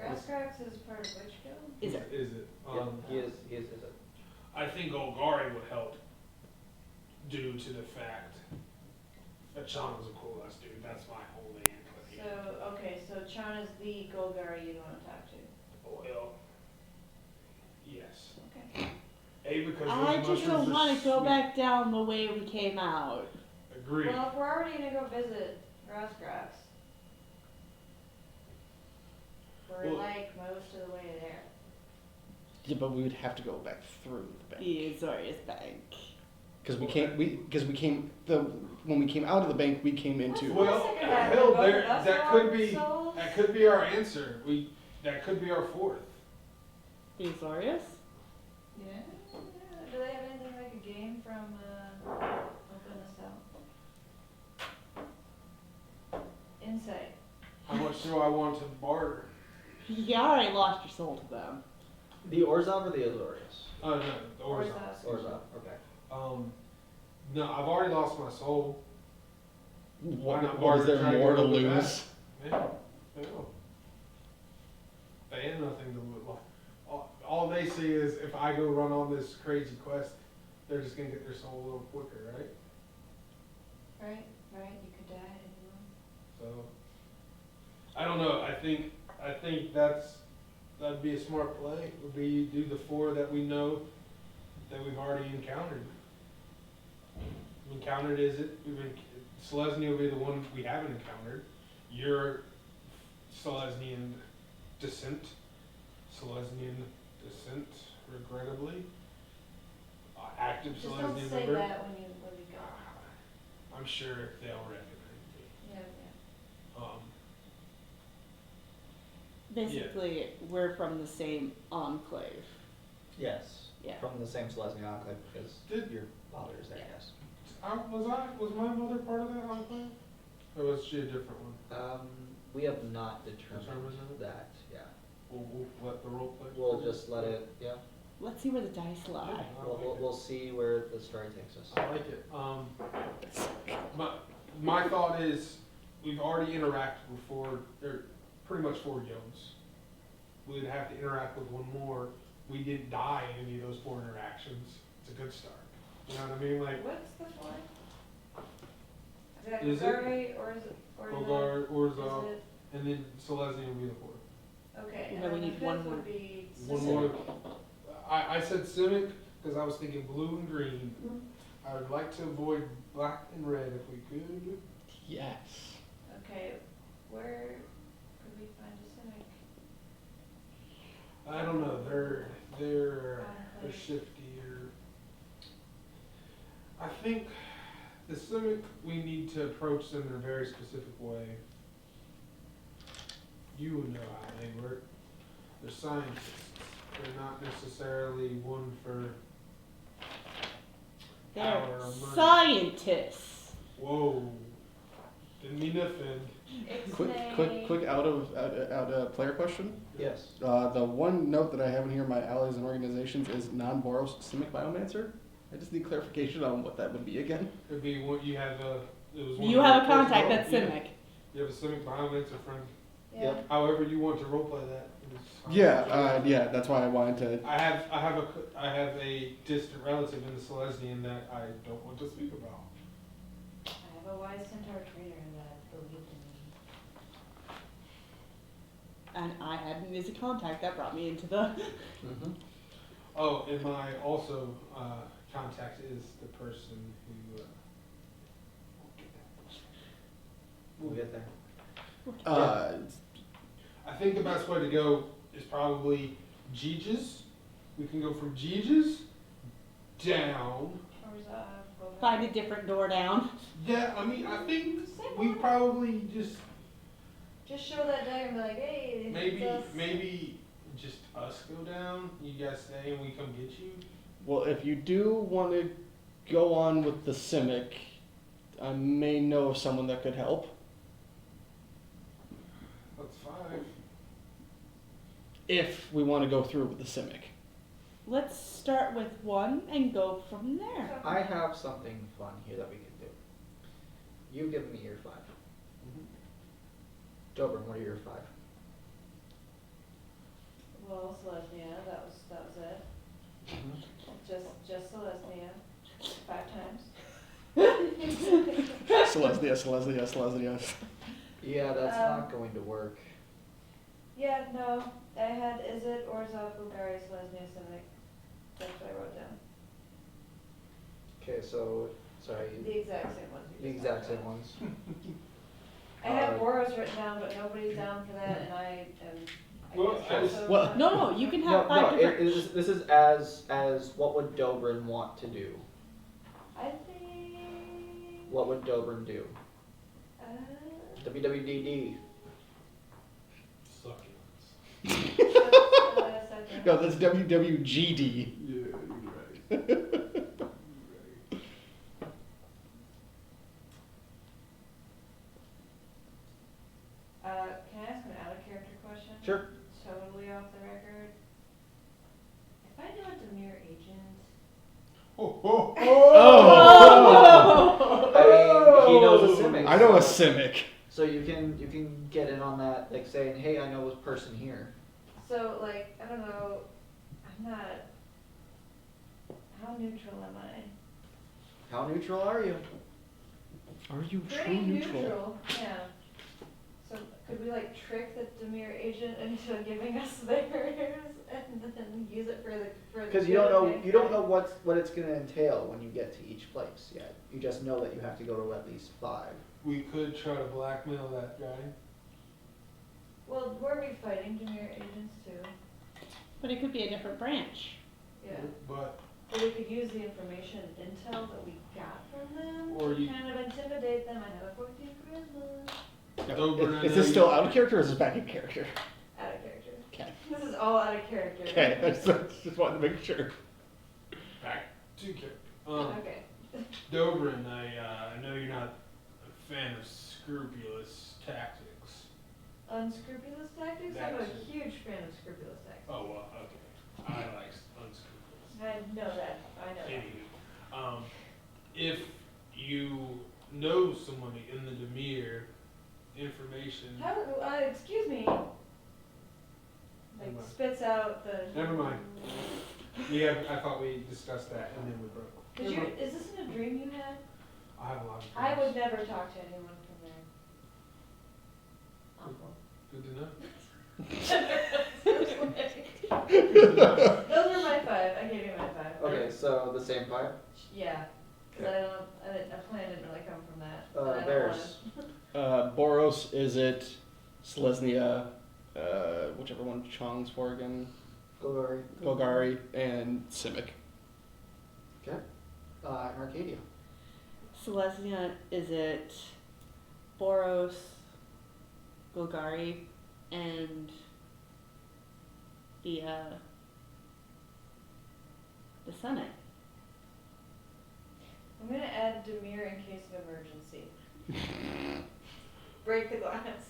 E: Grasscrax is part of which guild?
B: Is it?
F: Is it?
A: He is it.
F: I think Olgari would help due to the fact that Sean was a cool ass dude. That's my only inclination.
E: So, okay, so Chan is the Golgari you want to talk to.
F: Well, yes.
E: Okay.
F: A, because
B: I
F: those
B: just don't
F: mushrooms are
B: want to go
F: sweet.
B: back down the way we came out.
F: Agreed.
E: Well, if we're already gonna go visit Grasscrax, we're
F: Well-
E: like most of the way there.
D: Yeah, but we would have to go back through the bank.
B: The Azorius Bank.
D: Because when we came out of the bank, we came into.
F: Well,
E: Sick of that.
F: hell,
E: Both
F: there,
E: of us
F: that
E: are
F: could
E: on
F: be
E: souls.
F: that could be our answer. That could be our fourth.
B: The Azorius?
E: Yeah. Do they have anything like a game from Open the South? Insight.
F: How much do I want to barter?
B: You already lost your soul to them.
A: The Orzhov or the Azorius?
F: Oh no, the Orzhov.
A: Orzhov, okay.
F: No, I've already lost my soul.
D: What,
F: not
D: what is
F: barter
D: there
F: try to
D: more
F: get
D: to
F: over that?
D: lose?
F: Yeah, they know. They have nothing to lose. All they see is if I go run on this crazy quest, they're just gonna get their soul a little quicker, right?
E: Right? Right? You could die at any
F: So I don't know. I think that'd be a smart play. Would be do the four that we know that we've already encountered. Encountered is it? Selesny will be the one we haven't encountered. Your Selesnian descent. Selesnian descent, regrettably. Active
E: Just don't
F: Selesnian
E: say
F: member.
E: that when we go.
F: I'm sure they'll recognize me.
E: Yeah, yeah.
B: Basically, we're from the same enclave.
A: Yes.
B: Yeah.
A: From the same Selesnya enclave because
F: Did-
A: your father is there,
B: Yeah.
A: yes.
F: Was my mother part of that enclave? Or was she a different one?
A: We have not determined
F: Determined
A: that, yeah.
F: We'll let the role play.
A: We'll just let it, yeah.
B: Let's see where the dice lie.
A: We'll see where the story takes us.
F: I like it. My thought is we've already interacted with pretty much four guilds. We'd have to interact with one more. We didn't die in any of those four interactions. It's a good start. You know what I mean? Like
E: What's the fourth? Is that
F: Is it?
E: Golgari or is it?
F: Olgar, Orzhov,
E: Is it?
F: and then Selesnya will be the fourth.
E: Okay,
B: And
E: and
B: then we
E: then the
B: need one
E: fifth
B: more.
E: would be
F: One
E: Sisek.
F: more. I said Simic because I was thinking blue and green. I would like to avoid black and red if we could.
D: Yes.
E: Okay, where could we find a Simic?
F: I don't know. They're
E: Enclave.
F: shiftier. I think the Simic we need to approach them in a very specific way. You would know how they work. They're scientists. They're not necessarily one for
B: They're
F: power or money.
B: scientists.
F: Whoa. Didn't mean to offend.
D: Quick out of player question.
A: Yes.
D: The one note that I have in here, my allies and organizations, is non-Boros Simic Biomancer. I just need clarification on what that would be again.
F: It'd be what you have it was one
B: You
F: of
B: have
F: your
B: a contact
F: first
B: that's
F: roles.
B: Simic.
F: You have a Simic Biomancer friend.
E: Yeah.
F: However you want to roleplay that.
D: Yeah, that's why I wanted to.
F: I have a distant relative in the Selesnian that I don't want to speak about.
E: I have a wise centaur trainer that believed in me.
B: And I had him as a contact that brought me into the.
A: Mm-hmm.
F: Oh, and my also contact is the person who.
A: We'll get there.
F: I think the best way to go is probably Giges. We can go from Giges down
B: Find a different door down.
F: Yeah, I mean, I think
E: Same
F: we
E: one.
F: probably just
E: Just show that diagram and be like, hey,
F: maybe just us go down. You guys stay and we come get you.
D: Well, if you do want to go on with the Simic, I may know of someone that could help.
F: That's 5.
D: If we want to go through with the Simic.
B: Let's start with 1 and go from there.
A: I have something fun here that we can do. You give me your 5. Dobrin, what are your 5?
E: Well, Selesnya, that was it. Just Selesnya. 5 times.
D: Selesnya.
A: Yeah, that's not going to work.
E: Yeah, no. I had Izzet, Orzhov, Bulgaria, Selesnya, Simic. That's what I wrote down.
A: Okay, so, sorry,
E: The exact same ones.
A: the
E: you just
A: exact
E: talked
A: same ones.
E: about. I have Boros written down, but nobody's down for that, and I am.
F: Well,
E: guess
F: I was-
E: also
D: well-
E: not-
B: No, you can have 5 different.
A: This is as what would Dobrin want to do?
E: I think.
A: What would Dobrin do? WWDD.
F: Succulents.
E: Second.
D: No, that's WWGD.
F: Yeah, you're right. You're right.
E: Can I ask an out of character question?
A: Sure.
E: Totally off the record. If I know a Demir agent.
F: Oh.
A: I mean, he knows a Simic.
D: I know a Simic.
A: So you can get in on that, like saying, hey, I know this person here.
E: So like, I don't know, I'm not, how neutral am I?
A: How neutral are you?
D: Are you
E: Pretty
D: true neutral?
E: yeah. So could we like trick the Demir agent into giving us theirs and then use it for the
A: Because you don't know what it's gonna entail when you get to each place yet. You just know that you have to go to at least 5.
F: We could try to blackmail that guy.
E: Well, were we fighting Demir agents too?
B: But it could be a different branch.
E: Yeah.
F: But
E: But we could use the information and intel that we got from them
F: Or
E: to
F: you-
E: kind of intimidate them. I have a 14 charisma.
F: Dobrin, I
D: Is
F: know
D: this
F: you-
D: still out of character or is this back in character?
E: Out of character.
D: Okay.
E: This is all out of character.
D: Okay, I just wanted to make sure.
F: back to character.
E: Okay.
F: Dobrin, I know you're not a fan of scrupulous tactics.
E: Unscrupulous tactics? I'm a
F: That's-
E: huge fan of scrupulous tactics.
F: Oh, well, okay. I like unscrupulous.
E: I know that. I know that.
F: Anywho, if you know somebody in the Demir, information.
E: How, excuse me.
F: Never
E: Like
F: mind.
E: spits out the.
F: Never mind. I thought we discussed that and then we broke.
E: Did you, is this in a dream you had?
F: I have a lot of
E: I would
F: friends.
E: never talk to anyone from there. Awful.
F: Good to know.
E: Those were my 5. I gave you my 5.
A: Okay, so the same 5.
E: Yeah, because a plan didn't really come from that. and I don't
A: Bears.
D: Boros, is it Selesnya, whichever one Chong's for again,
A: Golgari.
D: Golgari, and Simic.
A: Okay. Arcadia.
B: Selesnya, is it Boros, Golgari, and the Senate?
E: I'm gonna add Demir in case of emergency. Break the glass.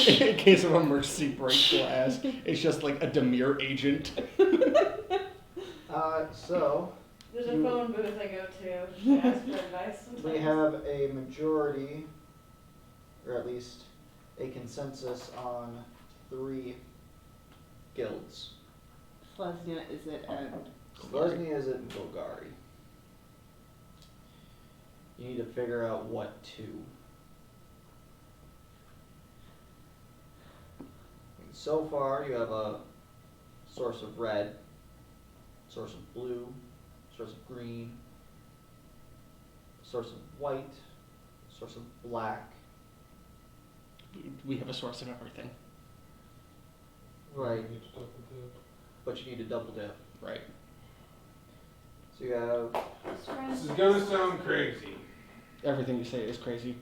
D: In case of emergency, break glass. It's just like a Demir agent.
A: So
E: There's a
A: You-
E: phone booth I go to ask for advice sometimes.
A: we have a majority, or at least a consensus on 3 guilds.
B: Selesnya, is it and
A: Selesnya is it Golgari. You need to figure out what 2. So far, you have a source of red, source of blue, source of green, source of white, source of black.
D: We have a source of everything.
A: Right,
F: You get to double dip.
A: but you need to double dip.
D: Right.
A: So you have
F: This is gonna sound crazy.
D: Everything you say is crazy.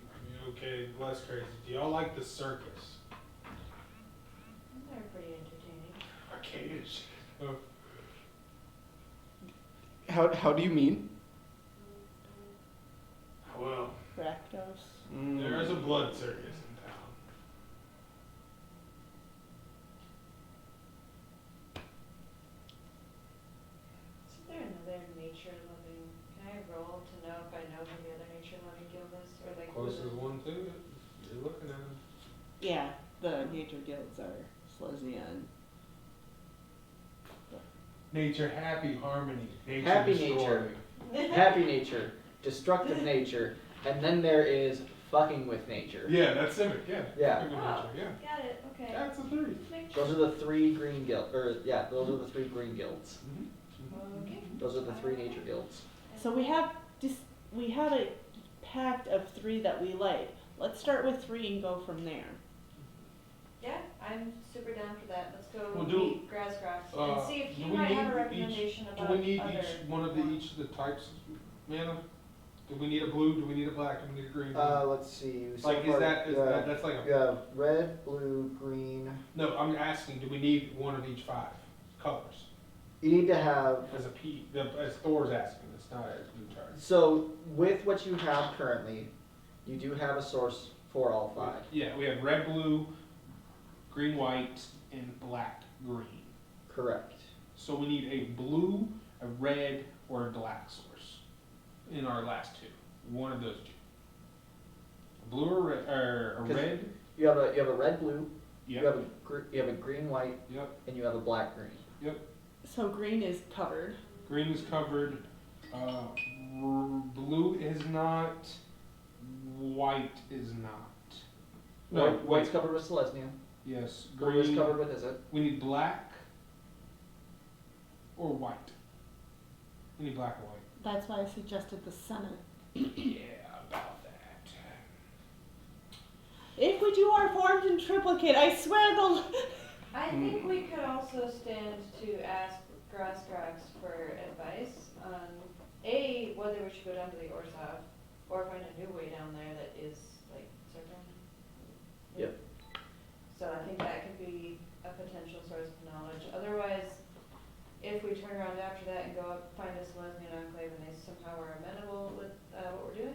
F: Okay, less crazy. Do y'all like the circus?
E: They're pretty entertaining.
F: Arcade.
D: How do you mean?
F: Well,
B: Rakdos.
F: there's a blood circus in town.
E: Is there another nature loving? Can I roll to know if I know who the other nature loving guild is, or like who
F: Closest
E: the-
F: one to it, you're looking at them.
B: Yeah, the nature guilds are Slesnian.
F: Nature, happy, harmony. Nature,
A: Happy
F: destroy.
A: nature. happy nature, destructive nature, and then there is fucking with nature.
F: Yeah, that's civic, yeah.
A: Yeah.
F: Civic
E: Oh,
F: nature, yeah.
E: got it. Okay.
F: That's a three.
E: Make
A: Those
E: sure.
A: are the three green guild, those are the three green guilds.
E: Okay.
A: Those are the three nature guilds.
B: So we have a pact of 3 that we like. Let's start with 3 and go from there.
E: Yeah, I'm super down for that. Let's go
F: Well, do-
E: meet Grasscroft and see if he
F: do we
E: might have a
F: need
E: recommendation
F: Do
E: about
F: we need
E: other
F: each one of
E: ones.
F: the types of mana? Do we need a blue? Do we need a black? Do we need a green?
A: Let's see. So
F: like,
A: far,
F: that's like
A: you
F: a,
A: have red, blue, green.
F: no, I'm asking, do we need one of each 5 colors?
A: You need to have.
F: As Thor's asking, it's not as blue chart.
A: So with what you have currently, you do have a source for all 5.
C: Yeah, we have red, blue, green, white, and black, green.
A: Correct.
C: So we need a blue, a red, or a black source in our last 2. One of those 2. A blue or red, or a
A: 'Cause
C: red.
A: You have a red, blue.
C: Yep.
A: You have a green, white,
C: Yep.
A: and you have a black, green.
B: So green is covered.
C: Green is covered. Blue is not. White is not. No,
A: White's
C: wait.
A: covered with Selesnya.
C: Yes.
A: Blue is
C: Green.
A: covered with, is it?
C: We need black or white. We need black or white.
B: That's why I suggested the Senate.
C: Yeah, about that.
B: If we do our forms in triplicate, I swear they'll.
E: I think we could also stand to ask Grasscroft for advice on A, whether we should go down to the Orzhov or find a new way down there that is like circling.
A: Yep.
E: So I think that could be a potential source of knowledge. Otherwise, if we turn around after that and go up, find a Selesnian enclave and they somehow are amenable with what we're doing,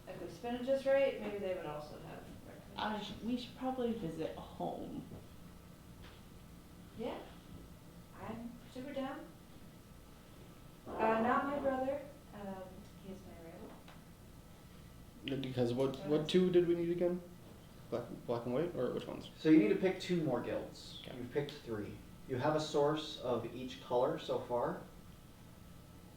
E: if we spin it just right, maybe they would also have recommendations.
B: We should probably visit home.
E: Yeah, I'm super down. Not my brother. He's my rival.
D: Because what 2 did we need again? Black and white, or which ones?
A: So you need to pick 2 more guilds.
D: Okay.
A: You've picked 3. You have a source of each color so far,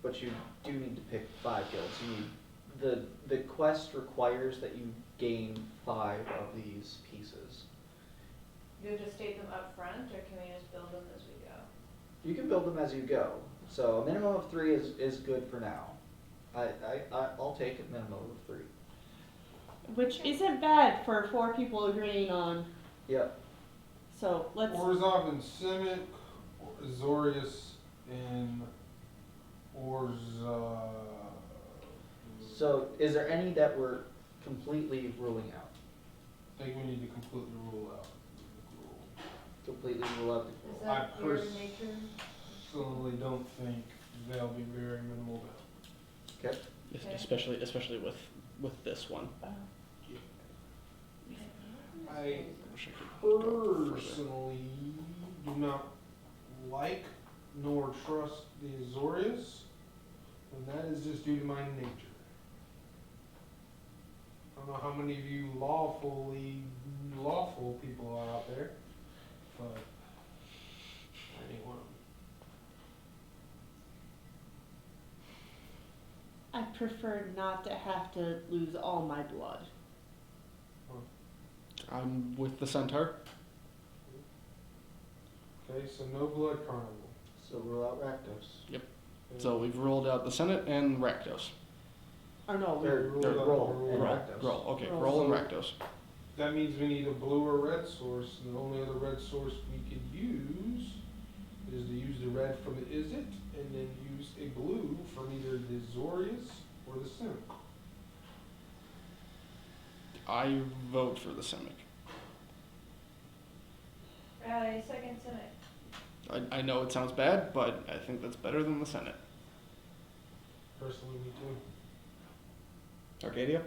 A: but you do need to pick 5 guilds. You need, the quest requires that you gain 5 of these pieces.
E: Do you just state them up front, or can we just build them as we go?
A: You can build them as you go. So a minimum of 3 is good for now. I'll take a minimum of 3.
B: Which isn't bad for 4 people agreeing on.
A: Yep.
B: So let's.
F: Orzhov and Simic, Azorius and Orza.
A: So is there any that we're completely ruling out?
F: I think we need to completely rule out.
A: Completely rule out
E: Is
A: the
E: that
F: I
E: your
F: pers-
E: nature?
F: Personally, don't think they'll be very minimal.
A: Okay.
E: Okay.
D: Especially with this one.
F: I personally do not like nor trust the Azorius, and that is just due to my nature. I don't know how many of you lawful people are out there, but I ain't one of them.
B: I prefer not to have to lose all my blood.
D: I'm with the Centaur.
F: Okay, so no blood carnival.
A: So rule out Rakdos.
F: Okay.
D: So we've ruled out the Senate and Rakdos.
B: Or no,
A: Or
F: ruled out
A: roll and
F: roll.
A: Rakdos.
D: Roll, okay,
B: Roll.
D: roll and Rakdos.
F: That means we need a blue or red source, and the only other red source we could use is to use the red from the Izzet it, and then use a blue from either the Azorius or the Simic.
D: I vote for the Simic.
E: Riley, second Senate.
D: I know it sounds bad, but I think that's better than the Senate.
F: Personally, me too.
D: Arcadia?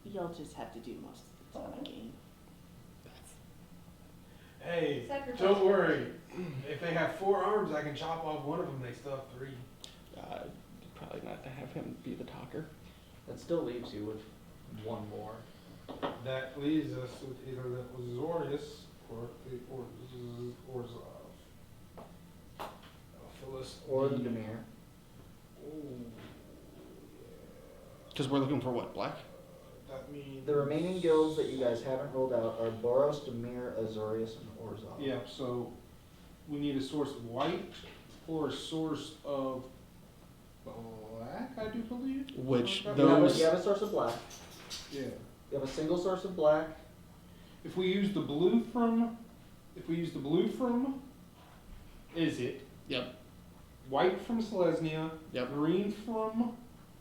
B: You'll just have to do most of the talking.
F: Hey,
E: Sacrifice.
F: don't worry. If they have 4 arms, I can chop off one of them. They still have 3.
D: Probably not to have him be the talker.
A: That still leaves you with one more.
F: That leaves us with either the Azorius or Orzhov. Phyllis.
A: Or the Demir.
D: Because we're looking for what, black?
F: That means
A: The remaining guilds that you guys haven't rolled out are Boros, Demir, Azorius, and Orzhov.
F: Yeah, so we need a source of white or a source of black, I do believe.
D: Which
A: You have a source of black.
F: Yeah.
A: You have a single source of black.
F: If we use the blue from, is it?
D: Yep.
F: White from Selesnya.
D: Yep.
F: Green from,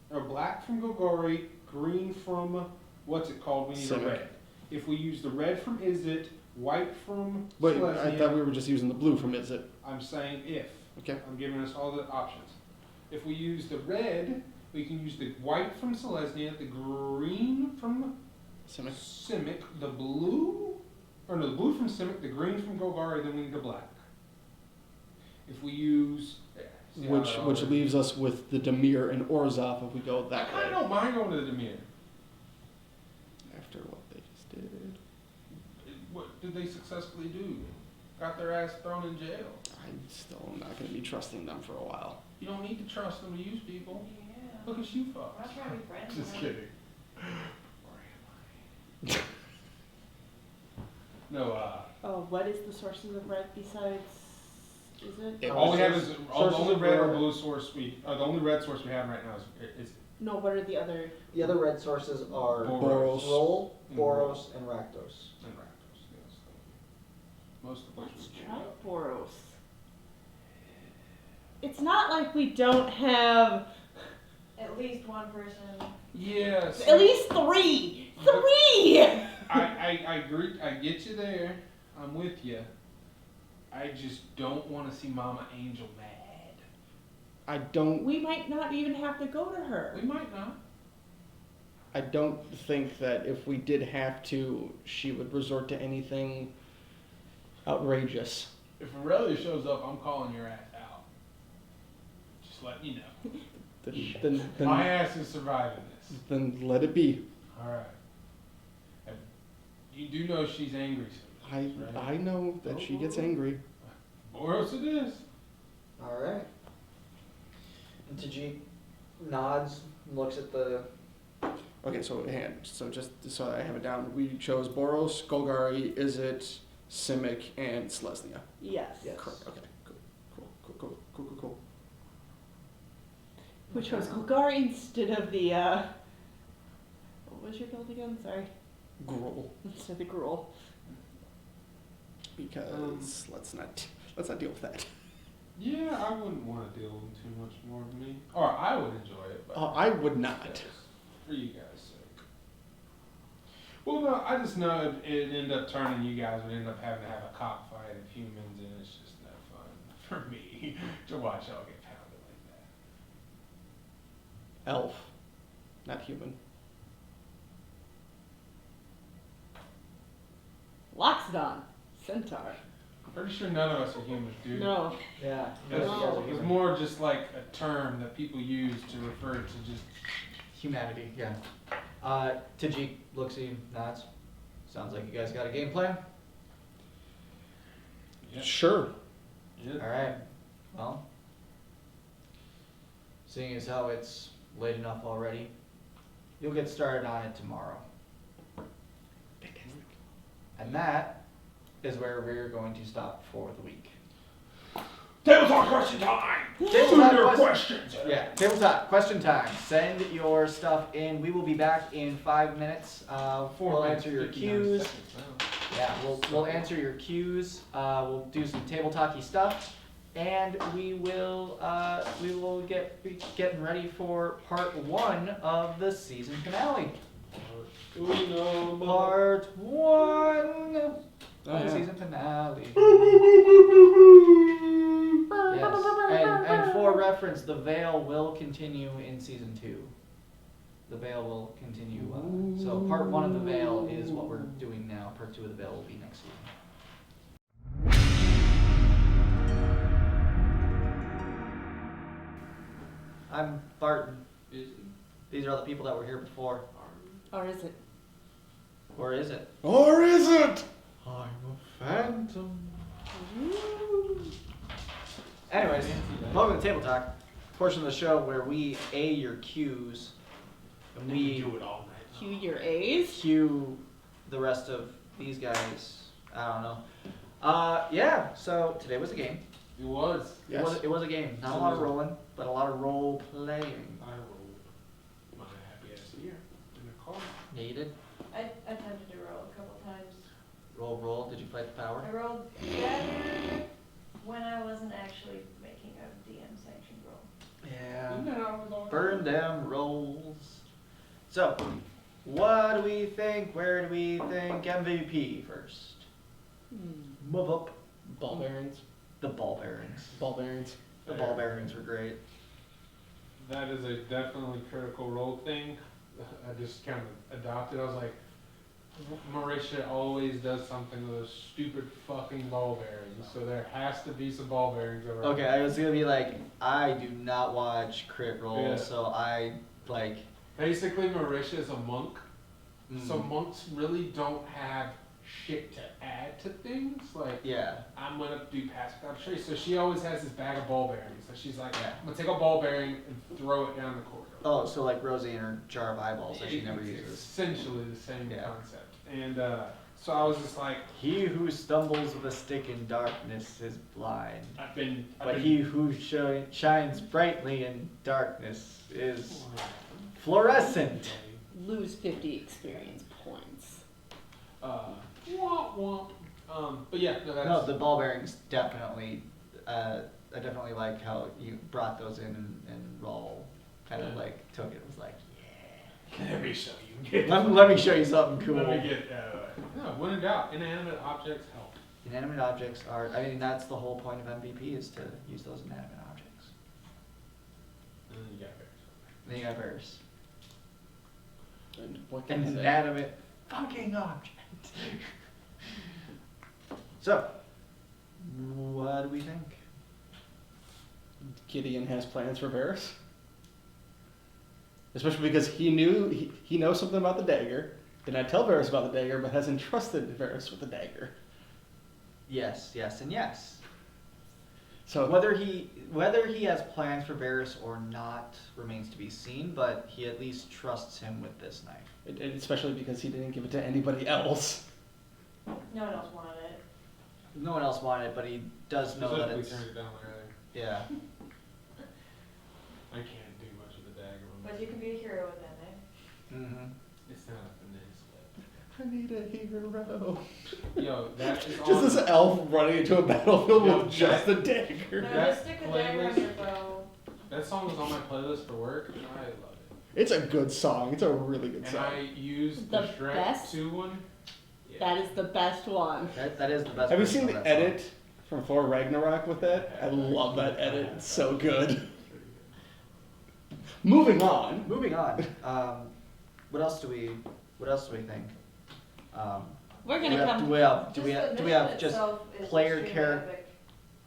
F: or black from Gogari. Green from, what's it called? We need
D: Simic.
F: a red. If we use the red from Izzet, white from
D: Wait,
F: Selesnya,
D: I thought we were just using the blue from Izzet.
F: I'm saying if.
D: Okay.
F: I'm giving us all the options. If we use the red, we can use the white from Selesnya, the green from
D: Simic.
F: Simic, the blue from Simic, the green from Golgari, then we need the black. If we use
D: Which leaves us with the Demir and Orzhov if we go
F: I
D: that
F: kind of
D: way.
F: don't mind going to the Demir.
D: After what they just did.
F: What did they successfully do? Got their ass thrown in jail.
D: I'm still not going to be trusting them for a while.
F: You don't need to trust them to use people.
E: Yeah.
F: Look at you
E: I'm
F: fucks.
E: not trying to be friends
F: Just
E: with them.
F: kidding. No,
B: Oh, what is the sources of red besides? Is it?
D: Yeah,
F: all we have is the
A: sources
F: only
A: of
F: red or
A: red.
F: blue source the only red source we have right now is
B: No, what are the other?
A: The other red sources are
D: Boros.
A: Roll,
F: And
A: Boros, and Rakdos.
F: and Rakdos. Yes. Most of which
B: Let's
F: we
B: try
F: do.
B: Boros. It's not like we don't have
E: At least one person.
F: Yes.
B: at least 3. 3.
F: I agree. I get you there. I'm with you. I just don't want to see Mama Angel mad.
D: I don't
B: We might not even have to go to her.
F: We might not.
D: I don't think that if we did have to, she would resort to anything outrageous.
F: If Aurelia shows up, I'm calling your ass out. Just letting you know.
D: Then
F: My ass is surviving this.
D: then let it be.
F: All right. And you do know she's angry sometimes, right?
D: I know that she gets angry.
F: Boros it is.
A: Alright. And Tajik nods, looks at the.
D: Okay, so just so I have it down, we chose Boros, Golgari, Izzet, Simic, and Selesnya.
B: Yes.
A: Yes.
D: Correct. Okay. Cool.
B: We chose Golgari instead of the what was your build again? Sorry.
D: Gruel.
B: Instead of the Gruel.
D: Because let's not deal with that.
F: Yeah, I wouldn't want to deal with too much more of me. Or I would enjoy it, but
D: I would not.
F: yes, for you guys' sake. Well, no, I just know it'd end up turning you guys would end up having to have a cockfight of humans, and it's just no fun for me to watch y'all get pounded like that.
D: Elf, not human.
B: Loxodon. Centaur.
F: I'm pretty sure none of us are humans, dude.
B: No.
A: Yeah.
F: That's-
B: No.
F: It was more just like a term that people use to refer to just
A: Humanity, yeah. Tajik looks at you, nods. Sounds like you guys got a game plan.
D: Sure.
A: Alright. Well, seeing as how it's late enough already, you'll get started on it tomorrow. And that is where we're going to stop for the week.
F: Tabletop question time!
A: Tabletop
F: Send your
A: question-
F: questions!
A: Yeah, tabletop question time. Send your stuff in. We will be back in 5 minutes. We'll answer your
F: 59
A: cues.
F: seconds now.
A: Yeah, we'll answer your cues. We'll do some table talky stuff, and we will be getting ready for part 1 of the season finale. Part 1 of the season finale. Yes, and for reference, the Veil will continue in season 2. The Veil will continue. So part 1 of the Veil is what we're doing now. Part 2 of the Veil will be next season. I'm Barton. These are all the people that were here before.
B: Or is it?
A: Or is it?
D: Or is it?
A: I'm a phantom. Anyways, welcome to Table Talk, portion of the show where we A your cues and we
F: do it all night.
B: Cue your A's.
A: cue the rest of these guys. I don't know. Yeah. So today was a game.
F: It was.
D: Yes.
A: It was a game. Not a lot of rolling, but a lot of role playing.
F: I rolled my happy ass ear in the car.
A: Yeah, you did.
E: I attempted to roll a couple times.
A: Roll. Did you fight the power?
E: I rolled better when I wasn't actually making a DM sanctioned roll.
A: Yeah.
F: No.
A: Burn them rolls. So, what do we think? Where do we think? MVP first. Move up.
D: Ball bearings.
A: The ball bearings.
D: Ball bearings.
A: The ball bearings were great.
F: That is a definitely critical role thing. I just kind of adopted. I was like, Marisha always does something with those stupid fucking ball bearings, so there has to be some ball bearings around.
A: Okay, I was gonna be like, I do not watch crit rolls,
F: Yeah.
A: so I like.
F: Basically, Marisha is a monk, so
A: Mm,
F: monks really don't have shit to add to things. Like,
A: yeah.
F: I'm gonna do pass without a trace. So she always has this bag of ball bearings. So she's like,
A: Yeah.
F: I'm gonna take a ball bearing and throw it down the corridor.
A: Oh, so like Rosie and her jar of eyeballs that she never
F: It's
A: uses.
F: essentially the same
A: Yeah.
F: concept. And so I was just like,
A: He who stumbles with a stick in darkness is blind,
F: I've been
A: but he who shines brightly in darkness is fluorescent.
B: Lose 50 experience points.
F: Womp womp. But yeah, no, that's
A: No, the ball bearings definitely. I definitely like how you brought those in and Raul kind of
F: Yeah.
A: like took it. Was like,
F: Let me show you.
A: let me show you something cool.
F: Let me get. No, when in doubt, inanimate objects help.
A: Inanimate objects are. I mean, that's the whole point of MVP is to use those inanimate objects.
F: And then you got bears.
A: Then you got bears.
D: And what can
A: An
D: I say?
A: inanimate fucking object. So, what do we think?
D: Gideon has plans for Varys. Especially because he knows something about the dagger. Did not tell Varys about the dagger, but has entrusted Varys with the dagger.
A: Yes, and yes.
D: So
A: Whether he has plans for Varys or not remains to be seen, but he at least trusts him with this knife.
D: especially because he didn't give it to anybody else.
E: No one else wanted it.
A: No one else wanted it, but he does know that
F: Specifically
A: it's.
F: turned it down earlier.
A: Yeah.
F: I can't do much with the dagger.
E: But you can be a hero with that knife.
A: Mm-hmm.
F: It's not a finesse.
D: I need a hero.
F: Yo, that is
D: Just
F: on.
D: this elf running into a battlefield
F: Yo,
D: with just a
E: No,
D: dagger.
F: That
E: just stick a dagger on
F: playlist-
E: your bow.
F: That song was on my playlist for work, and I love it.
D: It's a good song. It's a really good
F: And
D: song.
F: I used
B: The
F: the Shrek
B: best?
F: 2 one. Yeah.
B: That is the best one.
A: That is the best.
D: Have you
A: version
D: seen
A: of
D: the
A: that song.
D: edit from Thor Ragnarok with that? I love that edit. It's so good. Moving on.
A: Moving on. What else do we think?
B: We're
A: Do we
B: gonna
A: have,
B: come.
A: do we have,
E: Just
A: do we
E: the
A: have, do we
E: mission
A: have just
E: itself is
A: player
E: extremely
A: char-
E: epic.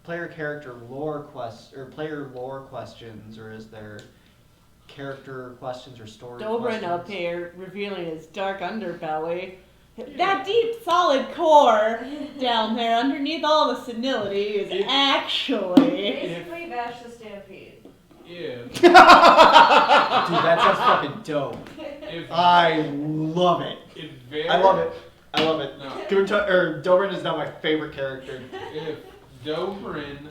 A: player character lore player lore questions, or is there character questions or story
B: Dobrin
A: questions?
B: up here revealing his dark underbelly. That deep, solid core down there underneath all the senility is actually.
E: Basically, Bash the Stampede.
F: Yeah.
A: Dude, that sounds fucking dope.
F: If,
A: I love it.
F: if Var-
A: I love it. I love it.
F: No.
A: Dobrin is now my favorite character.
F: If Dobrin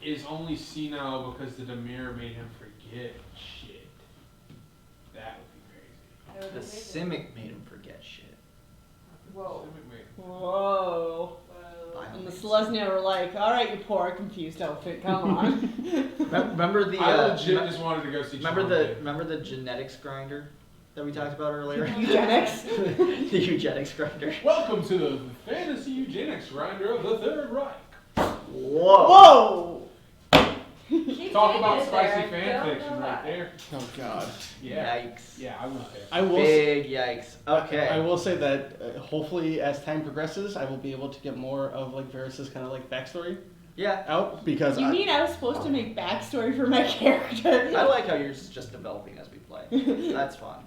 F: is only senile because the Demir made him forget shit, that would be crazy.
E: That would
A: The
E: be amazing.
A: Simic made him forget shit.
E: Whoa.
B: Whoa.
A: Violence.
B: And the Selesnya were like, alright, you poor, confused outfit, come on.
A: Remember the
C: I legit just wanted to go see.
A: remember the genetics grinder that we talked about earlier?
B: Eugenics?
A: The eugenics grinder.
C: Welcome to the fantasy eugenics grinder of the Third Reich.
A: Whoa.
B: Whoa!
E: Keep
C: Talk
E: saying
C: about
E: it
C: spicy
E: there,
C: fan
E: don't
C: fiction
E: know
C: right
E: why.
C: there.
D: Oh God.
C: Yeah.
A: Yikes.
C: Yeah, I wouldn't care.
D: I will.
A: Big yikes. Okay.
D: I will say that hopefully, as time progresses, I will be able to get more of like Varys' kind of like backstory
A: Yeah.
D: out because
B: You mean I was supposed to make backstory for my character?
A: I like how yours is just developing as we play. That's fun.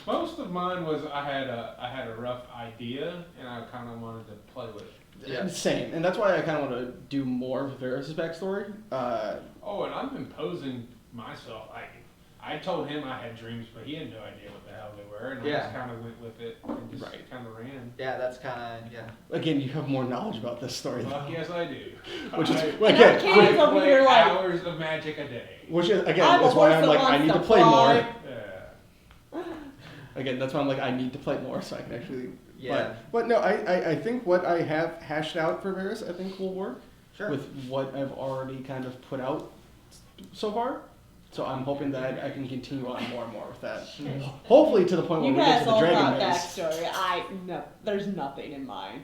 C: Most of mine was I had a rough idea and I kind of wanted to play with it.
A: Yeah.
D: Same, and that's why I kind of want to do more of Varys' backstory.
C: Oh, and I'm imposing myself. I told him I had dreams, but he had no idea what the hell they were, and I
A: Yeah.
C: just kind of went with it and just
D: Right.
C: kind of ran.
A: Yeah, that's kind of, yeah.
D: Again, you have more knowledge about this story,
C: Fuck
D: though.
C: yes, I do.
D: Which is
B: And our
D: again,
B: kid is over
C: play
B: here like,
C: hours of Magic a day.
D: which is again,
B: I'm a
D: that's why
B: horse
D: I'm
B: that
D: like I
B: wants
D: need to
B: to
D: play
B: fly.
D: more.
C: Yeah.
D: Again, that's why I'm like I need to play more so I can actually.
A: Yeah.
D: But no, I think what I have hashed out for Varys, I think will work
A: Sure.
D: with what I've already kind of put out so far. So I'm hoping that I can continue on more and more with that. Hopefully to the point where
B: you
D: we get
B: guys
D: to the
B: all
D: dragon
B: got
D: maze.
B: backstory. No, there's nothing in mine.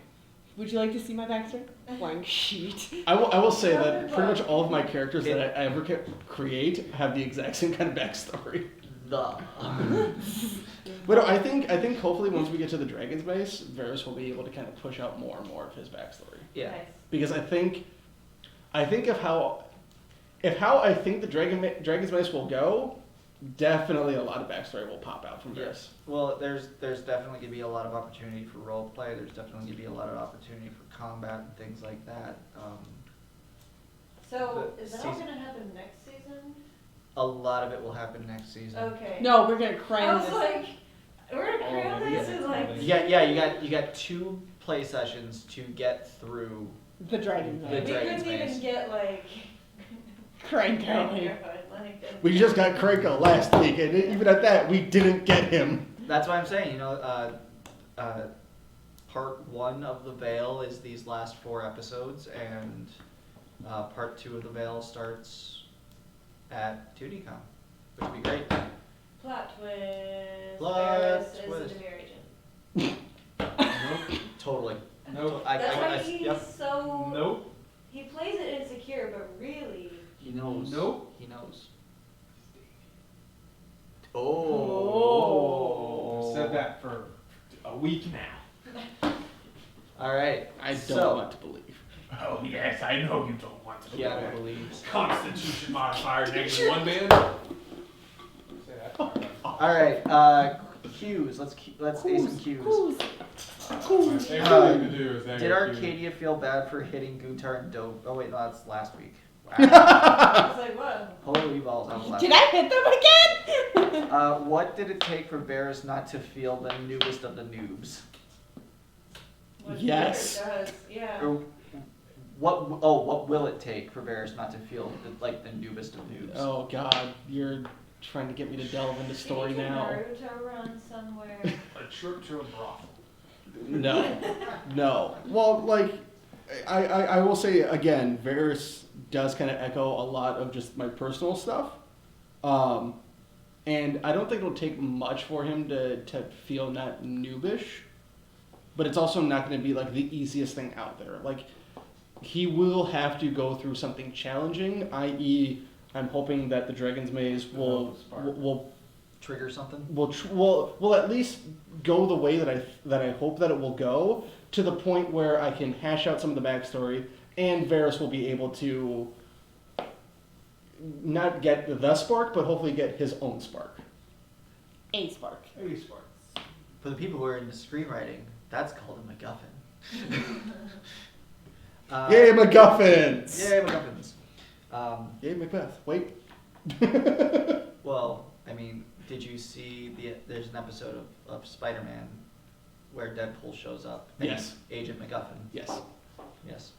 B: Would you like to see my backstory? Blank sheet.
D: I will say that pretty much all of my characters that I ever create have the exact same kind of backstory.
A: The.
D: But no, I think hopefully once we get to the Dragon's Maze, Varys will be able to kind of push out more and more of his backstory.
A: Yeah.
E: Nice.
D: Because I think of how I think the Dragon's Maze will go, definitely a lot of backstory will pop out from Varys.
A: Yes. Well, there's definitely gonna be a lot of opportunity for role play. There's definitely gonna be a lot of opportunity for combat and things like that.
E: So,
A: The
E: is that all
A: season-
E: gonna happen next season?
A: A lot of it will happen next season.
E: Okay.
B: No, we're gonna
E: I
B: cram
E: was
B: this.
E: like, we're gonna
C: Oh,
E: cram
C: maybe
E: this
C: yeah.
E: in like.
A: You got 2 play sessions to get through.
B: The dragon
A: The
E: We
B: maze.
A: Dragon's
E: couldn't even
A: Maze.
E: get like.
B: Crank going.
E: Like,
D: We just got Krenko last week, and even at that, we didn't get him.
A: That's why I'm saying, part 1 of the Veil is these last 4 episodes, and part 2 of the Veil starts at 2DCon, which would be great.
E: Plot twist.
A: Plot
E: Varys
A: twist.
E: is the Demir agent.
C: Nope.
A: Totally.
C: Nope.
E: That's why he's
A: Yep.
E: so.
C: Nope.
E: He plays it insecure, but really.
A: He knows.
C: Nope.
A: He knows.
B: Oh.
C: I've said that for a week now.
A: All right.
D: I don't
A: So-
D: want to believe.
C: Oh yes, I know you don't want to.
A: Yeah, I believe.
C: Constitution modifier -1 man. Say that.
A: All right. Cues. Let's ace some cues.
C: My favorite thing to do is
A: Did Arcadia feel bad for hitting Guntar and Dope? Oh wait, no, that's last week. Wow.
E: I was like, whoa.
A: Holy balls! That was last
B: Did
A: week.
B: I hit them again?
A: What did it take for Varys not to feel the noobest of the noobs?
E: What
D: Yes.
E: Vader does, yeah.
A: Or what will it take for Varys not to feel the noobest of noobs?
D: Oh God, you're trying to get me to delve into story
E: Take a
D: now.
E: Naruto run somewhere.
C: A trip to a brothel.
D: No. Well, like, I will say again, Varys does kind of echo a lot of just my personal stuff. And I don't think it'll take much for him to feel not noobish. But it's also not going to be like the easiest thing out there. Like, he will have to go through something challenging, i.e., I'm hoping that the Dragon's Maze will
A: Trigger something?
D: will at least go the way that I hope that it will go, to the point where I can hash out some of the backstory, and Varys will be able to not get the spark, but hopefully get his own spark.
B: A spark.
C: Hey, Sparks.
A: For the people who are into screenwriting, that's called a MacGuffin.
D: Yay, MacGuffins!
A: Yay, MacGuffins.
D: Yay, Macbeth. Wait.
A: Well, I mean, did you see there's an episode of Spider-Man where Deadpool shows up? and
D: Yes.
A: Agent MacGuffin.
D: Yes.
A: Yes.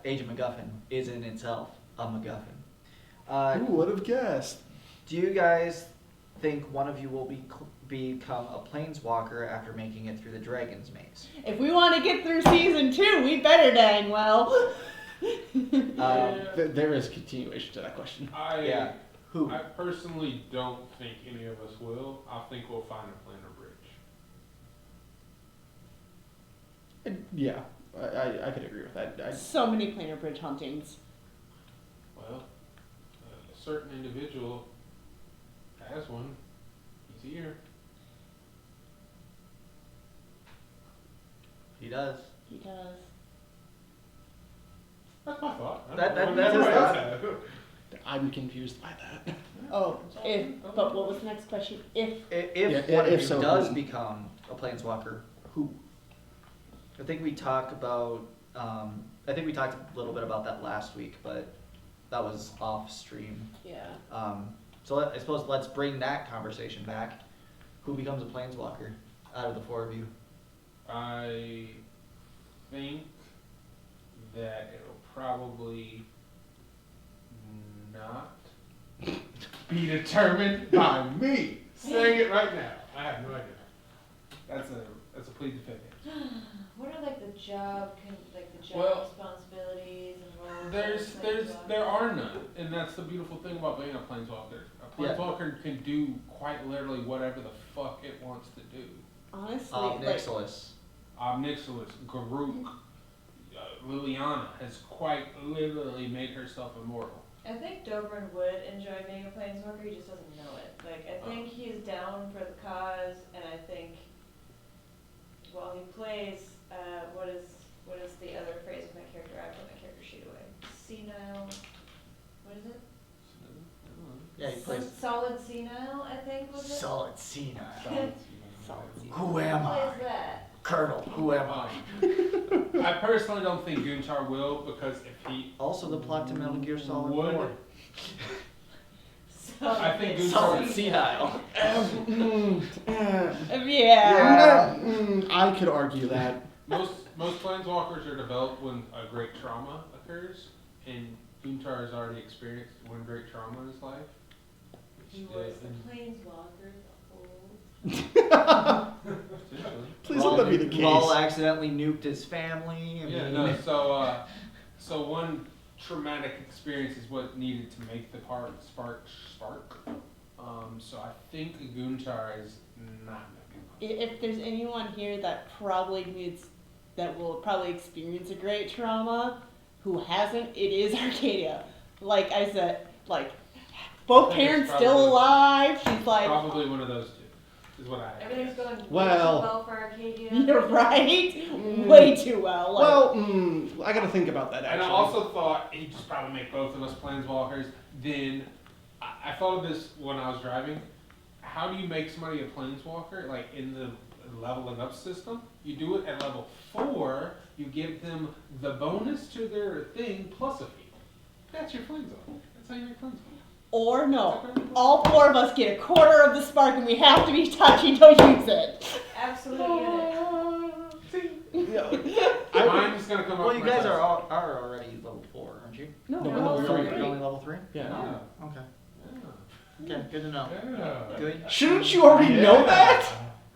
A: Agent MacGuffin is in itself a MacGuffin.
D: Who would have guessed?
A: Do you guys think one of you will become a planeswalker after making it through the Dragon's Maze?
B: If we want to get through season 2, we better dang well.
D: There is continuation to that question.
A: Yeah. Who?
C: I personally don't think any of us will. I think we'll find a planar bridge.
D: Yeah, I could agree with that.
B: So many planar bridge huntings.
C: Well, a certain individual has one. He's here.
A: He does.
B: He does.
C: That's my thought.
A: That is
C: Everybody
A: thought.
C: else has.
D: I'm confused by that.
B: Oh, but what was the next question? If
A: If
D: Yeah,
A: one of
D: if
A: you
D: so,
A: does
D: who?
A: become a planeswalker, who? I think we talked about. I think we talked a little bit about that last week, but that was off stream.
B: yeah,
A: So I suppose let's bring that conversation back. Who becomes a planeswalker out of the four of you?
C: I think that it'll probably not be determined by me. Saying it right now. I have no idea. That's a plea defendant.
E: What are like the job
C: Well,
E: responsibilities and roles?
C: There are none, and that's the beautiful thing about being a planeswalker. A
A: Yeah.
C: planeswalker can do quite literally whatever the fuck it wants to do.
B: honestly, like,
A: Nixilis.
C: Omnixilis, Garuk, Liliana has quite literally made herself immortal.
E: I think Dobrin would enjoy being a planeswalker, he just doesn't know it. Like, I think he's down for the cause, and I think while he plays, what is the other phrase of my character? I put my character sheet away. Senile, what is it?
A: Yeah, he plays
E: Solid senile, I think was it?
A: solid senile.
B: solid.
A: Who am
E: Who
A: I?
E: plays that?
A: Colonel, who am I?
C: I personally don't think Guntar will, because if he
A: Also the plot to Metal Gear Solid
C: would,
A: 4.
C: I think Guntar
A: Solid senile.
B: Yeah.
D: I could argue that.
C: most planeswalkers are developed when a great trauma occurs, and Guntar has already experienced one great trauma in his life.
E: He was the planeswalker
C: Essentially.
D: Please let that be the case.
A: Raul accidentally nuked his family.
C: Yeah, no, so one traumatic experience is what needed to make the part spark. So I think Guntar is not gonna be.
B: If there's anyone here that will probably experience a great trauma, who hasn't, it is Arcadia. Like I said, like both
C: I think it's
B: parents still
C: probably-
B: alive. She's like,
C: Probably one of those two, is what I have.
E: Everything's going way too
D: Well-
E: well for Arcadia.
B: you're right, way too well. Like,
D: Well, I got to think about that
C: And
D: actually.
C: I also thought he'd just probably make both of us planeswalkers. Then I thought of this when I was driving. How do you make somebody a planeswalker? Like in the leveling up system, you do it at level 4. You give them the bonus to their thing plus a field. That's your planeswalker. That's how you make planeswalker.
B: or no, all four of us get a quarter of the spark, and we have to be touchy to use it.
E: Absolute unit.
C: Mine's gonna come up.
A: Well, you guys are already level 4, aren't you?
B: No,
D: No,
B: we're
D: no,
B: all
D: we're
B: three.
A: You're only level 3?
D: Yeah.
C: Yeah.
A: Okay. Okay, good to know.
C: Yeah.
A: Good.
D: Shouldn't you already know that?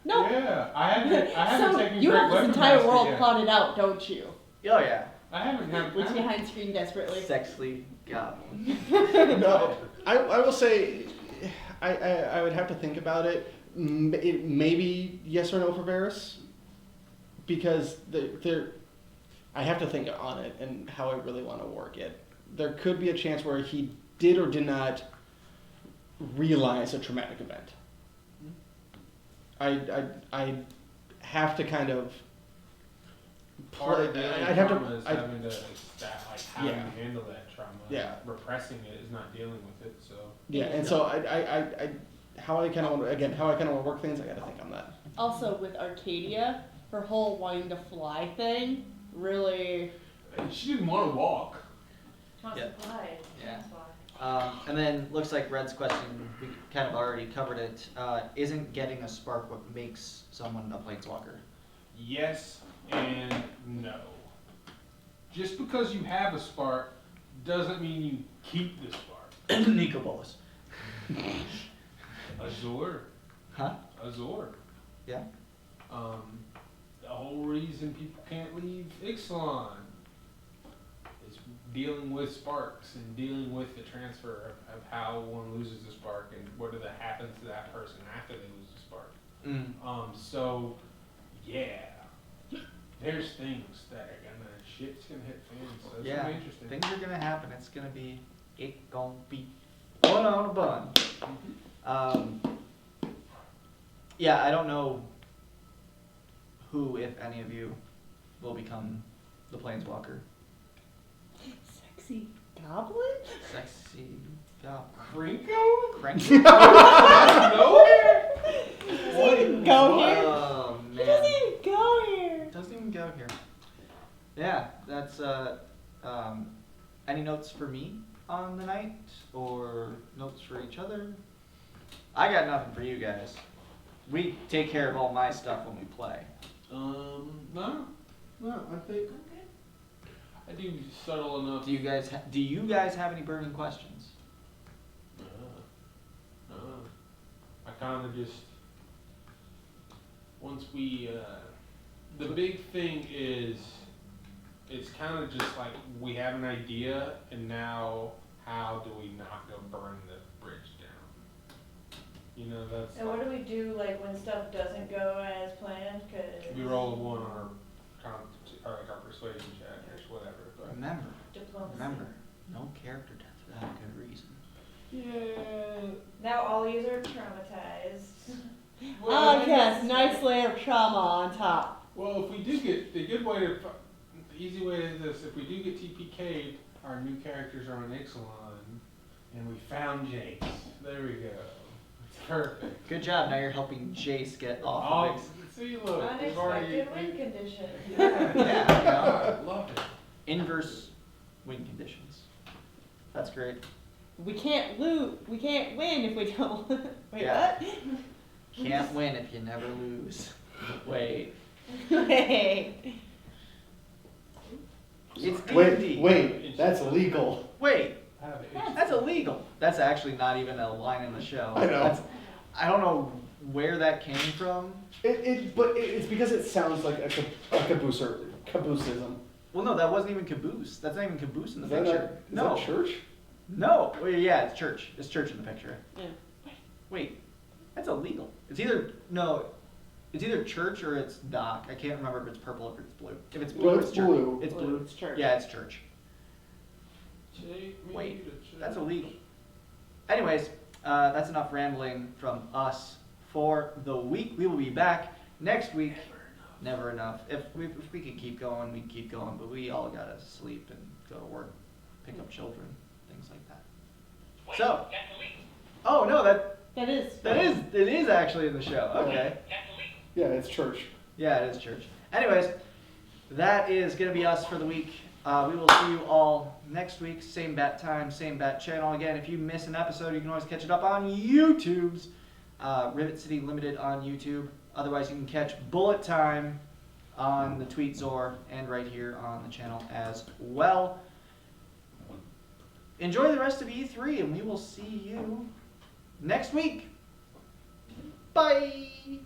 B: No.
C: Yeah, I haven't
B: So
C: taken
B: you
C: Great
B: have this
C: Weapon
B: entire
C: Master
B: world
C: yet.
B: plotted out, don't you?
A: Oh yeah.
C: I haven't had.
B: Which behind screen desperately.
A: Sexually goblin.
D: No. I will say, I would have to think about it. Maybe yes or no for Varys, because I have to think on it and how I really want to work it. There could be a chance where he did or did not realize a traumatic event. I have to kind of.
C: Part of the
D: I'd have
C: trauma
D: to.
C: is having to how
D: Yeah.
C: you handle that trauma.
D: Yeah.
C: Repressing it is not dealing with it. So.
D: Yeah, and so how I kind of want to work things. I got to think on that.
B: Also, with Arcadia, her whole wanting to fly thing really.
C: She didn't want to walk.
E: Wants
A: Yeah.
E: to fly.
A: Yeah.
E: That's why.
A: And then looks like Red's question, we kind of already covered it. Isn't getting a spark what makes someone a planeswalker?
C: Yes and no. Just because you have a spark doesn't mean you keep the spark.
A: Nico Bolas.
C: Azure.
A: Huh?
C: a Zord.
A: Yeah.
C: The whole reason people can't leave Ixalan is dealing with sparks and dealing with the transfer of how one loses a spark and what happens to that person after they lose a spark. So yeah, there's things that are shit's gonna hit fans. So it's gonna be interesting.
A: Things are gonna happen. It's gonna be one on a bun. Yeah, I don't know who, if any of you, will become the Planeswalker.
B: Sexy goblin?
A: Sexy goblin.
C: Krinko?
A: Cranky.
C: Nowhere?
B: He doesn't even go here.
A: Oh,
B: He
A: man.
B: doesn't even go here.
A: Doesn't even go here. Yeah, that's any notes for me on the night or notes for each other? I got nothing for you guys. We take care of all my stuff when we play.
F: No, I think.
C: I do subtle enough.
A: Do you guys have any burning questions?
C: I kind of just, once we, the big thing is, it's kind of just like we have an idea, and now how do we not go burn the bridge down? You know, that's.
E: And what do we do, like, when stuff doesn't go as planned? 'Cause
C: We roll a 1 on our persuasion check or whatever. But.
A: Remember, no character death without a good reason.
C: Yeah.
E: Now all yous are traumatized.
B: Oh yes, nice layer of trauma on top.
C: Well, if we do get, the easy way is this, if we do get TPK'd, our new characters are on Ixalan, and we found Jace. There we go. It's perfect.
A: Good job. Now you're helping Jace get off of it.
C: See, look, we've already.
E: Unexpected win condition.
A: Yeah,
C: I love it.
A: Inverse win conditions. That's great.
B: We can't we can't win if we don't. Wait,
A: Yeah.
B: what?
A: Can't win if you never lose. Wait.
B: Wait.
A: It's D&D.
D: Wait, that's illegal.
A: Wait,
C: Have it.
A: that's illegal. That's actually not even a line in the show.
D: I know.
A: I don't know where that came from.
D: But it's because it sounds like a caboosism.
A: Well, no, that wasn't even caboose. That's not even caboose in the
D: Is that
A: picture.
D: not, is that church?
A: No. Well, yeah, it's church. It's church in the picture.
B: Yeah.
A: Wait, that's illegal. It's either church or it's dock. I can't remember if it's purple or if it's blue. If it's blue,
D: Well,
A: it's
D: it's
A: church.
D: blue.
A: It's blue.
B: It's church.
A: Yeah, it's church.
C: Take me
A: Wait,
C: to church.
A: that's illegal. Anyways, that's enough rambling from us for the week. We will be back next week. Never enough. If we could keep going, we'd keep going, but we all gotta sleep and go to work, pick up children, things like that. So, oh no,
B: That is.
A: it is actually in the show. Okay.
D: Yeah, it's church.
A: Yeah, it is church. Anyways, that is gonna be us for the week. We will see you all next week. Same bat time, same bat channel. Again, if you miss an episode, you can always catch it up on YouTube's Rivet City Limited on YouTube. Otherwise, you can catch Bullet Time on the Tweet Zor and right here on the channel as well. Enjoy the rest of E3, and we will see you next week. Bye!